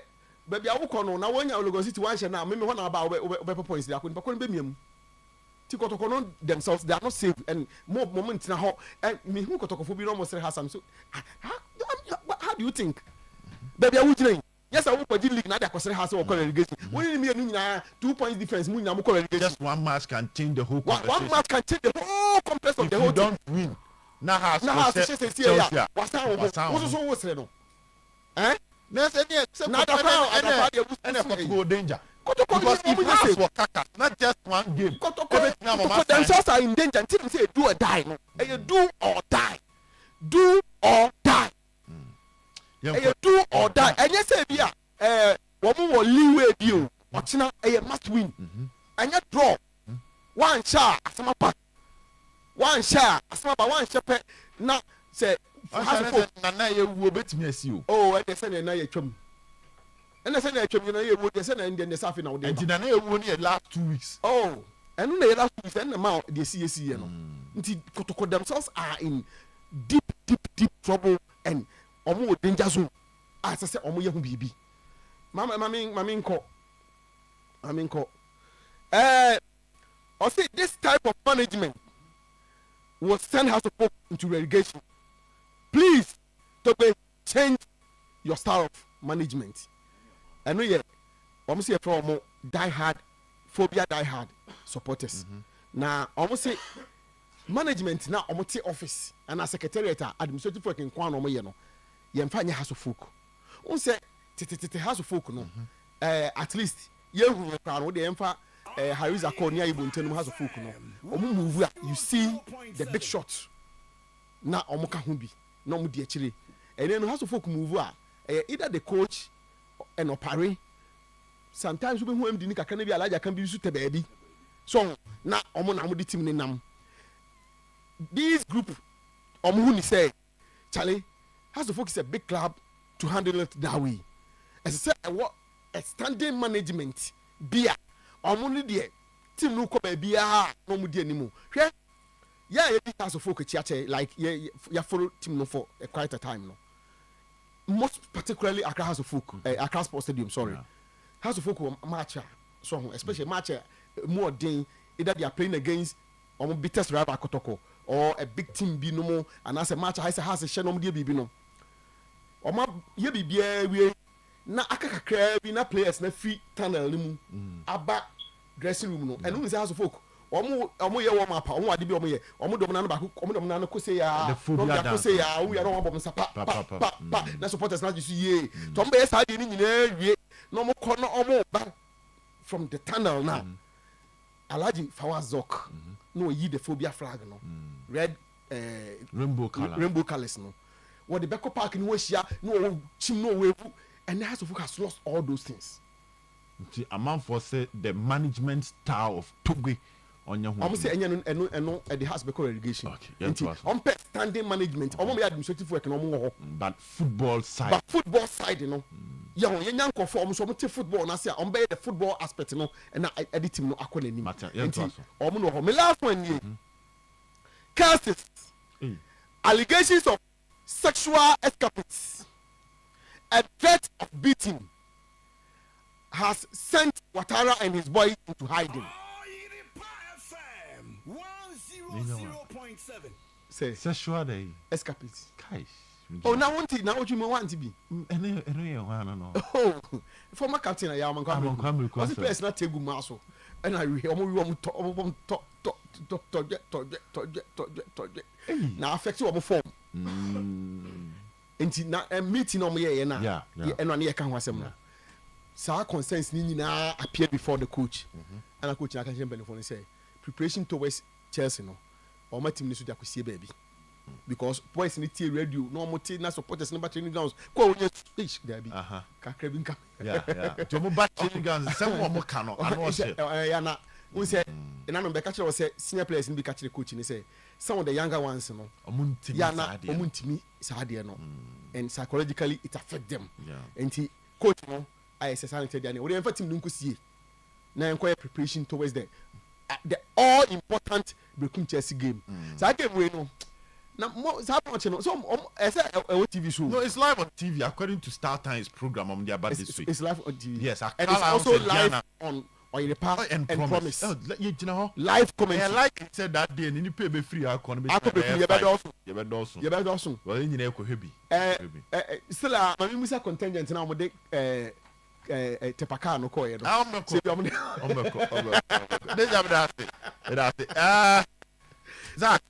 baby awuko no na wonya Lagos City wan hye na me ho na ba be points dia ko be miam ti kotoko no themselves they are not safe and more moment na ho me hu kotoko fo bi no mo sere hasam so how do you think baby awugyina yes, I will put the league now. That consider has a relegation. When you mean 2 points difference, just one match can change the whole. One match can change the whole complex of the whole. Don't win. Now has Chelsea. What's no? Eh? There's any now the go danger. Because if has for Kaka, not just one game. Themselves are in danger until they say do or die. No, do or die. Do or die. Do or die. And yes, woman will leeway you. Watching a must win. And you draw one shot, some part. One shot, some about one shepherd. Now say, Nana, you will bet me as you. Oh, and they send a night chum. And they send a chum, you would send and then the Safi now. And Nana won last 2 weeks. Oh, and when they last 2 weeks, and the amount they see, you know, themselves are in deep trouble and almost danger zone. As I said, almost young baby. Mama, I say this type of management will send House of Hope into relegation. Please, Tobe, change your style of management. I know you. Almost say from die hard supporters. Now, almost say management na omote office and a secretariat administrative work in kwan omo ye no ye mfa nya house of folk unse tete house of folk no at least ye hu kwan no de mfa Hariza Konya Ibuntenum house of folk no omo move you see the big shot na omo ka ho bi na omo de akire and then house of folk move either the coach and opare sometimes we hu am di ni kakra na bi alaja kan bi su te baabi so na omo na mo di team ni nam this group omo hu ni say Charlie house of folk is a big club to handle it that way as I say what a standing management bia omo ni de team no ko baabi a no mo di animu hwe yeah house of folk chiache like ya follow team no for quite a time no most particularly Accra House of Folk, Accra Sports Stadium, sorry. Yeah. House of Folk match, so especially match more day either they are playing against or biggest rival Kotoko or a big team be no more and as a match has a share no be no. Or my ye be we na aka be na players na free tunnel ni aba dressing room no and House of Folk omo ye warm up omo ade bi omo ye omo dom na no ba omo dom na no ko say ya no ya ko say ya we are no bom sa pa na supporters na just ye to mbe ye sa de ni nyina wie no mo ko no omo ba from the tunnel now Alhaji Fawazok no yi the phobia flag no red rainbow colors no what the Beko Park ni wo hia no chim no we and the House of Folk has lost all those things. A man for say the management style of Tugwe I'm saying eno at the house because relegation. Okay, on standing management, on administrative work no but football side, you know. Yeah, you yanko for almost football. Na say on be the football aspect, you know, and na edit him no akone ni. Omo no me last one ye. Cases, allegations of sexual escapades, a threat of beating has sent Ouattara and his boy into hiding. Say sexual day escapades. Kai. Oh, now what you want to be? No. Oh, former captain I am Kwame. Was the place not take good muscle? And I want to now affect you on form. And now meeting on me na and on here can was some. So concerns ni na appear before the coach. And a coach I can benefit say preparation towards Chelsea no. Or my team needs to see baby because boys need to radio no more team supporters number training grounds go on your speech there be yeah to mo back training grounds some more cano I know say na we say na no be catch was say senior players ni be catch the coach ni say some of the younger ones no omuntimi saade no and psychologically it affect them and coach no I say sanity there we dey team nko sie na enquire preparation towards the all important Brekum Chelsea game. So I can win. Now, much no. So, TV show. No, it's live on TV according to Star Times program on their bad this week. It's live on TV. Yes, and it's also live on Oyerepa and Promise. Oh, you know, live comment. I like it said that day, and you pay me free. I can't be. You better also. Well, you know, heavy. Still, my music contingent now. We Tepaka no koye no. Zach,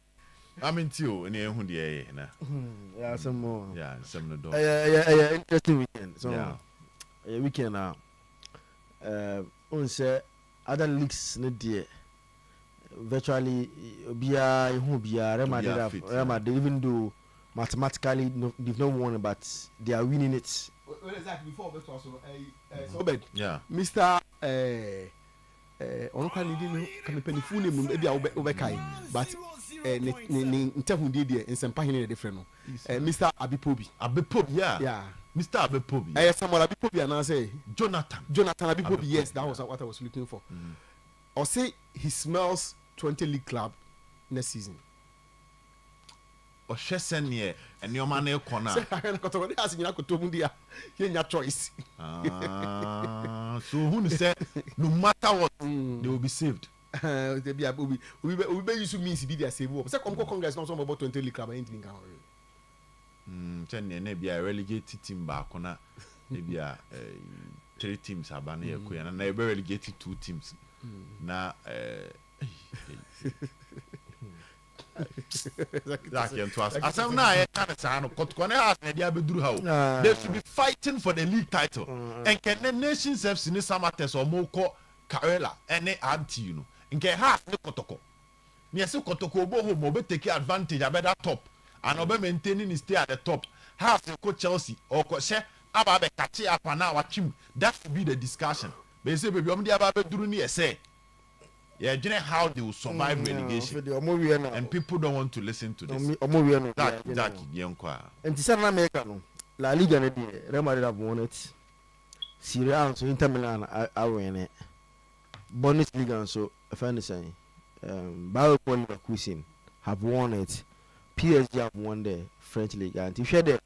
I'm into you and you here na. Yeah, some more. Yeah, some no do. Yeah, interesting weekend. So yeah, weekend now. On say other leagues no there. Virtually Real Madrid even though mathematically they've not won but they are winning it. Well, exactly before but also Obed. Yeah. Mr. On can penny full name maybe Obekai but in terms of in some pahine different no. Mr. Abipobi, yeah. Mr. Abipobi. Someone Abipobi and I say Jonathan Abipobi. Yes, that was what I was looking for. Or say he smells 20 league club next season. Or Shessen here and your man a corner. Choice. So who said no matter what they will be saved. We used to mean to be their save. Congress not about 20 league club anything. Maybe a relegated team back on maybe 3 teams are banning and I relegated 2 teams. Now Asam na I can't say no Kotoko na has na dia beduru ha. They should be fighting for the league title. And can the nations have seen some matters or more Karela and anti you know. Nke half ne Kotoko. Me say Kotoko obo ho mo be take advantage abeda top and obe maintaining his stay at the top. Half the coach Chelsea or ko she aba be catch up na watchim. That should be the discussion. But say baby omdi aba be duru ni say. Yeah, you know how they will survive relegation. And people don't want to listen to this. That and this America no. La Liga ne de Real Madrid have won it. Serie A so Inter Milan are win it. Bundesliga so if I understand. Bayern Leverkusen have won it. PSG have won the French League, and if you the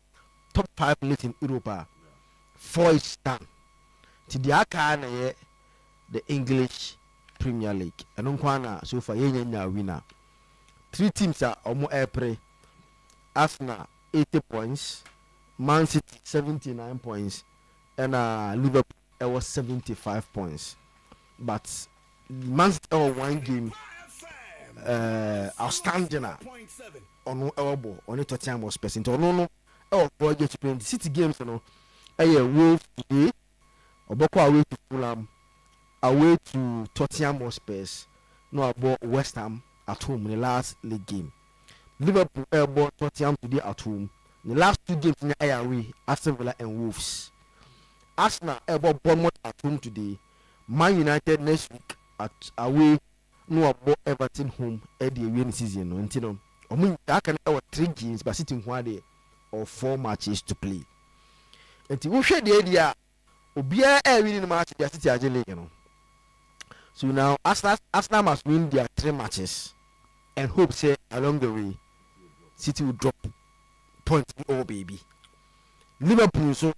top 5 leagues in Europe, 4 is done. To the Akana, the English Premier League. And on so far, yenya winner. 3 teams are almost April. Arsenal 80 points, Man City 79 points, and Liverpool was 75 points. But Man City one game. Outstanding on elbow on it time was person to no project to play the City games no Wolves today Oboko away to Fulham away to Tottenham Hotspurs no about West Ham at home in the last league game. Liverpool elbow Tottenham today at home. The last 2 games in the away Aston Villa and Wolves. Arsenal elbow Bournemouth at home today. Man United next week at away no about Everton home at the winning season no ntino I can our 3 games but sitting one day or 4 matches to play enti wo hwe de dia obia winning match their City Agile League no. So now Arsenal must win their 3 matches and hope say along the way City will drop points oh baby. Liverpool so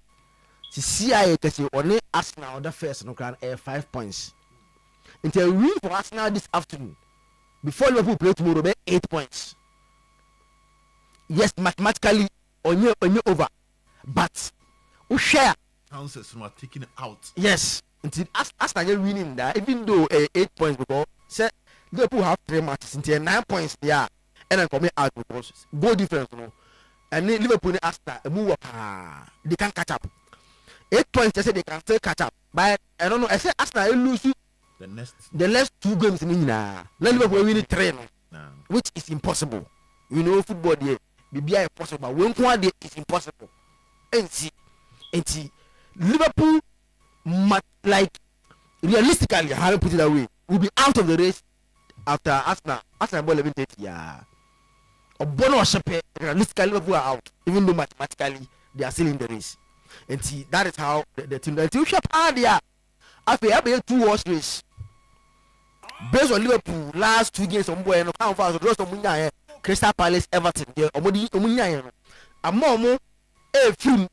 see I say only Arsenal the first no can 5 points. Until we win for Arsenal this afternoon, before Liverpool play tomorrow, be 8 points. Yes, mathematically, on your over, but we share. Chances are taking it out. Yes, until Arsenal winning that, even though 8 points because say Liverpool have 3 matches until 9 points there, and then coming out because goal difference, you know, and then Liverpool and Arsenal move up, they can catch up. 8 points, they say they can still catch up, but I don't know. I say Arsenal lose you. The last 2 games in India, Liverpool win 3, which is impossible. You know football there, be impossible. But when one day is impossible, and see, Liverpool, like realistically, how to put it away, will be out of the race after Arsenal ball 11:30. Yeah, a bonus realistically Liverpool are out, even though mathematically they are still in the race. And see, that is how the team. The team shop are there. After I 2 horse race. Based on Liverpool last 2 games on boy no count for the rest of Munya Crystal Palace Everton there omodi Munya no amomo film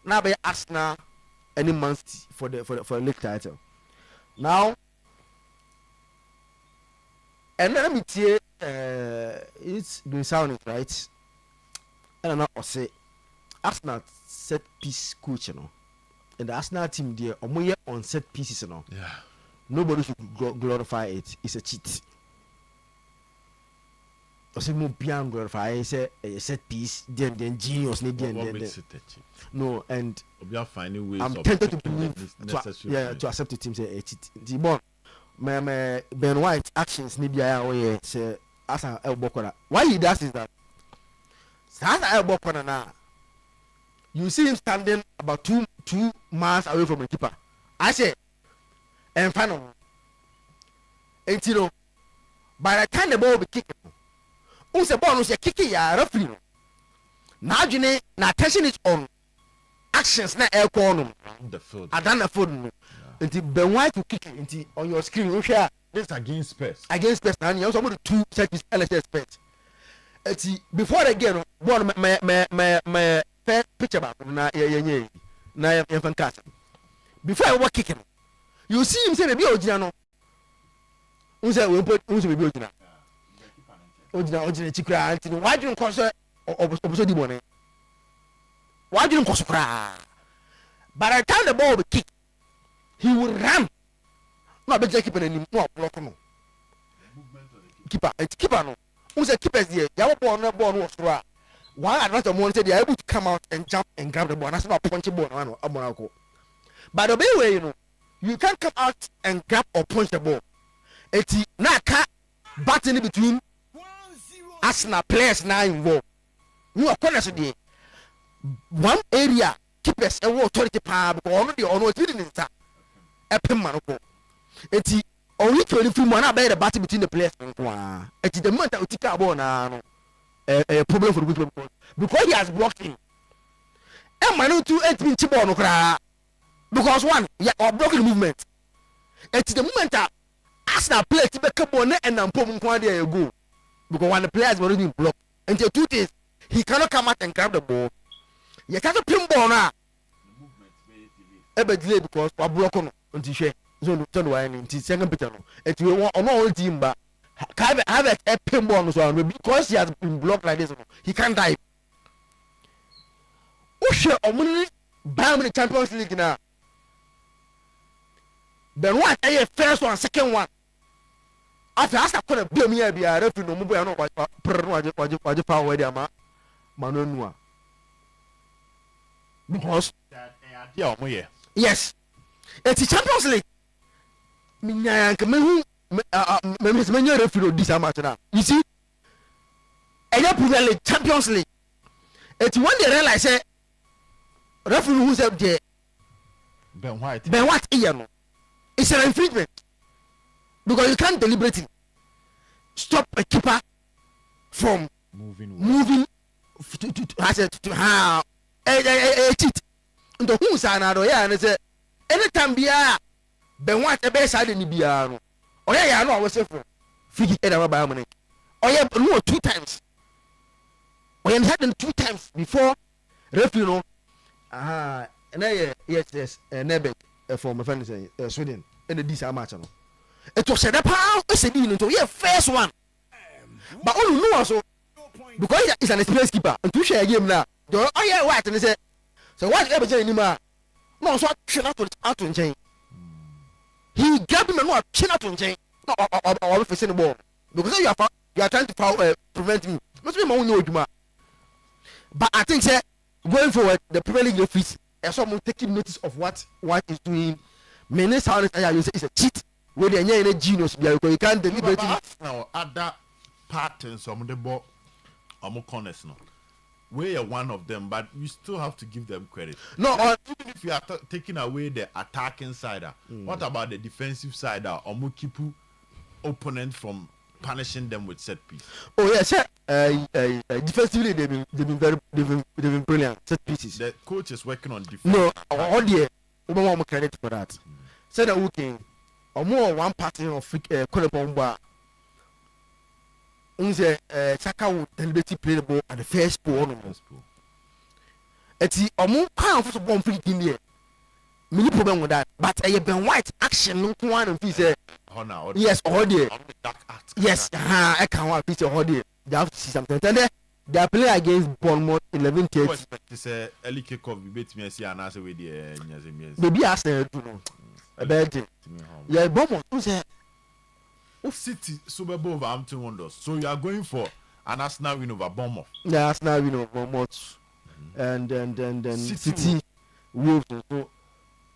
na be Arsenal any month for the league title. Now and let me tell it's been sounding right. And I say Arsenal set piece coach you know. And the Arsenal team there omoye on set pieces you know. Yeah. Nobody should glorify it. It's a cheat. I say more beyond glorify. I say a set piece. Then genius. No, and I'm tempted to believe to accept the team say a cheat. The bon, my Ben White actions need be say as an elbow corner. Why he does is that as an elbow corner now. You see him standing about 2 miles away from the keeper. I say. And final, and you know, by the time the ball be kicking, who's the ball? Who's kicking? Ya referee. Now you know, now attention is on actions. Na air corner. The field. I done the field. Until Ben White to kick it on your screen. You share this against Spurs. Against Spurs. And you also want 2 seconds LSS Spurs. Until before the game, one my first picture about na fantastic. Before I was kicking. You see him say baby ojina no say we put baby ojina chikra anti no why you nko so oboso di bone why you nko so kra by the time the ball be kick he will run no be keeper ni no block no keeper no who's a keepers here, Yabon was right. One advantage of they are able to come out and jump and grab the ball. That's not punch the ball. By the way, you can't come out and grab or punch the ball. It's not batting between Arsenal players now involved. You are honest with one area keepers a authority power because on the didn't start a permanent. It's only 23 months about the battle between the players. It's the month that we take a ball now. A problem for the people because he has blocked him. And man, to enter Chibon because one, or blocking movement. It's the moment that Arsenal play to make a ball and then put him one day ago because when the players were already blocked. And the two things, he cannot come out and grab the ball. You can't pin ball now. Delay because we block on until she so the second bit. And you want on all team, but have a pinball so because he has been blocked like this, he can't die. Usher only Bayern the Champions League now. Then what? First one, second one. After I could have blame me, be a referee no more. I know what power there, Manonua. Because yes, it's a Champions League. Many referee this match now. You see, and you Premier League, Champions League. It's when they realize that referee who's up there, Ben White, it's an infringement because you can't deliberately stop a keeper from moving to how a cheat. The who's another and say anytime be Ben White a best side in the piano. Oh yeah, I know I was for free kick by money. Oh yeah, no 2 times. We had them 2 times before referee and yes Nebek for my friend Sweden and the this match. It was a pound into first one. But all you know also because it's an experienced keeper and to share a game now. Oh yeah, what and they say so what ever anymore? No, so out to change. He grabbed him and what chin out to change. Or facing the ball because you are trying to prevent me. Must be my own. But I think say going forward the Premier League referees and someone taking notice of what is doing. Many sound is a cheat where they are any genius because you can't deliberately now other patterns of the ball corners no. We are one of them, but you still have to give them credit. No, even if you are taking away the attacking side, what about the defensive side? Keep opponent from punishing them with set piece. Oh yes, defensively they've been brilliant set pieces. The coach is working on defense. No, all the more credit for that. Said that working or more one party of Kolopomba. Unze Saka will deliberately play the ball at the first ball. It's a kind of one free in there. Many problem with that, but a Ben White action no one and piece. Yes, all day. Yes, I can't want piece all day. They have to see something. And they are playing against Bournemouth 11:30. It's a early kickoff. You bet me see an answer with the maybe ask them to know about it. Yeah, Bournemouth. City Super Bowl over Hampton Wonders. So you are going for an Arsenal win over Bournemouth. Yeah, Arsenal win over Bournemouth, and City Wolves. So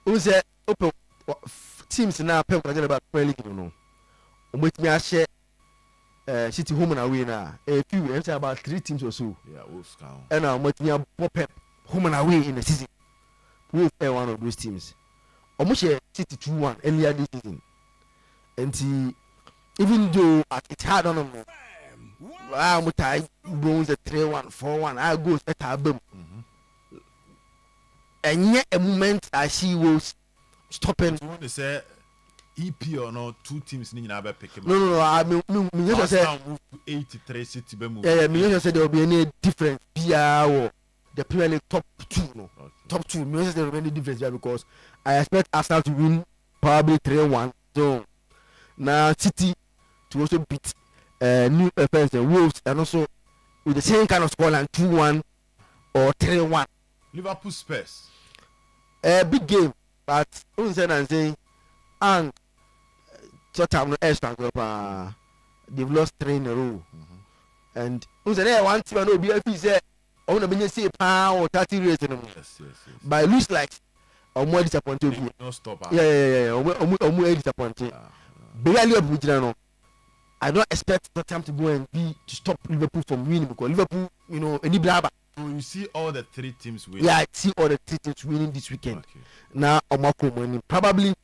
who's open teams now? Pep about Premier League, you know. With me, I share City home and away now. A few, about 3 teams or so. Yeah, Wolves count. And I'm with me, Pep home and away in the season. Wolves are one of those teams. Almost City 2-1 earlier this season, and even though it's hard on them, I'm with bronze 3-1, 4-1. I go at a boom, and yet a moment I see was stopping. You want to say EP or no 2 teams need to pick him? No. I mean, just say 83 City. Yeah, me just say there will be any difference. PR the Premier League top 2, no, okay. Top 2. Me just there will be any difference there because I expect Arsenal to win probably 3-1. So now City to also beat new offense the Wolves and also with the same kind of scoreline 2-1 or 3-1. Liverpool Spurs. Big game, but and saying and Tottenham no extra they've lost 3 in a row. and who said one team and obi afi say on na benye say pa or 30 race no. Yes. But it looks like more disappointed. No stop. Yeah. Omo disappointed. Barely up with no. I don't expect Tottenham to go and to stop Liverpool from winning because Liverpool, any blabber. So you see all the 3 teams winning. Yeah, I see all the 3 teams winning this weekend. Okay. Now Omako winning. Probably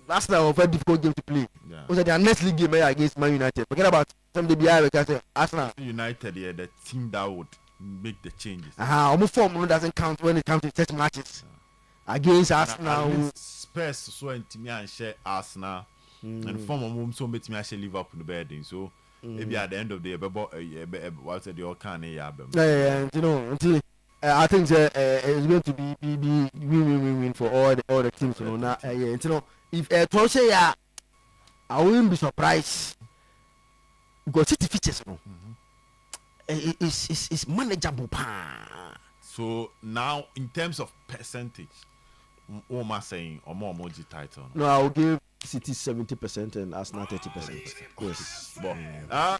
Arsenal have a very difficult game to play. Yeah. Their next league game against Man United. Forget about something behind because Arsenal. United, the team that would make the changes. Almost form doesn't count when it comes to test matches. Against Arsenal. Spurs so and me and share Arsenal. And form of so make me share Liverpool the bedding. So maybe at the end of the day, what's the all can yeah, until I think it's going to be win for all the teams. Now, if Toshe, I wouldn't be surprised because City features is manageable. So now, in terms of percentage, what am I saying? Or more emoji title? No, I will give City 70% and Arsenal 30%. Yes.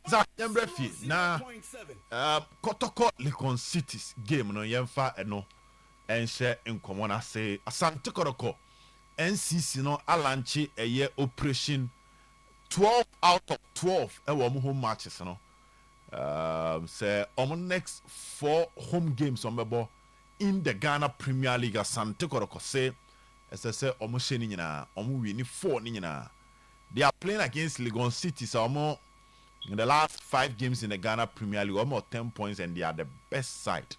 Zach, Yembrefi. Now, Kotoko Likon City's game no yemfa eno and share in common. I say Asante Koroko NCC no alanchi a year operation 12 out of 12 home matches no. Say on next 4 home games on the in the Ghana Premier League. Asante Koroko say as I say almost ni nyina omo win 4 ni nyina. They are playing against Legon City, so almost in the last 5 games in the Ghana Premier League, almost 10 points, and they are the best side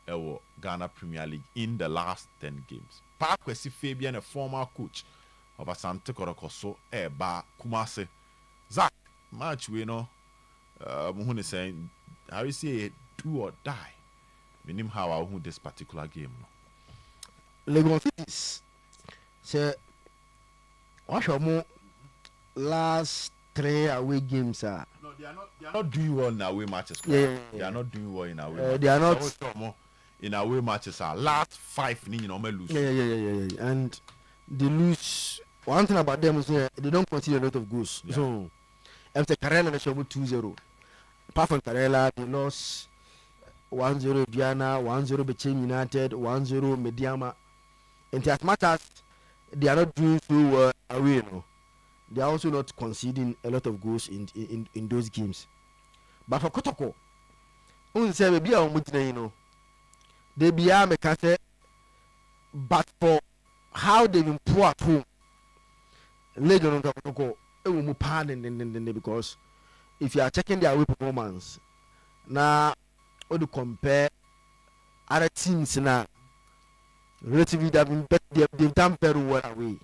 ever Ghana Premier League in the last 10 games. Parkwesi Fabian, a former coach of Asante Koroko, so ba Kumase. Zach, match we know. Muhune saying, how you say do or die? Meaning how I won this particular game. Legon Cities. So, what's your more last 3 away games? No, they are not doing well in away matches. Yeah. They are not doing well in away matches. They are not in away matches. Last 5 ni lose. Yeah. And they lose. One thing about them is they don't concede a lot of goals. Yeah. So, after Karela, they show 2-0. Apart from Karela, they lost 1-0 Diana, 1-0 Bechem United, 1-0 Mediama. And as much as they are not doing so well away, they are also not conceding a lot of goals in those games. But for Kotoko, they be a mechanic, but for how they've been poor at home, later on Kotoko, it will move pardon because if you are checking their away performance, now when you compare other teams now, relatively they've done very well away.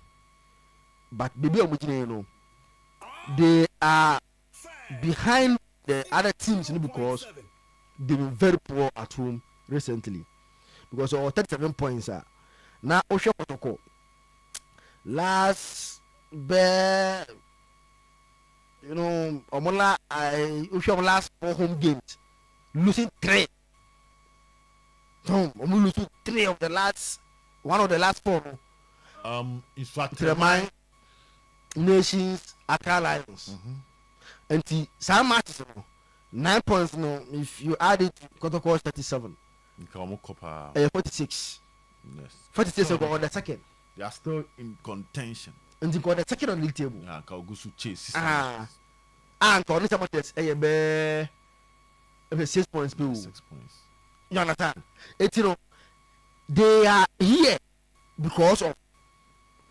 But they are behind the other teams because they've been very poor at home recently. Because our 37 points are now Osho Kotoko. Last last 4 home games, losing 3. So losing 3 of the last 1 of the last 4. In fact, Remind Nations, Accra Lions. And some matches, 9 points. If you add it, Kotoko 37. 46. Yes. 46 on the second. They are still in contention. And they got the second on the league table. Yeah, Kaugusu chase. And for this match, 6 points. 6 points. You understand? They are here because of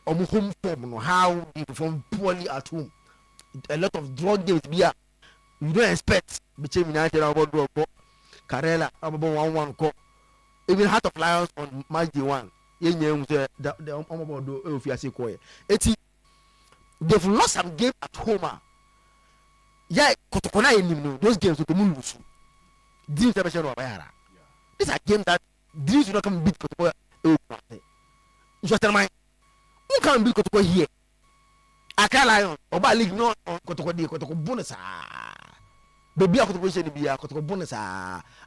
home form, how they perform poorly at home. A lot of draw games here. You don't expect between United about draw, Karela about 1-1 even Heart of Lions on match day 1. They've lost some game at home. Yeah, Kotokona those games we can lose. These are games that dreams will not come beat Kotoko. Just tell me, who can beat Kotoko here? Accra Lions, Oba League no Kotoko bonus. Baby, Kotoko bonus.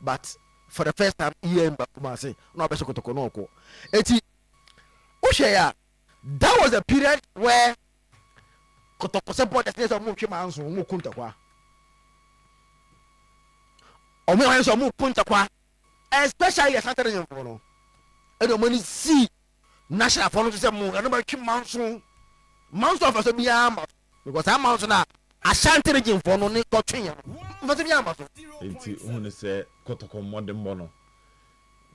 But for the first time, Bakumase, no better Kotoko no. That was a period where Kotoko support the place of Mukimanso, Mukuntakwa. omo wan so mo punta kwa especially as Saturday for no e do money see national for no say mo na ba twi manso of so bia ma because am manso na Ashanti region for no ne ko twen ya no bia ma so enti unu say kotoko modern bono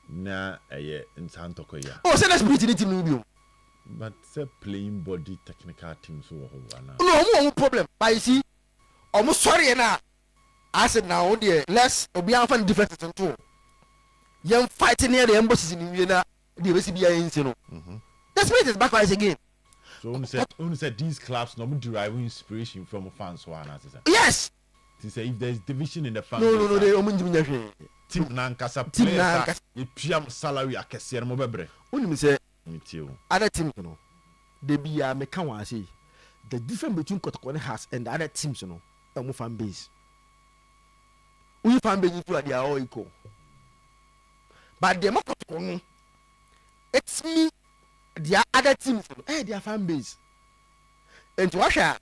na nsantoko ya oh say let's beat the team no bi but say playing body technical teams so no problem but you see almost sorry na I said now there let's obi am fan different to young fighting near the embassies in Vienna the best be in no let's make this backwards again. So only said these clubs no derive inspiration from fans one as yes to say if there is division in the fans no they omunjim team nankasa players you piam salary akese no bebre only say mitio other teams no they be make one say the difference between Kotoko has and the other teams no e fan base we fan base people they are all equal but the Kotoko no it's me the other teams no their fan base and washa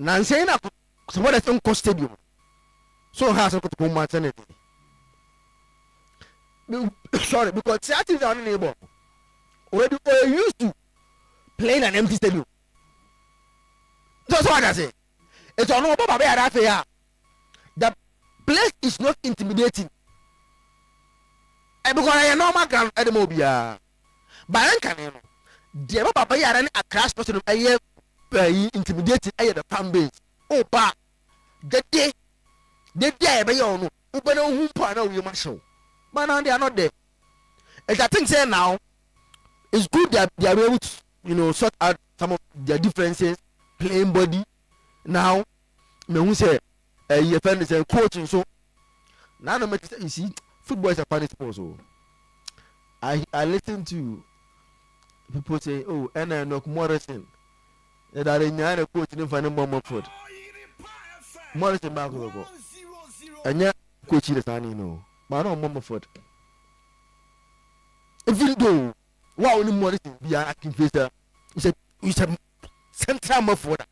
nan say na somebody in stadium so has Kotoko maternity sorry because theaters are neighbor already used to playing an empty stadium. That's what I say. It's on over the place is not intimidating. Because I am normal ground at the mobile. But I can't. The Baba a crash person intimidating the fan base. Oh, pa. The day by your no. Open a whom partner you must show. But now they are not there. As I think say now, it's good that they are able to, sort out some of their differences, playing body. Now, me who say, your friend is a coach and so. Now, you see, football is a funny sport. So, I listen to people say, oh, and I know Morrison. That are in the coach in the moment foot. Morrison back over. And yeah, coach is a no. But I don't foot. Even though, wow, no more be an acting face. It's a central forward.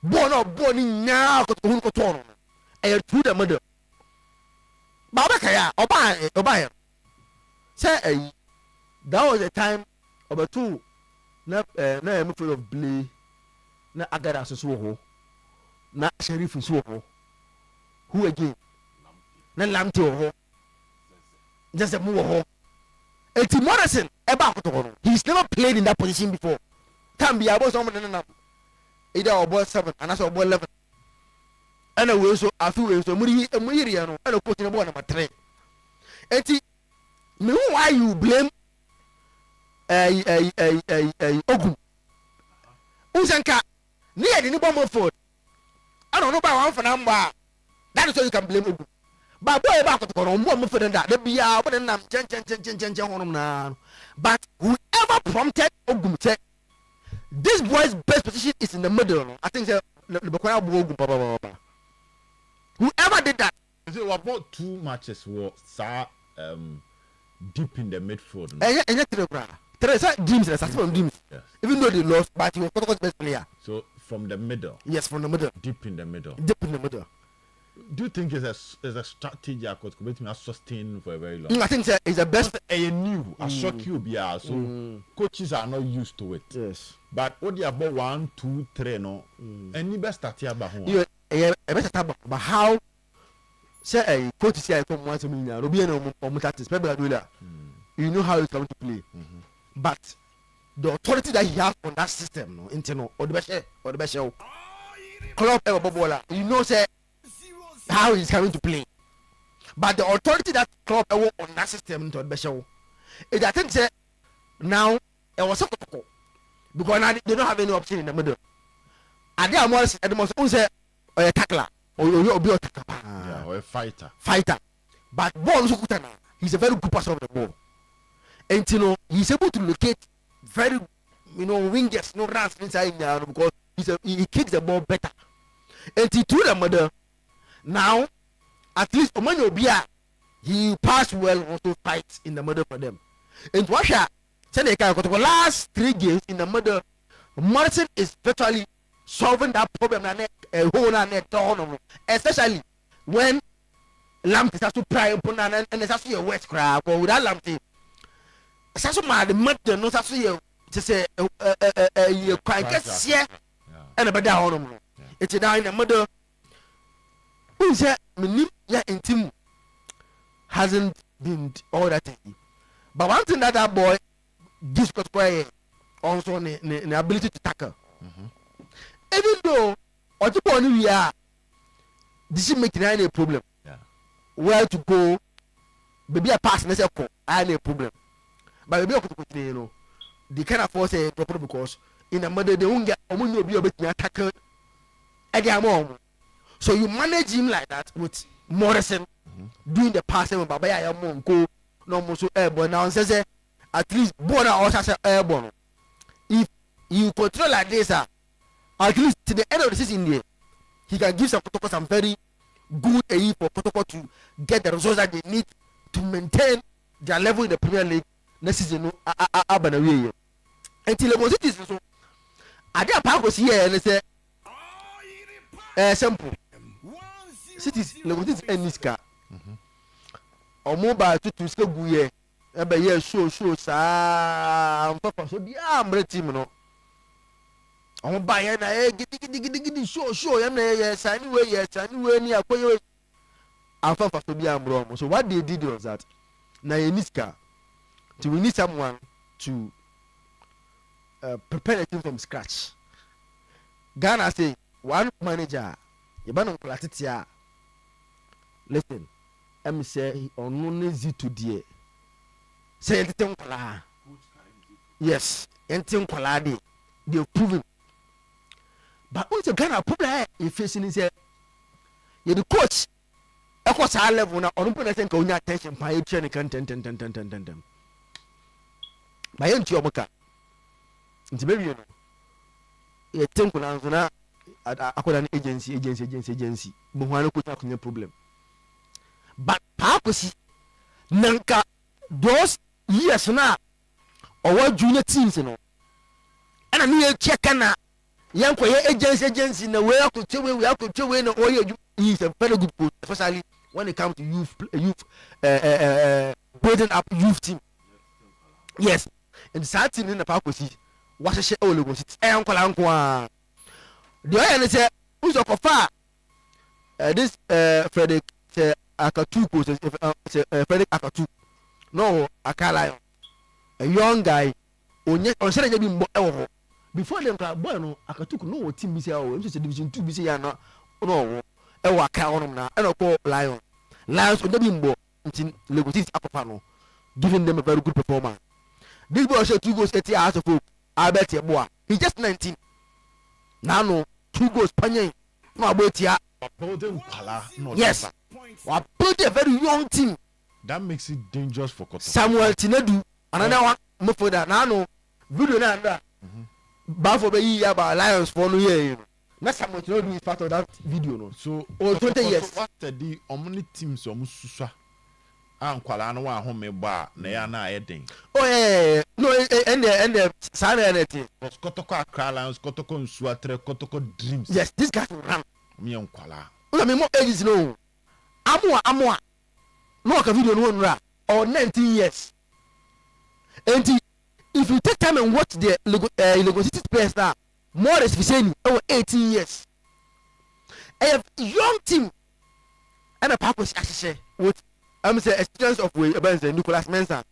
Born in now, got to turn. I had put a mother. Babakaya, Obaya. Say, that was a time of a two. No, I'm afraid of Blay. Na Agada Soho. Na Sheriff Soho. Who again? Na Lamto. Just a move. Eti Morrison, he's never played in that position before. Can be about someone either about 7 and that's about 11. And I will so I feel so Muriano and a coach in number 3. Eti, me why you blame Ogun? Usanka, near the Nibama Ford. I don't know about one for number. That is how you can blame Ogun. But boy back to more for that. They be out and but whoever prompted Ogum said this boy's best position is in the middle. I think whoever did that. So about 2 matches were deep in the midfield. Dreams. Yes. Even though they lost, but he was the best player. So from the middle. Yes, from the middle. Deep in the middle. Do you think it's a strategy that could make me sustain for a very long time? I think it's the best. New, a shock you be so coaches are not used to it. Yes. But what you about 1, 2, 3 no? Any best start here about you best start but how say a coach say I come once a million, Rubian or Mutatis, you know how it's going to play. But the authority that he has on that system, no, internal or the best show. Club ever you know say how he's coming to play. But the authority that club on that system into the show is I think say now it was so because now they don't have any option in the middle. And they are more at the most say a tackler or a tackler or a fighter. But ball he's a very good passer of the ball. And he's able to locate very wingers, no runs inside now because he kicks the ball better. And he threw the mother. Now, at least Omani Obia, he passed well also fights in the middle for them. In Russia, the last 3 games in the middle, Morrison is virtually solving that problem, especially when lamp is also prime and it's also your west crowd or without lamp. It's also my the mother knows also you to say you quite get here and about that on it's a down in the mother who's that yeah intim hasn't been all that thing. But one thing that boy gives Kotoko also the ability to tackle. Even though or to point we are this is making any problem. Where to go, maybe a pass and say any problem. But maybe you know they cannot force a proper because in a mother they won't get will be a bit tackle again. So you manage him like that with Morrison doing the passing with Babaya Monko, no more so airborne. Now says at least border also airborne. If you control like this, at least to the end of the season, there he can give some very good aid for Kotoko to get the results that they need to maintain their level in the Premier League next season. Until the most is so. I did a purpose here and say, simple. Cities, Legotis and Niska. Or mobile to school, yeah, but yeah, show, I'm so be I'm team, no. I'm buying a giddy show, yes, anyway, near Koyo. I'm for to be wrong. So what they did was that now in Niska, we need someone to prepare a team from scratch. Ghana say one manager, you ban on listen, I'm say on no easy to dear. Say anything, yes, anything, they've proven. But once the Ghana problem in facing is you're the coach. Of course, I level now. On the think on your attention, by training content. By your book, it's very you know. You think when I'm not, I could an agency. But one could have no problem. But purpose, Nanka, those years now, or what junior teams, you know, and I mean, check now. Young agency in the way I could tell we have to tell when he's a very good coach, especially when it comes to youth building up youth team. Yes, and starting in the park was what a shit all was it uncle the other say who's a far this Frederick Akatu Frederick Akatu no Akala a young guy on Saturday being before them boy no Akatu no team BC or division 2 BC ya no e wa ka on na e no call Lions on the bimbo until Legotis Akopano no giving them a very good performance. This boy shot 2 goals 80 hours of hope. Albert Yeboah he just 19 now no 2 goals panye no about here yes we build a very young team that makes it dangerous for Kotoko. Samuel Tinedu another one move for that now no video na under but for be about Lions for no year not Samuel Tinedu is part of that video no so 20 years what the only teams omususa ankwala no wa home ba na ya na ayedin oh yeah no and the sana anything Kotoko Accra Lions Kotoko Nsuatre Kotoko Dreams yes this guy run me ankwala I mean more ages no amwa no ka video no nra or 19 years and if you take time and watch the Lagos City players now more than Fiseni over 18 years a young team and a purpose actually with I'm say experience of way about Nicholas Mensah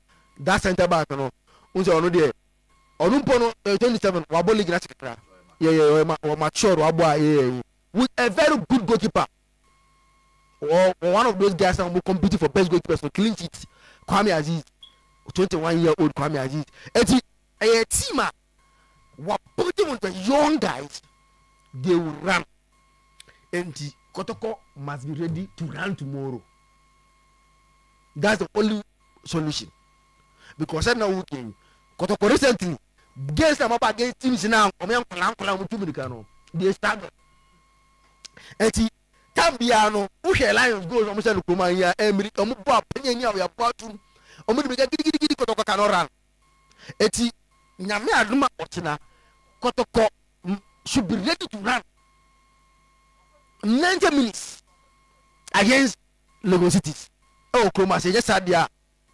that center back no unse ono there onumpo no 27 wabo league na chikra yeah mature wabo with a very good goalkeeper or one of those guys who competing for best goalkeepers for clean sheet Kwame Aziz 21-year-old Kwame Aziz a team what putting with the young guys they will run and Kotoko must be ready to run tomorrow. That's the only solution. Because I know working. Kotoko recently, games them up against teams now. They start. And Tambiano, Ushe Lions goes almost to Kumaya, Emery, Omupa, Penya, we are part to Omuka Kotoko cannot run. Eti Nyamia Luma Otina, Kotoko should be ready to run 90 minutes against Lagos cities oh Kumasi just had their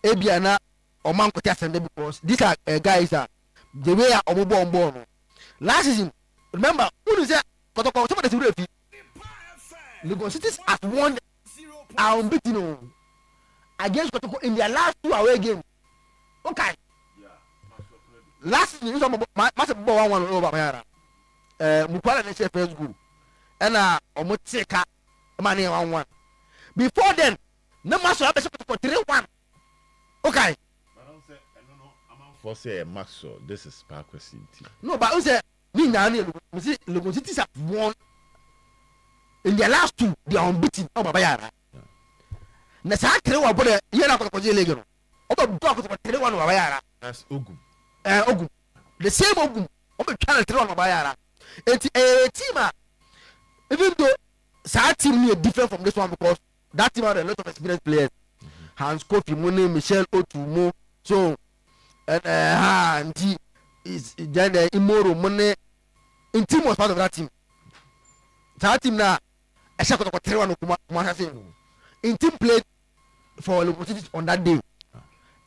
Ebiana or Mankotia Sunday because these are guys are the way are born. Last season, remember who is that? Lagos cities have won unbeaten against Kotoko in their last 2 away games. Okay. Last season, you saw massive 1-1 over Mayara. Mukwala and first goal. And Omoteka money 1-1. Before then, no matter what for 3-1. Okay. For say Max, this is Parkway City. No, but who said me now? Lagos Cities have won in their last 2. They are unbeaten. Oh, Bayara. Nasa 3-1 for the year after the league. Over block for 3-1 over Bayara. That's Ogum. Ogum. The same Ogum. Over channel 3-1 over Bayara. It's a team. Even though that team is different from this one because that team had a lot of experienced players. Hans Kofi Mune, Michel Otumo, so and is then Imoro Mune. In team was part of that team. That team now, I shall go to 3-1. In team played for Lagos on that day.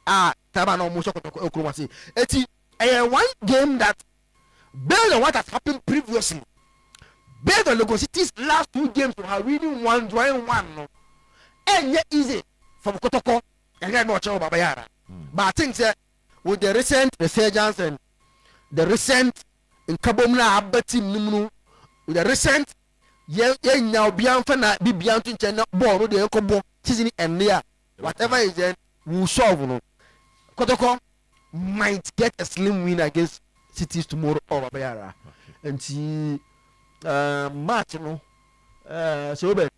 Tabano Musho Okromasi. It's one game that based on what has happened previously. Based on Lagos City's last 2 games to have winning 1, drawing 1, no, and yet easy from Kotoko and then watch over Bayara. But I think that with the recent resurgence and the recent in Kabomna Abati Nimunu, with the recent now Bianfana Bibiantu China ball the Kobo season and there, whatever is there, will solve. No, Kotoko might get a slim win against Cities tomorrow over Bayara, and see. Match no so Obed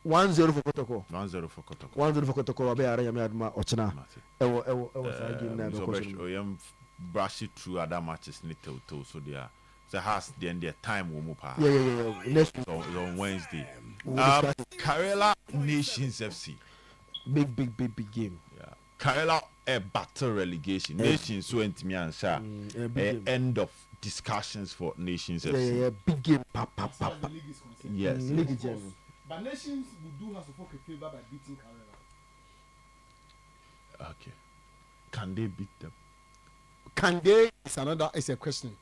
1-0 for Kotoko 1-0 for Kotoko 1-0 for Kotoko abe ara yami aduma ochina ewo sa game na so oyam brush it through other matches ni to so there so has then their time wo mu pa yeah next week so on Wednesday Karela Nations FC big game Karela a battle relegation Nations so entimi ansha end of discussions for Nations FC. Yeah, big game. Yes. But Nations will do us a favor by beating Karela. Okay. Can they beat them? Can they? It's a question.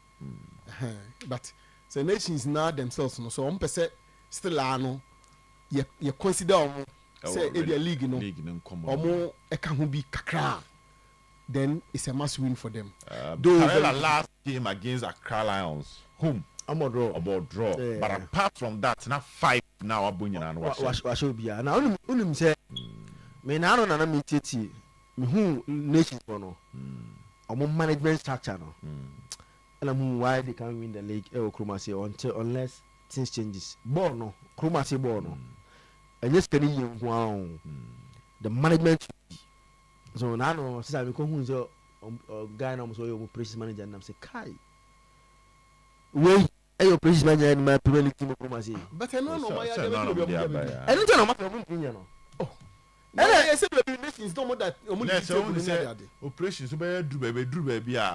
But the Nations now themselves, no. So 1% still ano. You consider say if the league, no. Omo eka be kakra. Then it's a must win for them. Karela last game against Accra Lions, home. About draw. Yeah. But apart from that, not 5 now. What should be now? Only say, me now no na me tete. Me who Nations for no. Management structure no. And I'm why they can't win the league. Until unless things changes. Ball no. Krumasi ball no. And just can you the management. So now, since I'm going to guy now, so your precious manager, and I'm saying, Kai, wait, your precious manager in my Premier League team. But I know my I don't know what I'm doing. Oh, I said, the nations don't want that. Operations, do baby,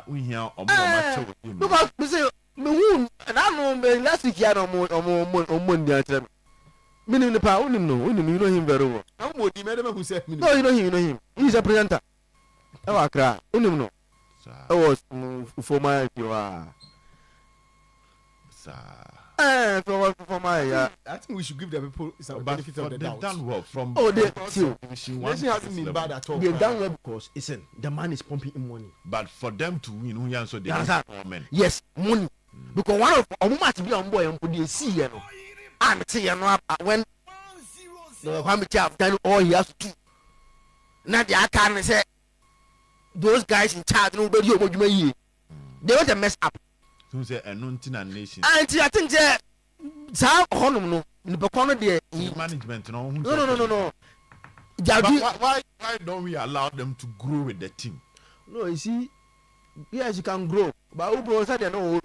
we hear on my because we say, and I know last week, I know more Monday. Meaning the power, you know him very well. How would the madam who said, no, you know him. He's a presenter. Oh, I cry. No. I was for my, you are. For my, I think we should give the people some benefit of the doubt. They've done well from. Oh, they Nation hasn't been bad at all. They've done well because the man is pumping in money. But for them to win, we answer the men. Yes, money. Because one of them to be on board and put the sea, you know. I'm saying when the committee have done all he has to do. Now I can't say those guys in charge nobody they want to mess up. So say anointing and nation. I think that no management no. Why don't we allow them to grow with the team? No, you see, yes, you can grow. But who brought that? No,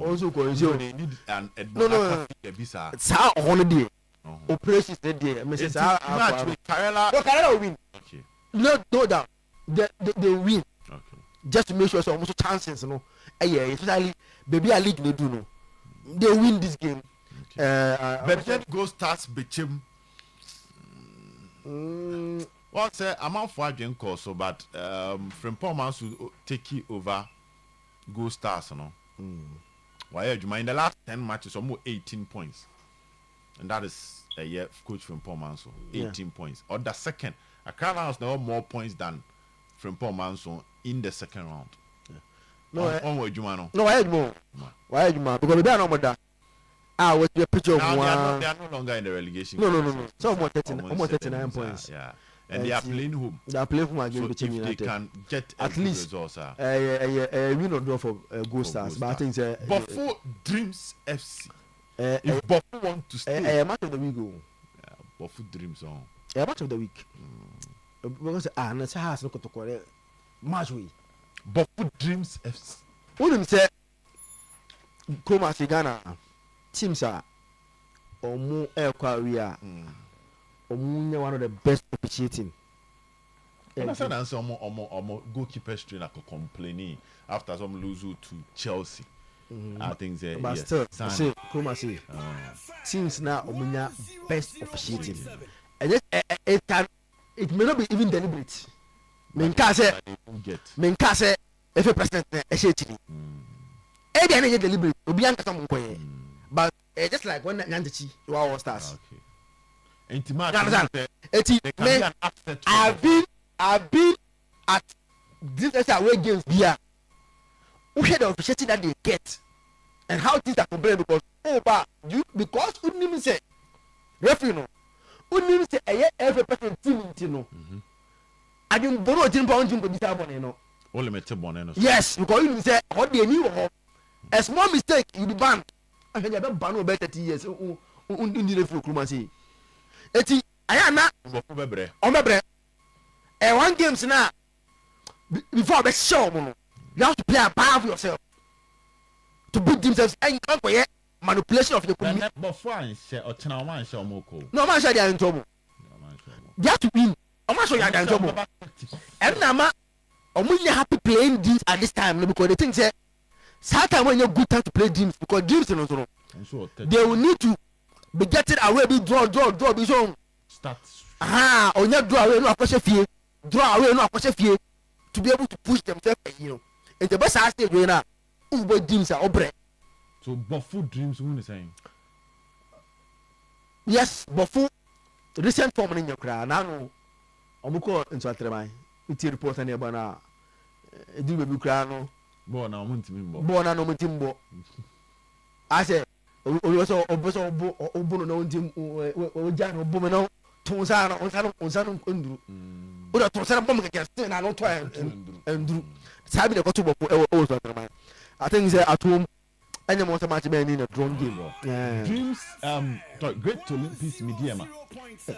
also grow. Also, they need an no. It's our holiday. Operations the day. Mrs. Karela will win. Okay. No doubt. They win. Okay. Just to make sure so almost chances, you know. Yeah, especially baby a league they do no. They win this game. Okay. But then go starts Bichim Well, say I'm out for a call, so but Frimpong wants to take it over Go Stars, no. Why in the last 10 matches, almost 18 points, and that is a year coach Frimpong Manso, 18 points. Or the second, a Crown House now more points than Frimpong Manso in the second round. No, on Juma no. No, why more? Why Juma? Because we are no more that. With your picture now they are no longer in the relegation. No. So almost 39 points. Yeah. And they are playing home. They are playing home against so if they can get at least results, win or draw for Go Stars. But I think Bofo Dreams FC. If Bofo want to stay, match of the week. Bofo Dreams on. Match of the week. Because na say has no to correct match we. Bofo Dreams FC. Who them say Chroma Ghana teams are omo career. Omunya one of the best officiating. And I said that some goalkeeper trainer complaining after some lose to Chelsea. I think they but still say Chroma say teams now omunya best officiating. And it may not be even deliberate. Menka say if a president Echechiri. E dey na deliberate. Obi an kasa mo nkoye. But just like when Nyantichi you are all stars. Okay. I've been at this away games here. Who hear the officiating that they get and how things are complaining because because who say referee no who say every person team no. I didn't borrow team pound team this happen no. Only me tell bonne no. Yes, because you say what they knew a small mistake you be banned. I can have ban over 30 years. Who need referee Nkrumah say. Eti ayana omebre one games now before be show mo you have to play a part of yourself to beat themselves and come for manipulation of the community. Before I say or tena man show mo ko. No man show they are in trouble. They have to win. Man show you are in trouble. And na omunya happy playing games at this time because they think say Saturday when you good time to play games because games no they will need to be getting away, be draw, be shown. Start. Onya draw away, no akwese fie. Draw away, no akwese fie. To be able to push themselves, And the best stage we na, Ubo dreams are obre. So Bofo Dreams, who is saying? Yes, Bofo. Recent form in your crowd. Now, Omuko into Atremai. It's a report on your banner. Do baby crano. Bona Mutimbo. I say. Also obono no ntim ojano bomo no tonsana onsano nduru oda tonsana bomo ke na no to nduru sabi de ko to bofo e so trama I think say at home any more match be in a drawn game. Dreams great to Olympics Mediama.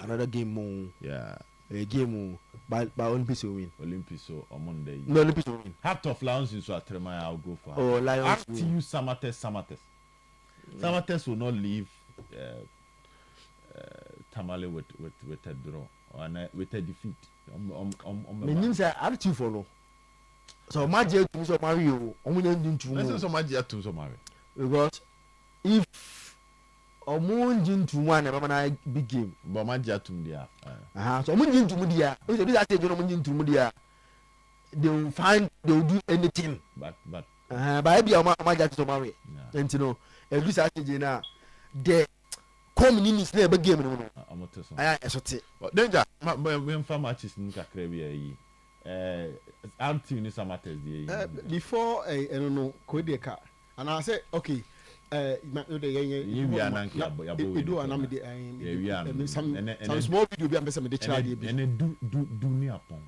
Another game more. Yeah. A game by Olympics will win. Olympics so on Monday. No Olympics will win. Heart of Lions in so Atrema I'll go for. Oh Lions. RTU Samates. Samates will not leave Tamale with a draw or with a defeat. Means RTU follow. So Magia to so Mario, only to so Magia to so Mario. Because if Omunjin to one a big game, but Magia to Mudia. So Munjin to Mudia, if they say Munjin to Mudia, they will find they will do anything. But by be Magia to Mario. And you know. At least I say now, the coming is never game. I say, but danger. When farm matches in Kakrebi, Artie in some matters. Before I don't know, Kodeka, and I say, okay, some small video be ambassador the child, and do near upon.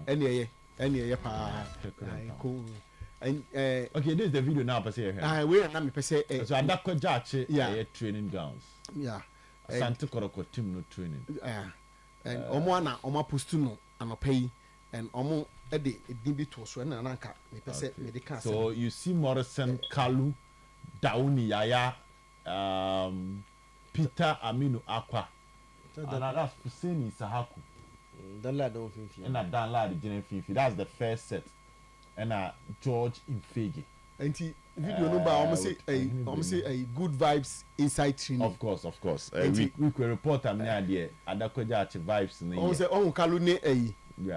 Any cool. And okay, this is the video now per se here. We are not per se. So I don't judge training grounds. Yeah. Santa Coroko team no training. And Oma Postuno and pay and Omo Eddie Dimbi to Swan and Anka. So you see Morrison, Kalu, Downey, Yaya, Peter Aminu Aqua. And that's Hussein Sahaku. The lad don't think. And that lad, the General Fifi. That's the first set. And George Infegi. And he video number almost say a good vibes inside training. Of course. We could report am near there. Adakoja vibes in the. Almost say oh kalune you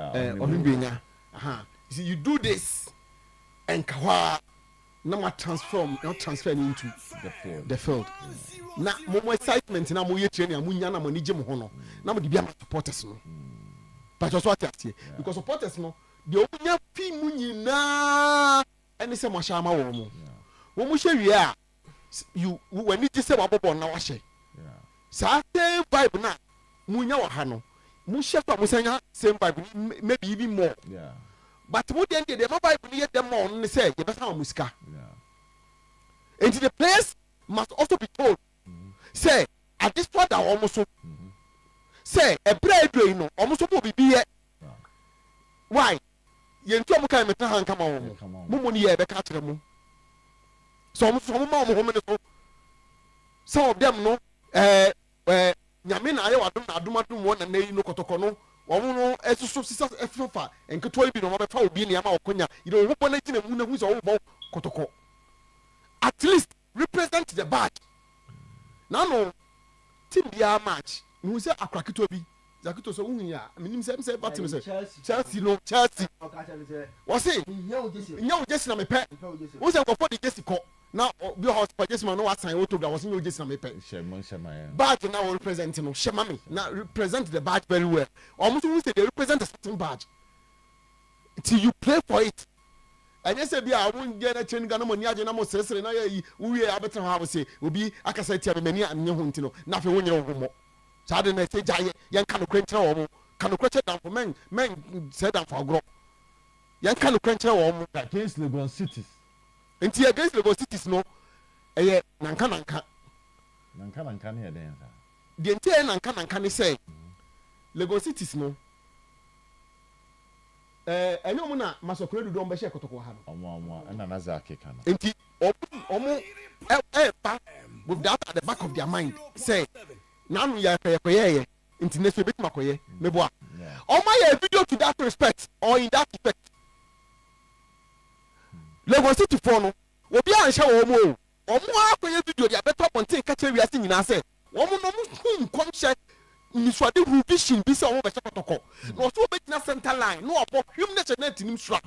see you do this and kawa not transfer into the field. Now more excitement na mo ye training amunya na mo ni gym ho no. Na mo de bia supporters no. But just what I say because supporters no the omunya fi mu nyina ene se mo hya ma wo mo. Wo mo hye wie a you when it say wabobo na wa hye. Sa same vibe na munya wa ha no. Mu hye fa mo sanya same vibe maybe even more. But mo dey the vibe ni yet them on say you better am musika. And the players must also be told say at this point that almost say a bread you know almost be here. Why? You ntu am kan meta han kama wo mo ni ye be ka kire mo. So mo ma mo ho so some of them no nyame na aye wadom na adomadom won na nayi no kotoko no omo no esusu sisa efafa enketo bi no ma be fa obi ne ama okonya you know wo na tina mu na hu so wo bo kotoko at least represent the badge now no team dia match who say akrakito bi zakito so hu ya minim say bat team say Chelsea what say nyawo jesi na me pe wo say ko for the jesi ko now be hospital jesi man no what sign autograph was nyawo jesi na me pe badge now represent no shema me now represent the badge very well almost who say they represent a certain badge till you play for it. And yes, be I won't get a train gun money. I know sister and I we are better how say will be I can say to many and you want to know nothing when you're home. So I didn't say young can quench or can quench down for men said down for grow. Young can quench or against Legon cities. And tea against Legon cities no a nanka here then. The entire nanka say Legon cities no. Enyo mu na masokore do mbe she kotoko ha no omo na nazake kana enti omo pa with that at the back of their mind say nanu ya koye enti na so betima koye mebo a omo ya video to that respect or in that respect Lagos City for no obi an hye wo mo omo akoye video dia better ponte ka che wiase nyina say omo no mu kom hye miswade hu vision bi se omo be kotoko no so be na center line no opo hum na chene tinim sura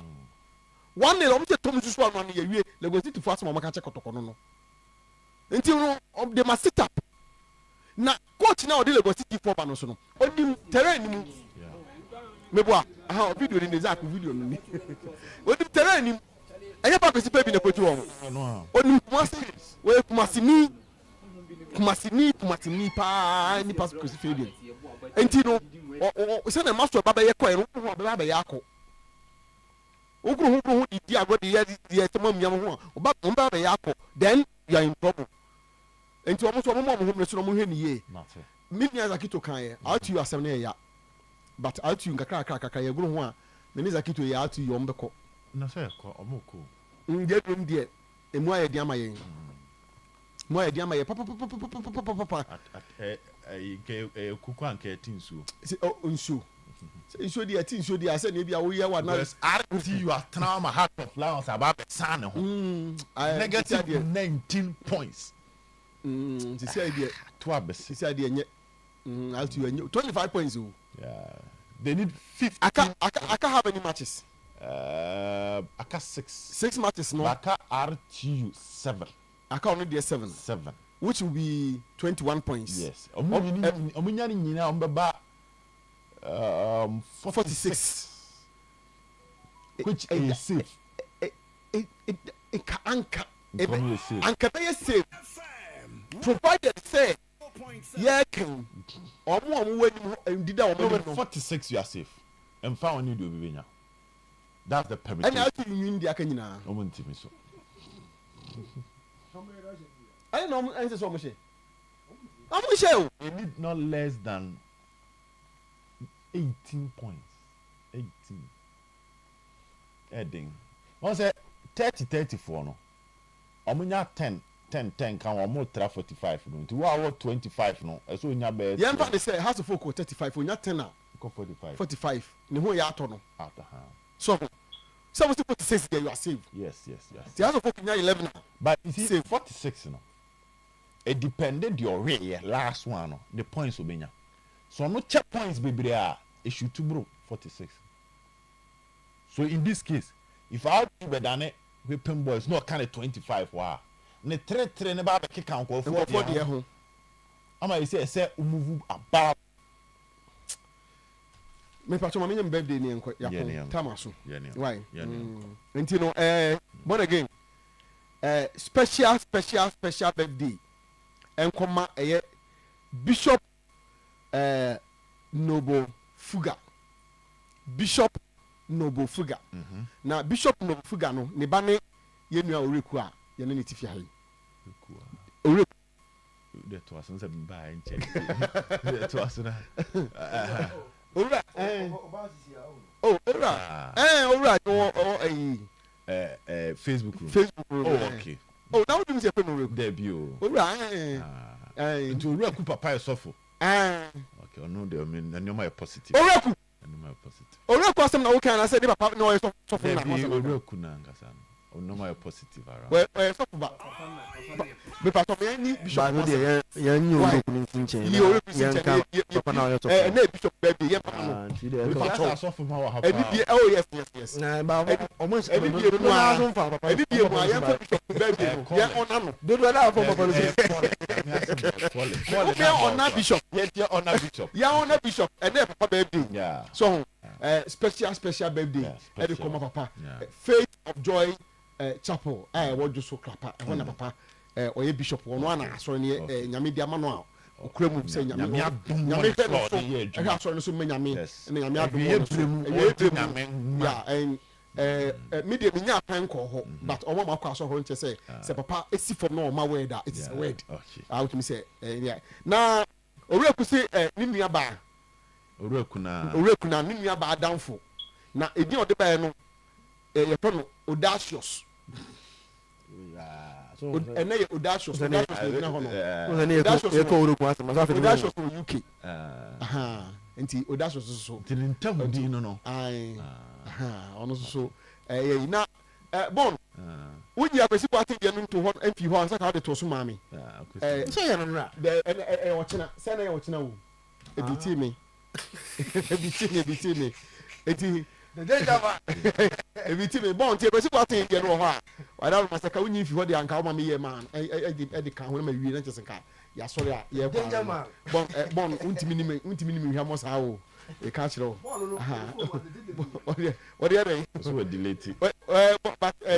one day omo te tom susu anu na ye wie Lagos City for asoma maka che kotoko no enti no they must sit up na coach na odi Lagos City for ba no so no odim terrain ni mu mebo a video ni za ko video no ni odim terrain ni enye pa pesi pe bi na kotu won odim kumasini pa ni pass ko si fedien enti no o se na master baba ye ko e ro baba ye akọ ogro di agodi ye temo miam ho o baba ye akọ then you are in trouble enti o mo so mo hom so mo hwe ni ye minia zakito kan ye out you asem na ya but out you nkaka ye gro ho a me zakito ye out you ombeko na se ko omoko nge dum die emu aye di ama ye mo e dia ma ye papa kuku anke tinsuo nsuo dia tinsuo dia se na bia wo ye wa na RT you are trauma heart of lions about san ho negative 19 points ti say dia to abesi say dia nye RT you 25 points o yeah they need 50 aka how many matches aka 6 matches no aka RTU 7 account only 7 which will be 21 points. Yes omunya ni nyina ombeba 46 which is safe anka be safe provided say yeah can omo wani dida omo 46 you are safe and found need to be benya that's the permit and how to win the akanyina omo ntimi so I know I say so much. You need not less than 18 points. 18. Heading. Once 30-34 no. Omunya 10 can almost 45 no. To our 25 no. So nya be. Yeah, but they say has to focus 35 onya 10 now. 45. 45. Ne ho ya ato no. After. 70 46 there you are safe. Yes. The house of folk 11. But you see, 46, it depended your way, last one, the points will be. So no check points, baby, it should to bro 46. So in this case, if I do better than whipping boys, no kind of 25, wow. Ne tre ne ba be kick and go for the home. Ama you say move about. Me patcho ma menyam birthday ni enko yakon tamaso. Why? Nti no born again. Special birthday. Enkoma Bishop Noble Fuga. Bishop Noble Fuga. Na Bishop Noble Fuga no ne ba ne yenua Oyereku a ye ne tifia he. Oyereku de to asan se ba enche. De to asan. Ora ora Facebook. Oh, okay. Oh, now do me say no debut. Ora to Oyereku papa is suffer. Okay, I know they mean and you're positive. Oyereku. And you're positive. Oyereku asem na wo kan na say the papa no suffer na. Oyereku na ngasa. No my positive around. Well, suffer ba. Me pastor me ni bishop. Ba de ya nyi Oyereku ni nche. Ya papa na yo suffer. Na bishop baby ya papa no. We pastor suffer ma wa hapa. Oh yes. Na ba almost no aso fa papa. Ebi bi mo ya bishop baby no. Ya ona no. Do na for papa no. Ya ona bishop. Ya ona bishop. Ya ona bishop and then papa baby. Yeah. So special birthday. E dey come papa. Faith of Joy Chapel. What do so klapa. E wona papa. Oye bishop wono ana so ne nyame dia ma no a okura mu se nyame adom nyame fe no so e ha so no so nyame ne nyame adom ya media me nya pan ko ho but omo ma kwa so ho nche say papa esi from no ma word that it is a word how to me say na Oyereku say ni nua ba Oyereku na ni nua ba adamfo na edin ode ba no ye to no audacious so and then audacious na ho no audacious no UK nti audacious so tintam din no ai ono so na bon wunyi akwesi kwati de no to ho mfi ho ansa ka de to so maami so ya no ra ochina se na ya ochina wo ebiti me eti the danger ba ebiti me bon ti akwesi kwati de no ho a wada no masaka wunyi mfi ho de anka wo ma me ye man e ka ho na ma wi na chese ka ya sorry a ye bon untimi ni hwa mo sa wo e ka chiro what the other so we delete but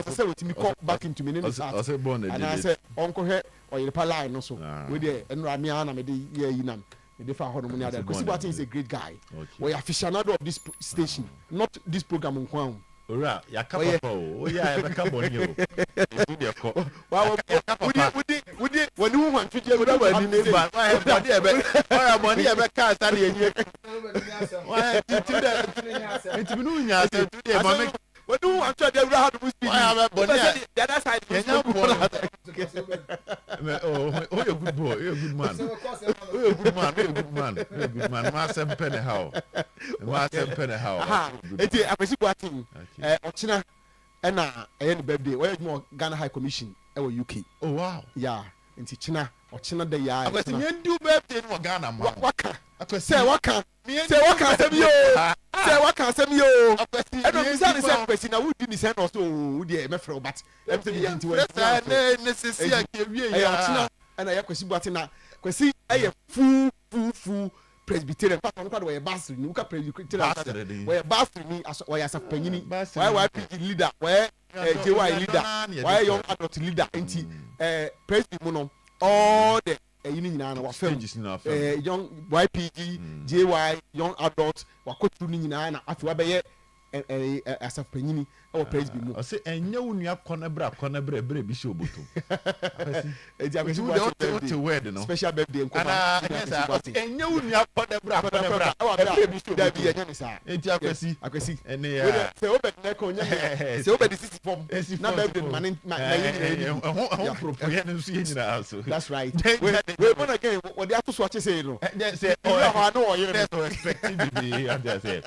say we call back into me I say born and I say uncle he Oyerepa line no so we there enra me ana me dey here yi nam me dey fa ho no money there because Sebastian is a great guy we are aficionado of this station not this program nkwan ora ya ka papa o ya e be ka boni o e dey ko wa we when you want to do that when you ba wa body e be ora boni e be ka asa dey enye wa ti nu nya asa tu dey ma me when you want to do how to speak wa boni the other side nya me oh you good boy you good man you good man ma sem pene how eti akwesi kwatin ochina na any birthday where you Ghana High Commission e wo UK oh wow yeah nti china ochina da ya akwesi nyen do birthday no Ghana ma waka akwesi waka sem yo e no bisa ni say akwesi na wudi ni say no so wudi e me frɛ but em say nti we ne sesi akewie ya ochina na ya kwesi kwatin na kwesi e fu Presbyterian part on where Bastry ni uka Presbyterian where Bastry ni where asapanyini where YPG leader where JY leader where young adult leader enti Presby mo no all the yini nyina na wa film young YPG JY young adult wa kotu ni nyina na afi wa be asapanyini o Presby mo o se enye wonua kɔna bra bi hye oboto enti akwesi what word no special birthday nkoma enye wonua kɔna bra bi hye da bi enye ni sa enti akwesi ene ya se Obed na ko nya se Obed sisi form na birthday man na yin ho propose no so nyina so that's right we born again what they have to swatch say no say oh ha no oyere that's expected be and say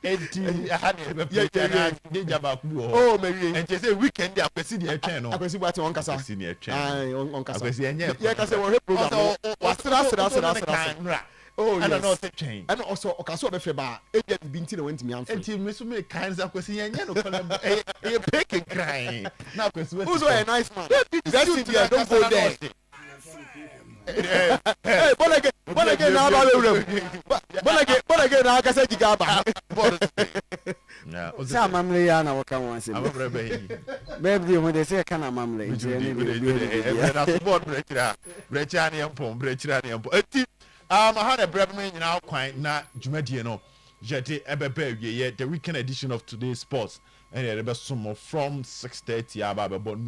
enti aha ne be oh maybe and just say weekend dey akwesi dey twɛn no akwesi buati on kasa akwesi dey twɛn ai on kasa akwesi enye ye kasa wo he program wa sra oh yes and no say twɛn and also okaso obefre ba edia bi nti na wantimi amfre enti me so me kan za akwesi enye no kola e pick crying na akwesi we who's a nice man that's India don't go there hey bolage na ba we bolage na akasa jiga ba yeah sa mamle ya na waka wan se amamre be yi baby ho de se kana mamle nje ni bi na support brechira ne empom eti ha na brab me nyina kwan na dwumadie no jete ebebe awie the weekend edition of today's sports and the best from 6:30 aba bebo no